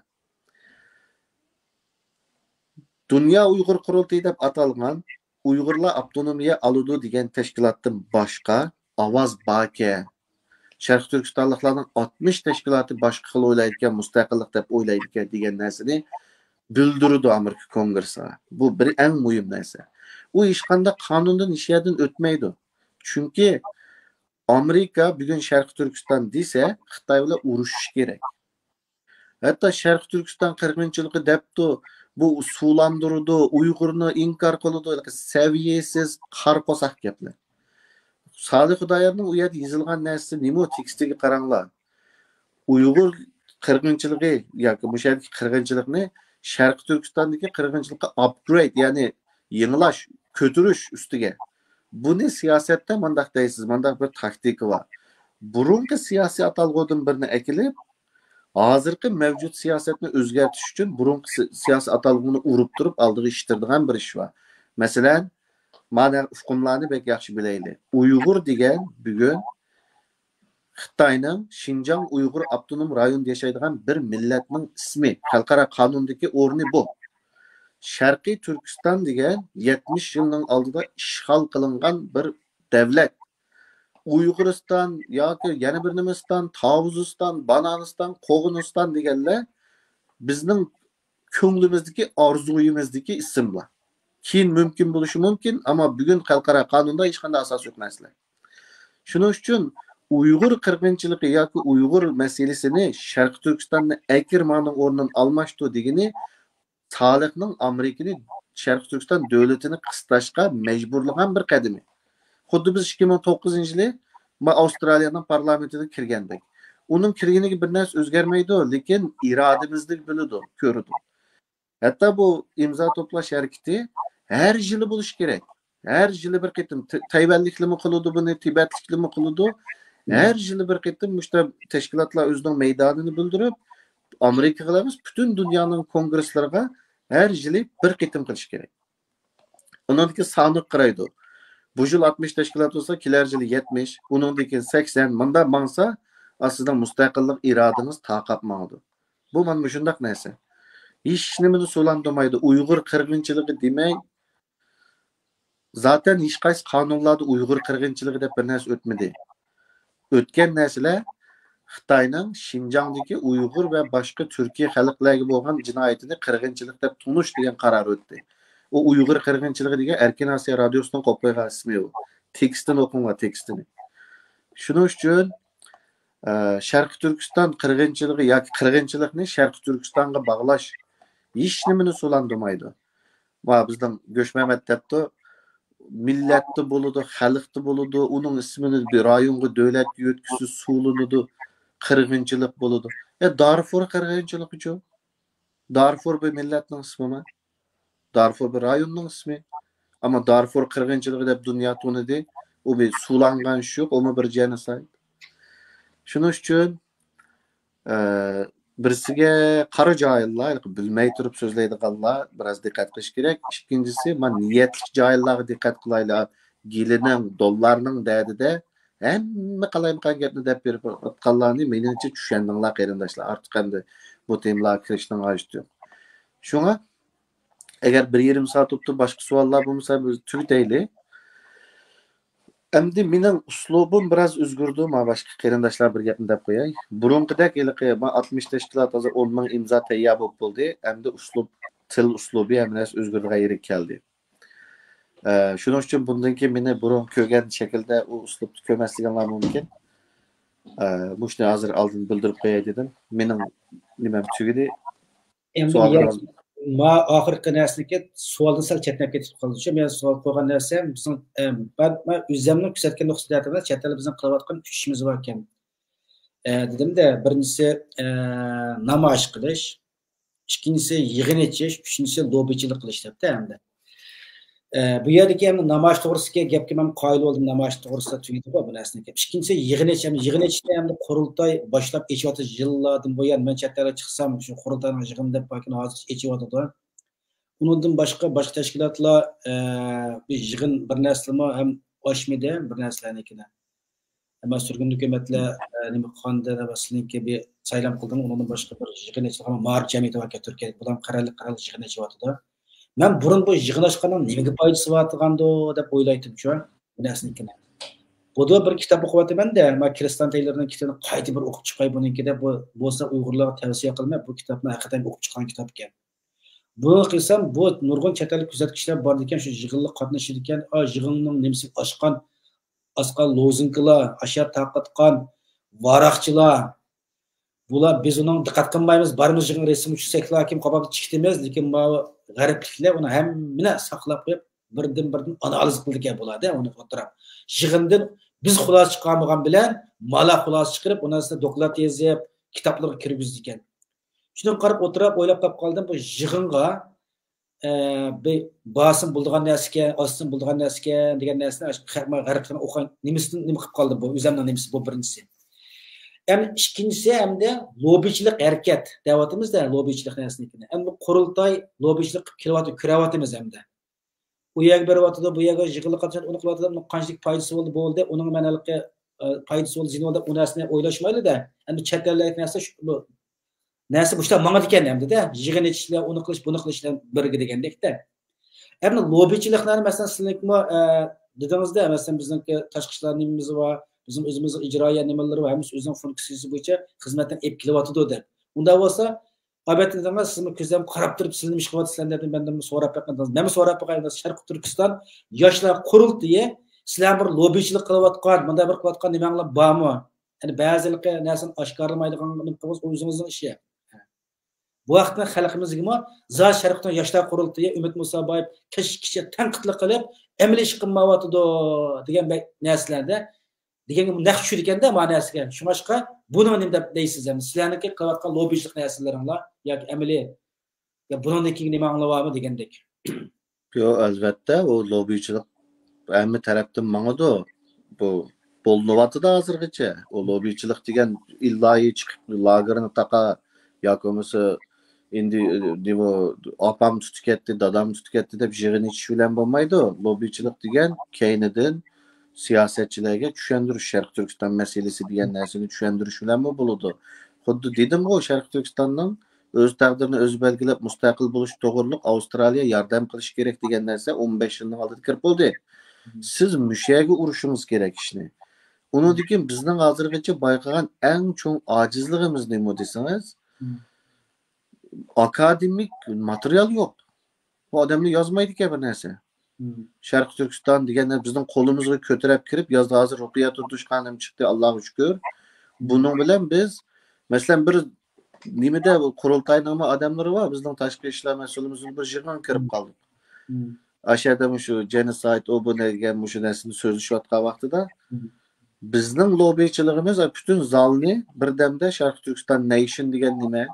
[SPEAKER 2] Dünya Uyg'ur qurultiyi deb atalgan Uyg'urlar avtonomiya oladi degan tashkilotdan boshqa ovoz borki, Sharq Turkistonliklarning 60 tashkiloti boshqa xil o'ylaydigan, mustaqillik deb o'ylaydigan degan narsani bildirdi Amerika Kongressi. Bu bir eng muhim narsa. U hech qanday qonundan hech yerdan o'tmaydi. Chunki Amerika bugun Sharq Turkiston desa, Xitoy bilan urushish kerak. Hatta Sharq Turkiston qirg'inchiligi debdi, bu suvlandırdı, Uyg'urni inkar qiladi, saviyasiz qarqosoq gaplar. Solih Xudoyorning u yerda yozilgan narsasi nima tekstiga qaranglar. Uyg'ur qirg'inchiligi yoki bu sherdagi qirg'inchilikni Sharq Turkistondagi qirg'inchilikqa upgrade, ya'ni yangilash, ko'tarish ustiga. Buni siyosatda mandaq deysiz, mandaq bir taktika bor. Burungi siyosiy atalg'udan birini akilib, hozirgi mavjud siyosatni o'zgartirish uchun burungi siyosiy atalg'uni urib turib oldiga ishtirdigan bir ish bor. Masalan, mana hukmlarni bek yaxshi bilaylik. Uyg'ur degan bugun Xitoyning Xinjiang Uyg'ur avtonom rayonida yashaydigan bir millatning ismi, xalqaro qonundagi o'rni bu. Sharqiy Turkiston degan 70 yilning oldida ishg'ol qilingan bir davlat. Uyg'uriston yoki yana bir nimasdan, Tavuziston, Bananiston, Qo'g'iniston deganlar bizning ko'nglimizdagi, orzuyimizdagi ismlar. Keyin mumkin bo'lishi mumkin, ammo bugun xalqaro qonunda hech qanday asos yo'q narsalar. Shuning uchun Uyg'ur qirg'inchiligi yoki Uyg'ur masalasini Sharq Turkistonni akirmaning o'rnidan almashdi degani Solihning Amerikani Sharq Turkiston davlatini qisqlashga majburlagan bir qadami. Xuddi biz 2009-yili Avstraliyaning parlamentida kirgandik. Uning kirganiga bir narsa o'zgarmaydi, lekin irodamizlik biladi, ko'radi. Hatto bu imzo to'plash harakati har yili bo'lishi kerak. Har yili bir qitim Tayvanliklarmi qiladi buni, Tibetliklarmi qiladi. Har yili bir qitim mushta tashkilotlar o'zining maydonini bildirib, Amerikaga emas, butun dunyoning kongresslariga har yili bir qitim qilish kerak. Uningki soni qaraydi. Bu yil 60 tashkilot bo'lsa, kelar yili 70, uningdan keyin 80, manda mangsa, aslida mustaqillik irodangiz taqatmaydi. Bu mana shundaq narsa. Hech nimani so'landirmaydi. Uyg'ur qirg'inchiligi demay, zaten hech qaysi qonunlarda Uyg'ur qirg'inchiligi deb bir narsa o'tmadi. O'tgan narsalar Xitoyning Xinjiangdagi Uyg'ur va boshqa Turkiya xalqlariga bo'lgan jinoyatini qirg'inchilik deb tunish degan qaror o'tdi. O Uyg'ur qirg'inchiligi degan Erkin Osiyo radiosining qo'ygan ismi u. Tekstini o'qinglar, tekstini. Shuning uchun Sharqi Turkiston qirg'inchiligi yoki qirg'inchilikni Sharqi Turkistonga bog'lash hech nimani sulandırmaydı. Va bizning Go'shmamat debdi, millatda bo'ladi, xalqda bo'ladi, uning ismini bir rayonga davlatga yo'tkisi sulanadi, qirg'inchilik bo'ladi. Darfur qirg'inchiligi chu. Darfur bir millatning ismi. Darfur bir rayonning ismi. Ama Darfur qirg'inchiligi deb dunyo tunidi. O bir sulangan ish yo'q, o bir genocide. Shuning uchun birisiga qara joylar bilmay turib so'zlaydiganlar biroz diqqat qilish kerak. Ikkinchisi, men niyatli joylarga diqqat qilaylar. Gilining, dollarning da'dida hamma qalaydigan gapni deb berib atqanlarni meningcha tushundinglar qarindoshlar. Ortiq endi bu temalarga kirishning hojati yo'q. Shunga agar 1,5 soat o'tib boshqa savollar bo'lmasa biz tugataylik. Endi mening uslubim biroz o'zgardi. Men boshqa qarindoshlar bir gapni deb qo'yay. Burunqidek ilqi 60 tashkilot hozir 10 ming imzo tayyor bo'lib bo'ldi. Endi uslub, til uslubi ham biroz o'zgardiga yirik keldi. Shuning uchun bundan keyin meni burun ko'rgan shaklda u uslubni ko'rmasliginlar mumkin. Bu ishni hozir oldin bildirib qo'yay dedim. Mening nimam tugadi.
[SPEAKER 1] Endi ma oxirgi narsaga savoldan sal chetnab ketib qoldi. Shu men savol qo'ygan narsa bizning men o'zimni ko'rsatgan nuqtalarda chet el bizning qilayotgan 3 ishimiz bor ekan. Dedimda birinchisi namoyish qilish, ikkinchisi yig'in echish, uchinchisi lobichilik qilish debdi endi. Bu yerdagi ham namoyish to'g'risida gapga men qoyil bo'ldim, namoyish to'g'risida tugadi bu narsaga. Ikkinchisi yig'in echishda ham qurultoy boshlab echyotdi yillardan bo'yon men chetlarga chiqsam shu qurultoyning yig'in deb bakini hozir echyotdi. Undan boshqa tashkilotlar bir yig'in bir narsalarni ham oshmidi, bir narsalarnikini. Ama sürgün hükümetler nima qilganda va sizniki bir saylam qildim, undan boshqa bir yig'in echgan ma'rif jamiyati bor Turkiya. Bular qaralik yig'in echyotdi. Men burun bu yig'inlashganning nimaga foydasi bo'layotgandi deb o'ylaydim shu narsani. Bu da bir kitob o'qiyapman-da, men Kristan Taylorning kitobini qayta bir o'qib chiqay bunikida bu bo'lsa Uyg'urlarga tavsiya qilmay, bu kitobni haqiqatan o'qib chiqqan kitob ekan. Bunu qilsam, bu nurg'un chet ellik kuzatuvchilar bor ekan, shu yig'inga qatnashir ekan, yig'inning nimasi asqan lozunkalar, ashar taqatgan varaqchilar. Bular biz uning diqqat qilmaymiz, barimiz yig'in resim tushsaklar kim qabab chiqdimiz, lekin bu g'aribliklar uni hammani saqlab qo'yib, birdan analiz qildik bo'ladi, uni o'tirib. Yig'indan biz xulosa chiqarmagan bilan mala xulosa chiqarib, undan sonra doklad yozib, kitoblarga kirgizdik ekan. Shuni qarab o'tirib, o'ylab qoldim, bu yig'inga bir bosim bo'lgan narsaga, ostin bo'lgan narsaga degan narsani g'aribdan o'qan nima qilib qoldi bu, o'zimning nimasi bu birinchisi. Hem ikincisi hem de lobichilik harakat devatimizda lobichilik narsasini. Hem bu qurultoy lobichilik kilovatı küravatimiz hem de. Bu yer bervatida bu yerga yig'ilib qatnashib uni qilyotgan qanchalik foydasi bo'ldi, uning manalikka foydasi bo'ldi, zino deb u narsani o'ylashmaydi-da. Endi chet ellik narsa bu narsa bu ishlar manga ekan hamda-da. Yig'in etishlar, uni qilish, buni qilishlar birga degandek-da. Endi lobichiliklarni masalan sizlikmi dedingizda, masalan bizningki tashqi ishlar nimamiz bor. Bizim özümüzün icraya nimaları var, hemimiz özün funksiyası boyunca hizmetten ep kilovatıdı der. Unda olsa, abetinizden siz mi közlem qarab turib sizin iş kıvat sizlerden benden mi so'rab bakmadınız. Ben mi so'rab bakayım, Sharq Turkiston yoshlar qurultiyi sizlar bir lobichilik qilayotgan, bunda bir qilayotgan nimanglar bormi? Yani ba'zilikka narsa oshkorlamaydigan nimamiz o'zimizning ishi. Bu vaqtda xalqimizga za Sharqdan yoshlar qurultiyi Umid Musaboyev kishi tanqidlik qilib, amaliy ish qilmayotdi degan narsalarda degan naq tushur ekanda ma'nosiga. Shunga buni nima deb deysiz ham? Sizlarniki qilayotgan lobichilik narsalaringlar yoki amaliy yo bundan keyin nima anglavormi degandek.
[SPEAKER 2] Yo, albatta o lobichilik hamma tarafdan mangadi. Bu bo'lyapti hozirgacha. O lobichilik degan illoyi chiqib lagerini taqa yoki bo'lmasa endi nima opam tutib ketdi, dadam tutib ketdi deb yig'in ichish bilan bo'lmaydi. Lobichilik degan keynidan siyasetçilerge düşündürüş Şarkı Türkistan meselesi diyen nersini düşündürüş bilen mi buludu? Xuddi dedim o Şarkı Türkistan'dan öz takdirini öz belgilep müstakil buluş doğruluk Avustralya yardım kılış gerek diyen nerse 15 yılın aldı kirip oldu. Siz müşeyge uruşunuz gerek işini. Onu dikin bizden hazırgıcı baykagan en çok acizliğimiz ne mi deseniz? Akademik materyal yok. Bu adamla yazmaydı ki bir nerse. Şarkı Türkistan degenler bizden kolumuzu kötürep kirip yazdı hazır okuya tutuşkanım çıktı Allah'a şükür. Bunun bilen biz mesela bir nimede kurultaynama adamları var. Bizden tashqi ishlar mas'ulimizin bir yig'in kirib qoldik. Aşağıda şu genocide o bu ne degan şu narsani so'zlashayotgan vaqtida bizning lobbychiligimiz bütün zalni birdamda Sharq Turkiston Nation degan nima,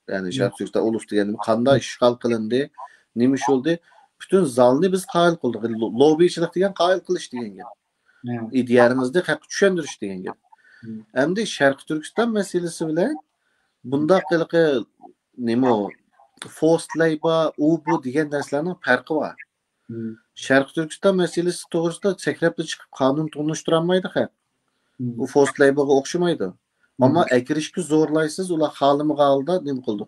[SPEAKER 2] ya'ni Sharq Turkiston ulus degan nima qanday ishg'ol qilindi, nima ish bo'ldi, bütün zalni biz qoyil qildik. Lobbychilik degan qoyil qilish degan gap. İdeyangizni haqq tushundirish degan gap. Endi Sharq Turkiston masalasi bilan bunda qiliqi nima forced labor u bu degan narsalarning farqi bor. Sharq Turkiston masalasi to'g'risida sakrab chiqib qonun tunishtirolmaydi ha. U forced laborga o'xshamaydi. Ammo akirishga zo'rlaysiz, ular xolimiga holda nima qildi.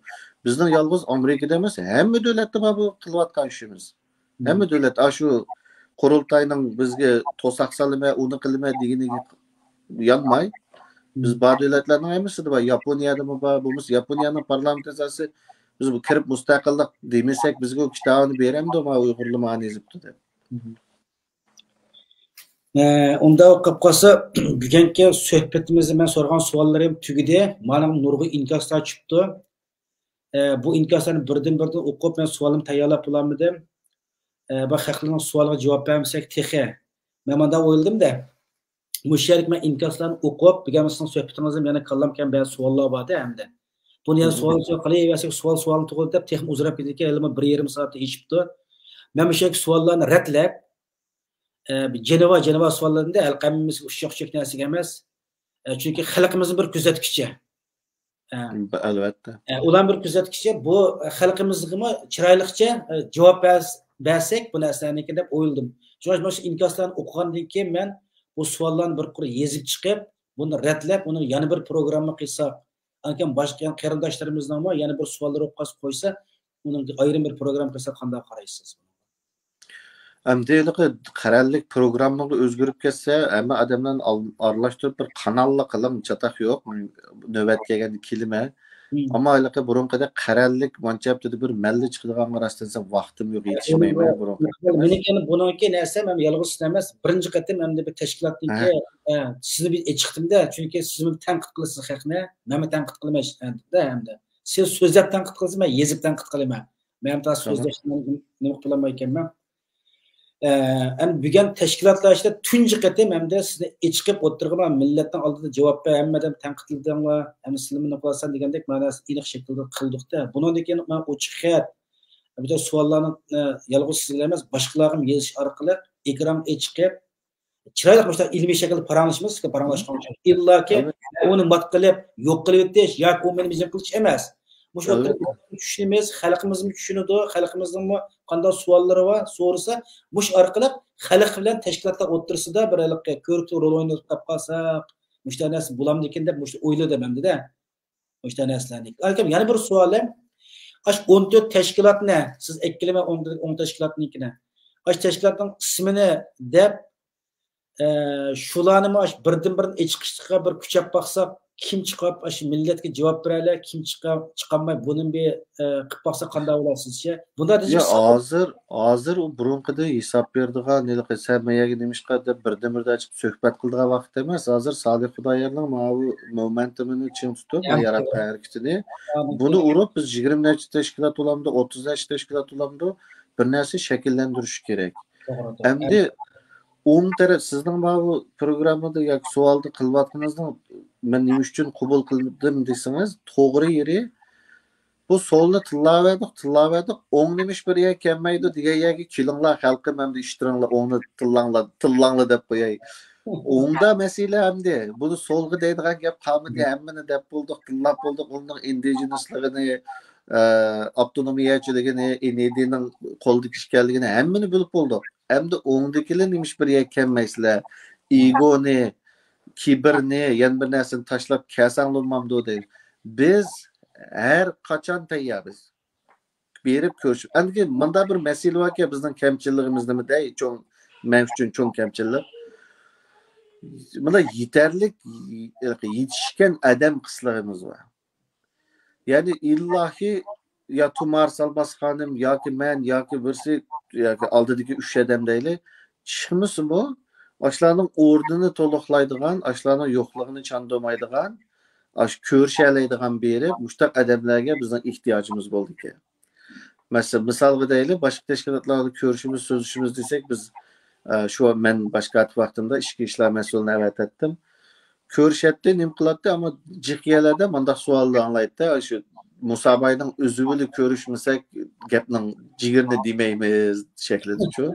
[SPEAKER 2] Bizning yolg'iz Amerikada emas, hamma davlatda bu qilayotgan ishimiz. Hamma davlat shu qurultayning bizga to'saq solma, uni qilma deganiga yanmay, biz bu davlatlarning hammasida bor. Yaponiyadami bor, bo'lmasa Yaponiyaning parlament asasi biz bu kirib mustaqillik demasak bizga o kitabını beremdi ama Uyg'urlar mani ezibdi deb.
[SPEAKER 1] Unda qapqasi bugungi suhbatimizda men so'ragan savollarim tugidi. Mana nurg'u inkoslar chiqdi. Bu inkoslarni birdan-birdan o'qib men savolim tayyorlab bo'lmadim. Bu xalqning savoliga javob bermasak texi. Men menda o'yladim-da. Musharik men inkoslarni o'qib, bugungi suhbatimizda yana kallam kam bir savollar borda hamda. Bunu yana savol qilaversak, savolni to'g'ri deb texnik uzrab ketgan, ilmi 1,5 soatda eshibdi. Men bu savollarni radlab Ceneva savollarında halqamiz ushyoq narsaga emas. Chunki xalqimizni bir kuzatkichi.
[SPEAKER 2] Albatta.
[SPEAKER 1] Ular bir kuzatkichi bu xalqimizga chiroyliqcha javob bersak bu narsalarniki deb o'yladim. Shu inkoslarni o'qigandan keyin men bu savollarni bir qura yezib chiqib, buni radlab, uni yana bir programma qilsak, akan boshqa qarindoshlarimizdan ham yana bir savollar o'qib qo'ysa, uning ayrim bir program qilsak qanday qaraysiz?
[SPEAKER 2] Amdeyliği qarallik programmaga o'zgarib ketsa, hamma odamlarni aralashtirib bir kanalla qilib chataq yo'q. Navbat kelganda kelma. Ammo ayliqi burunqida qarallik manchapda bir malli chiqadigan rastlansa vaqtim yo'q, yetishmayman burunqi.
[SPEAKER 1] Meniki buniki narsa men yolg'iz emas. Birinchi qatim hamda bir tashkilotniki sizni bir chiqdimda, chunki siz meni tanqid qilasiz haqni, men tanqid qilmayman hamda. Siz so'zlab tanqid qilasiz, men yezib tanqid qilaman. Men ta so'zlashni nima qilolmay ekanman. Bugun tashkilotlar ishida tunji qatim hamda sizni chiqib o'tirgan millatning oldida javob ber, hammadan tanqidladinglar, hamma sizlarni nima qilasan degandek ma'nosi aniq shaklda qildikda. Bundan keyin men ochiq xat, bu savollarni yolg'iz sizlar emas, boshqalarga yozish orqali ekran chiqib chiroyli bo'lsa ilmiy shaklda paranglashmiz, paranglashgan illaki uni mat qilib, yo'q qilib o'tish yoki u meni bizim qilish emas. Mush tushunimiz, xalqimizni tushunadi, xalqimizning qanday savollari bor, so'rasa, mush orqali xalq bilan tashkilotlar o'tirsida bir ko'rikli rol o'ynab qolsak, mushta narsa bo'lamdikin deb mushta o'yladim hamda. Mushta narsalarni. Yana bir savolim, 14 tashkilotni, siz ikkilama 10 tashkilotnikini. Tashkilotning ismini deb shularni birdan-bir chiqishga bir kuchab baqsak, kim chiqib shu millatga javob beradi, kim chiqolmay buni bir qilib baqsa qanday bo'lasizcha? Bunda
[SPEAKER 2] hozir u burunqida hisob berdigan nilqi samayaga nimishqa deb birdan-birda chiqib suhbat qildigan vaqt emas. Hozir Solih Xudoyerning bu momentumini ching tutib, yaratgan harakatini buni urib biz 20 necha tashkilot olamdi, 30 necha tashkilot olamdi, bir narsa shakllantirish kerak. Endi o'ng taraf sizning bu programmada yoki savolni qilayotganingizning men nima uchun qabul qildim desangiz, to'g'ri yeri bu solni tillaverdik, o'ng nimish bir yer kelmaydi degan yerga kelinglar xalqim hamda ishtiringlar, o'ngni tillanglar deb qo'yay. O'ngda masala hamda buni solga deydigan gap qolmadi, hammani deb bo'ldik, tillab bo'ldik, uning indigenousligi avtonomiyachiligini, NED'ning qo'lda ishkanligini hammani bilib bo'ldik. Hamda o'ngdagilar nimish bir yer kelmaysizlar, egoni, kibrni, yana bir narsani tashlab kasanglanmamdi deydi. Biz her qachon tayyormiz. Berib ko'rish. Endi bunda bir masala borki, bizning kamchiligimiz nimada? Men uchun cho'ng kamchilik. Bunda yetarlik yetishgan adam qisligimiz bor. Ya'ni illahi ya Tumar Salbas xonim yoki men yoki birsi yoki oldidagi 3 odam deyli, chiqmisin bu Aşlarning o'rnini to'liqlaydigan, aşlarning yo'qligini chandamaydigan, aş ko'rishlaydigan beri mushtaq adamlarga bizning ehtiyojimiz bo'ldi ekan. Mesela misalga deylik, boshqa tashkilotlarda ko'rishimiz, so'zishimiz desak, biz şu men boshqa vaqtimda ichki ishlar mas'ulini avatdim. Ko'rishatdi, nim qiladi, ammo jiqiyalarda mendaq savollar anglaydi. Shu musobaning o'zi bilan ko'rishmasak, gapning jigirini demaymiz shaklida-chu.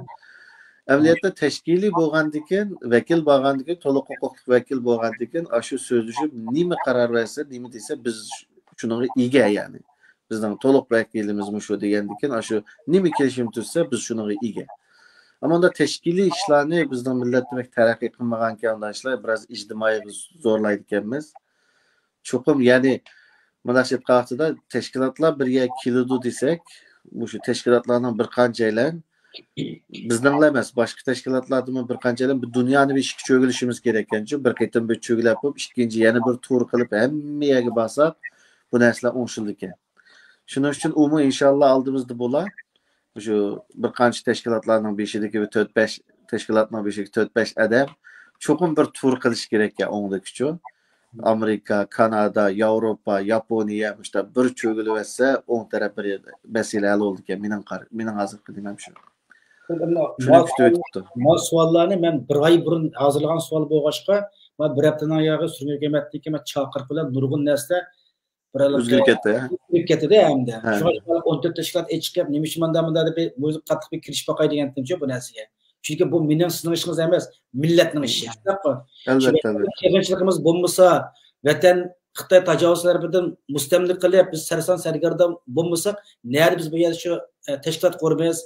[SPEAKER 2] Amaliyotda tashkiliy bo'lgandikan, vakil bo'lgandikan, to'liq huquqli vakil bo'lgandikan, shu so'zlashib, nima qaror versa, nima desa, biz shunga ega ya'ni. Bizning to'liq vakilimiz shu degandikan, shu nima kelishim tuzsa, biz shunga ega. Ama onda teşkili işlerini bizden milletmek terakki kılmagan ki onda işler biraz ictimai zorlaydı kendimiz. Çokum yani münasip kartıda teşkilatlar bir yer kilodu desek, bu şu teşkilatlardan bir kancayla bizden emez. Başka teşkilatlardan bir kancayla bir dünyanın bir işki çögülüşümüz gereken. Bir kayıtın bir çögül yapıp, ikinci yeni bir tur kılıp hem yere basak bu nesle 10 yıllıkken. Şunun için umu inşallah aldığımızda bola. Şu bir qancha tashkilotlarning beshidagi 4-5 tashkilotning beshidagi 4-5 adam cho'qim bir tur qilish kerak ya o'ngdakichu. Amerika, Kanada, Yevropa, Yaponiya işte bir cho'gilib etsa, o'ng taraf bir masala hal bo'ldi ekan. Mening hozir qildim shu. Shuni kutib o'tibdi.
[SPEAKER 1] Bu savollarni men bir oy burun hozirlagan savol bo'lg'achqa, men bir haftadan oyog'i Surgun hukumatniki men chaqirib bilan nurg'un narsa
[SPEAKER 2] O'zgarib ketdi.
[SPEAKER 1] O'zgarib ketdi hamda. Shu 14 tashkilot chiqib, nima uchun menda deb o'zi qattiq bir kirish boqay degandim-ku bu narsaga. Chunki bu mening sizning ishimiz emas, millatning ishi.
[SPEAKER 2] Albatta.
[SPEAKER 1] Qiyinchiligimiz bo'lmasa, vatan Xitoy tajovuzlaridan mustamlik qilib, biz sarson sargardon bo'lmasak, nari biz bu yerda shu tashkilot quramiz,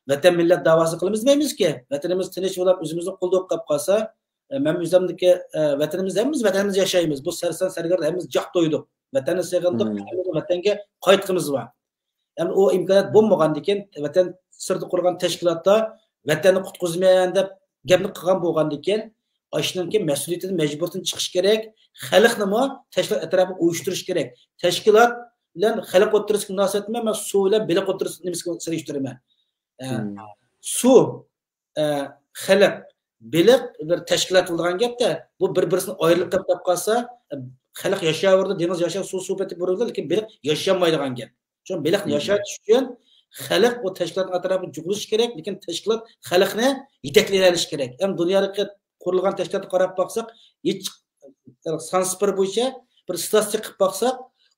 [SPEAKER 1] vatan millat da'vosi qilamiz deymizki, vatanimiz tinch bo'lib, o'zimizni qo'ldoq qilib qolsa, men o'zimdagi vatanimiz hammiz vatanimiz yashaymiz. Bu sarson sargardon hammiz joq to'ydik. Vatanni sevgandik, vatanga qaytqimiz var. Yani o imkoniyat bo'lmagandan vatan sirti qurgan tashkilotda vatanni qutqizmayman deb gapni qilgan bo'lgandan keyin ashunki mas'uliyatidan majburdan chiqish kerak. Xalqni mo tashkilot atrofida uyushtirish kerak. Tashkilot bilan xalq o'tirishga munosabat men suv bilan biliq o'tirishni nimasiga solishtirman. Suv xalq biliq bir tashkilot bo'lgan gapda bu bir-birini ayrilib qolib qolsa xalq yaşayverdi, deniz yaşayıp su sohbeti buruldu, lekin beliq yaşamaydigan gap. Çünkü beliq yaşash uchun xalq o teşkilat atrofida jug'ilish kerak, lekin teşkilat xalqni yetaklay kerak. Ham dunyodagi qurilgan teşkilatga qarab baqsak, hech sanspir bo'yicha bir statistika qilib baqsak,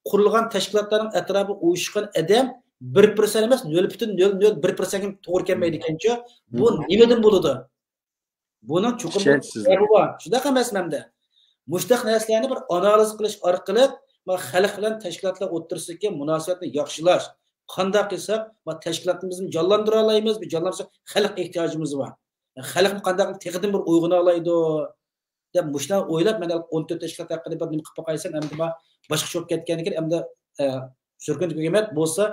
[SPEAKER 1] qurilgan teşkilatlarning atrofida uyushgan odam 1% emas, 0.001% to'g'ri kelmaydi ekanchi. Bu nimadan bo'ladi? Buni chuqur bor. Shunaqa emas menda. Mushtaq narsalarni bir analiz qilish orqali va xalq bilan tashkilotlar o'tirishga munosabatni yaxshilash. Qanday qilsak, va tashkilotimizni jonlantira olamiz, bu jonlantirsak xalq ehtiyojimiz bor. Xalqni qanday texnik bir uyg'una oladi deb mushlar o'ylab, men 14 tashkilot haqida bir nima qilib qo'ysam, endi boshqa cho'p ketgan ekan, endi Surgun hukumat bo'lsa,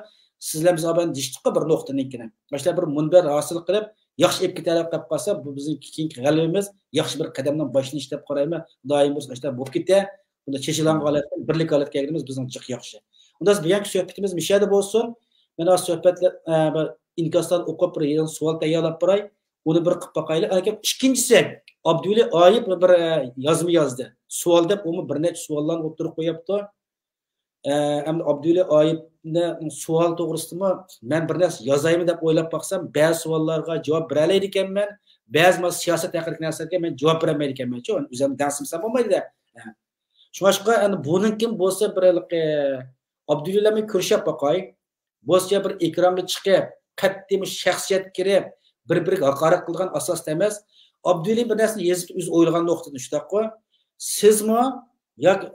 [SPEAKER 1] sizlar biz olgan dishtiqqa bir nuqtaninkini. Boshlar bir munbar hosil qilib yaxshi ep ketarib qilib qolsa, bu bizning keyingi g'alabamiz, yaxshi bir qadamdan boshlanish deb qarayman. Doim biz ishlar bo'lib ketdi. Bunda chechilan holatda birlik holatga kelganimiz bizning jiq yaxshi. Unda biz bugungi suhbatimiz mishada bo'lsin. Men o suhbatlar bir inkasdan o'qib bir savol tayyorlab qo'ray. Uni bir qilib boqaylik. Lekin ikkinchisi Abdulla Oyib bir yozma yozdi. Savol deb u bir necha savollarni o'tirib qo'yapti. Endi Abdulla Oyibni savol to'g'risida men bir narsa yozaymi deb o'ylab baqsam, ba'zi savollarga javob bera olmaydi ekanman, ba'zi siyosat haqidagi narsalarga men javob bera olmaydi ekanman-chi, o'zim dansimsam bo'lmaydi-da. Shunga endi buning kim bo'lsa bir Abdulla bilan ko'rishib boqay. Bo'lsa bir ekranga chiqib, qat'iy shaxsiyat kirib, bir-biriga haqorat qilgan asosda emas, Abdulla bir narsani yezib o'z o'ylagan nuqtada shundaqmi? Sizmi yoki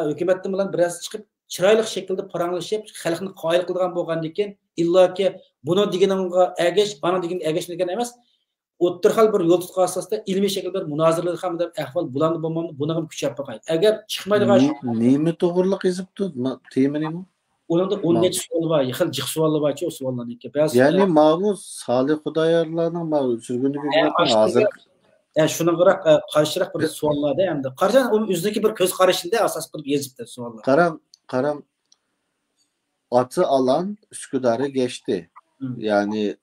[SPEAKER 1] hukumatdan bilan biroz chiqib chiroyli shaklda paranglashib xalqni qoyil qilgan bo'lgandan keyin illoki buni deganimga agash, ana degan agash degan emas, o'ttirxal bir yo'l tutgan asosda ilmiy shaklda bir munozaralar ham deb ahvol bulandı bo'lmamni buni ham kuchab boqay. Agar chiqmaydigan
[SPEAKER 2] nima to'g'riliq yozibdi? Tema nima?
[SPEAKER 1] Onda 10 necha savol bor, xil jiq savollar bor-chi, o savollarniki.
[SPEAKER 2] Ya'ni ma'lum Salih Xudoyorlarning ma'lum Surgunning hozir
[SPEAKER 1] shunga qarshiroq bir savollarda hamda qarang u o'zidagi bir ko'z qarashida asos qilib yozibdi savollar.
[SPEAKER 2] Qarang atı alan Üsküdar'ı geçti. Yani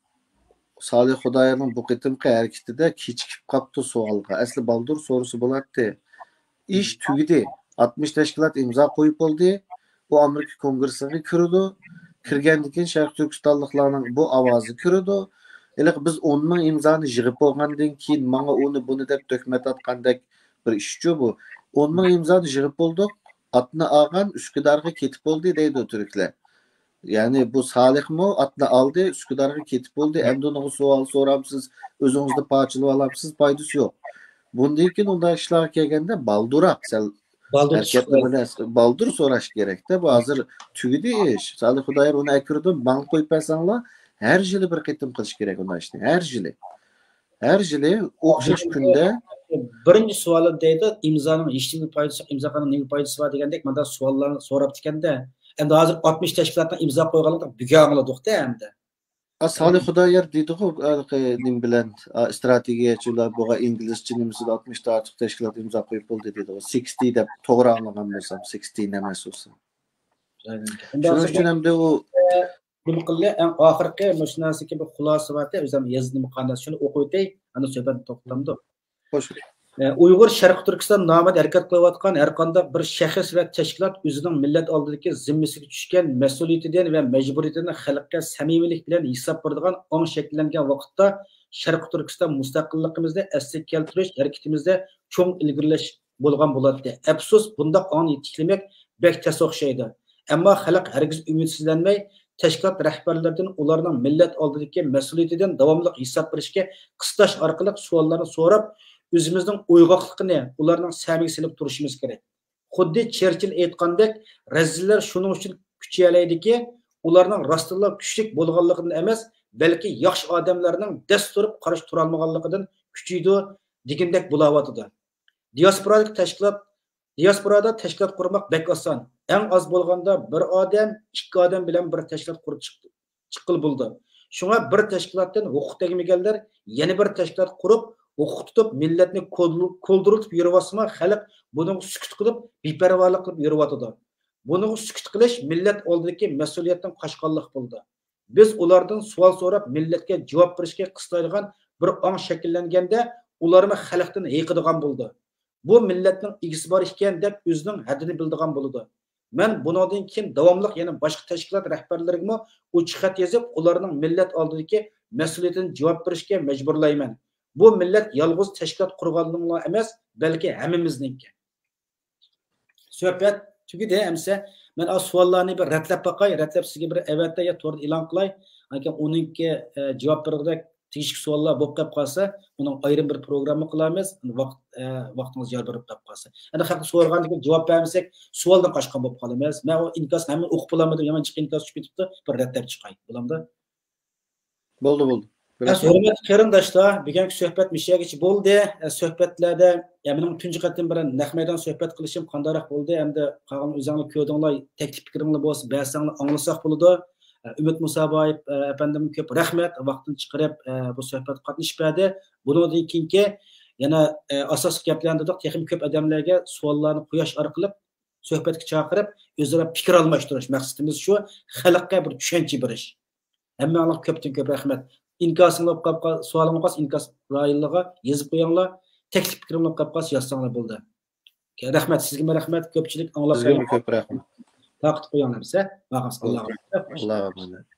[SPEAKER 2] Salih Xudoyevning bu qitimqi harakatida kechikib qapti savolga. Asli baldur so'rusi bo'ladi. Ish tugidi. 60 tashkilot imzo qo'yib bo'ldi. Bu Amerika kongressiga kirdi. Kirgandan keyin Sharq Turkistonliklarning bu ovozi kirdi. Iliq biz 10 ming imzoni yig'ib bo'lgandan keyin menga uni buni deb to'kmat atgandek bir ishchi bu. 10 ming imzoni yig'ib bo'ldik. Atni olgan Üsküdarga ketib bo'ldi deydi turklar. Yani bu Salihmi atni aldı, Üsküdarga ketib bo'ldi. Endi uni savol so'ramsiz, o'zingizni parchalab olamsiz, foydasi yo'q. Bundan keyin unday ishlar kelganda balduroq, baldur so'rash kerak-da. Bu hozir tugidi ish. Salih Xudoyev uni akirdi, bank qo'yib bersanglar, her yili bir qitim qilish kerak uni ishni. Her yili o'xshash kunda
[SPEAKER 1] birinchi savol deydi, imzoning hech foydasi, imzo qilgan nima foydasi bor degandek, menda savollarni so'rab tikanda, endi hozir 60 tashkilotdan imzo qo'yganlar buganladik-da endi.
[SPEAKER 2] Salih Xudoyev deydi-ku, nim bilan strategiyachilar buga inglizcha nimasida 60 ta ortiq tashkilot imzo qo'yib bo'ldi dedi. 60 deb to'g'ri anglagan bo'lsam, 60 emas bo'lsa. Shuning uchun ham u
[SPEAKER 1] Nima qildi? Eng oxirgi mushnasiga bir xulosa bor, o'zim yozdim qanday shuni o'qiytay, ana suhbat to'xtamdi.
[SPEAKER 2] Xo'sh.
[SPEAKER 1] Uyg'ur Sharq Turkiston nomida harakat qilayotgan har qanday bir shaxs va tashkilot o'zining millat oldidagi zimmasiga tushgan mas'uliyatidan va majburiyatidan xalqqa samimiylik bilan hisob beradigan ong shakllangan vaqtda Sharq Turkiston mustaqilligimizda asli keltirish harakatimizda cho'ng ilgirlash bo'lgan bo'ladi. Afsus, bundaq ong yetiklamak bek tas o'xshaydi. Ammo xalq hargiz umidsizlanmay tashkilot rahbarlaridan ularning millat oldidagi mas'uliyatidan davomli hisob berishga qistash orqali savollarni so'rab, o'zimizning uyg'oqligini ularning samiga silib turishimiz kerak. Xuddi Cherchill aytgandek, razillar shuning uchun kuchayaydiki, ularning rostilla kuchli bo'lganligidan emas, balki yaxshi odamlarning dasturib qarash tura olmaganligidan kuchaydi degandek bo'layotdi. Diasporada tashkilot qurmoq bek oson. Eng oz bo'lganda bir odam, ikki odam bilan bir tashkilot qurib chiqil bo'ldi. Shunga bir tashkilotdan huquq tegmaganlar yana bir tashkilot qurib, huquq tutib, millatni ko'ldirib yuribasmi, xalq buni sukut qilib, beparvolik qilib yuribdi. Buni sukut qilish millat oldidagi mas'uliyatdan qochqonlik bo'ldi. Biz ulardan savol so'rab, millatga javob berishga qistaydigan bir ong shakllanganda, ularni xalqdan yiqadigan bo'ldi. Bu millatning igisi bor ekan deb o'zining haddini bildigan bo'ldi. Men bundan keyin davomli yana boshqa tashkilot rahbarlariga ochiq xat yozib, ularning millat oldidagi mas'uliyatidan javob berishga majburlayman. Bu millat yolg'iz tashkilot qurganliglar emas, balki hammamizniki. Suhbat tugidi, amsa men o savollarni bir ratlab baqay, ratlab sizga bir avatda ya to'g'ri e'lon qilay. Agar uningga javob bergudek tegishli savollar bo'lib qolib qolsa, uning ayrim bir programma qilamiz. Vaqtingiz yor berib qolib qolsa. Endi xalq so'ragandan javob bermasak, savoldan qochqan bo'lib qolamiz. Men o inkas hamma o'qib olamadim, yomon chiqib inkas tushib ketibdi, bir ratlab chiqay. Bo'lamdi?
[SPEAKER 2] Bo'ldi.
[SPEAKER 1] Hurmatli qarindoshlar, bugungi suhbat mishagicha bo'ldi. Suhbatlarda mening tunji qatim bilan naq maydon suhbat qilishim qandaroq bo'ldi? Hamda qolgan o'zingizlar ko'rdinglar, taklif fikringlar bo'lsa, bersanglar anglasak bo'ladi. Ümit Musaboyev efendim ko'p rahmat, vaqtini chiqarib bu suhbatga qatnashib berdi. Bundan keyingi yana asosiy gaplarni dedik, texnik ko'p odamlarga savollarni qo'yish orqali suhbatga chaqirib, o'zaro fikr almashtirish maqsadimiz shu, xalqqa bir tushuncha berish. Hammalar ko'pdan ko'p rahmat. İnkasını qolib qolsa, savolim qolsa, inkas rayonlarga yozib qo'yinglar. Taklif fikrimlar qolib qolsa, yozsanglar bo'ldi. Rahmat, sizga rahmat, ko'pchilik anglab.
[SPEAKER 2] Sizga ko'p rahmat.
[SPEAKER 1] Taqdir qo'yinglar bizga. Alloh
[SPEAKER 2] Alloh